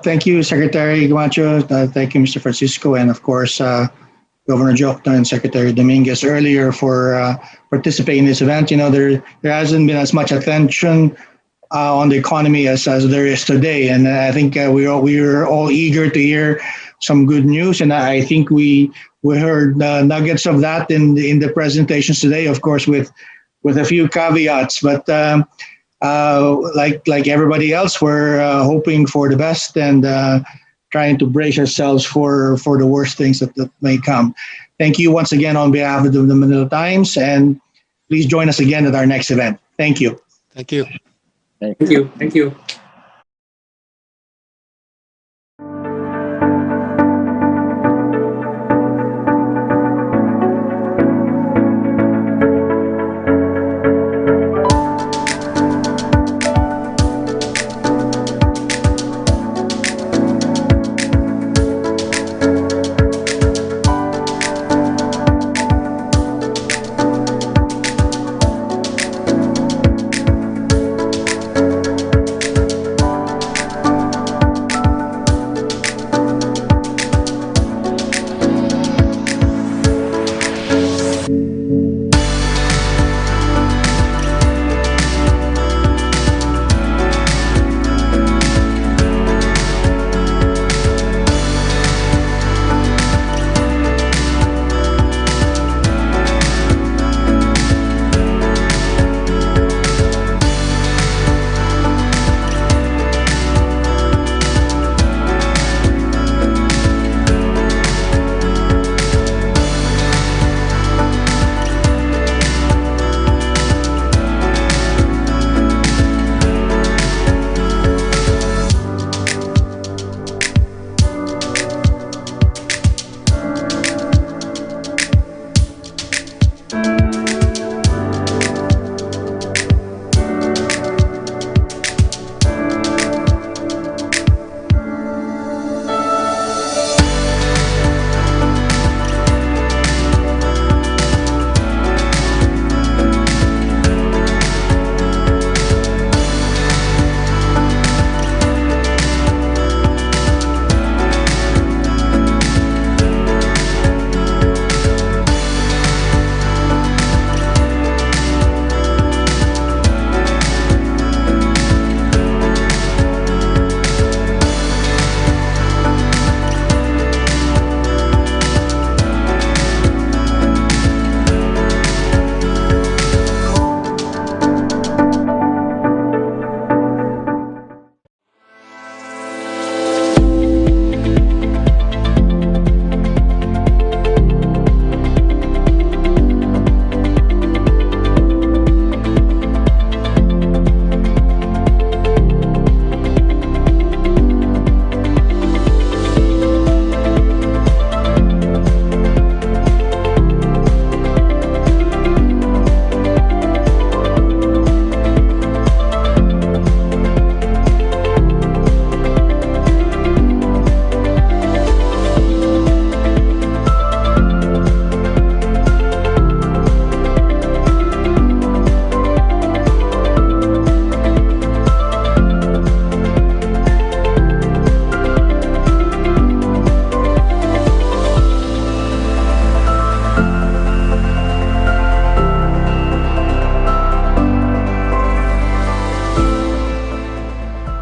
Speaker 8: thank you, Secretary Camacho. Thank you, Mr. Francisco, and of course, Governor Diokno and Secretary Dominguez earlier for participating in this event. You know, there hasn't been as much attention on the economy as there is today, and I think we're all eager to hear some good news, and I think we heard nuggets of that in the presentations today, of course, with a few caveats. But like everybody else, we're hoping for the best and trying to brace ourselves for the worst things that may come. Thank you once again on behalf of the Manila Times, and please join us again at our next event. Thank you.
Speaker 12: Thank you.
Speaker 11: Thank you.
Speaker 13: Thank you.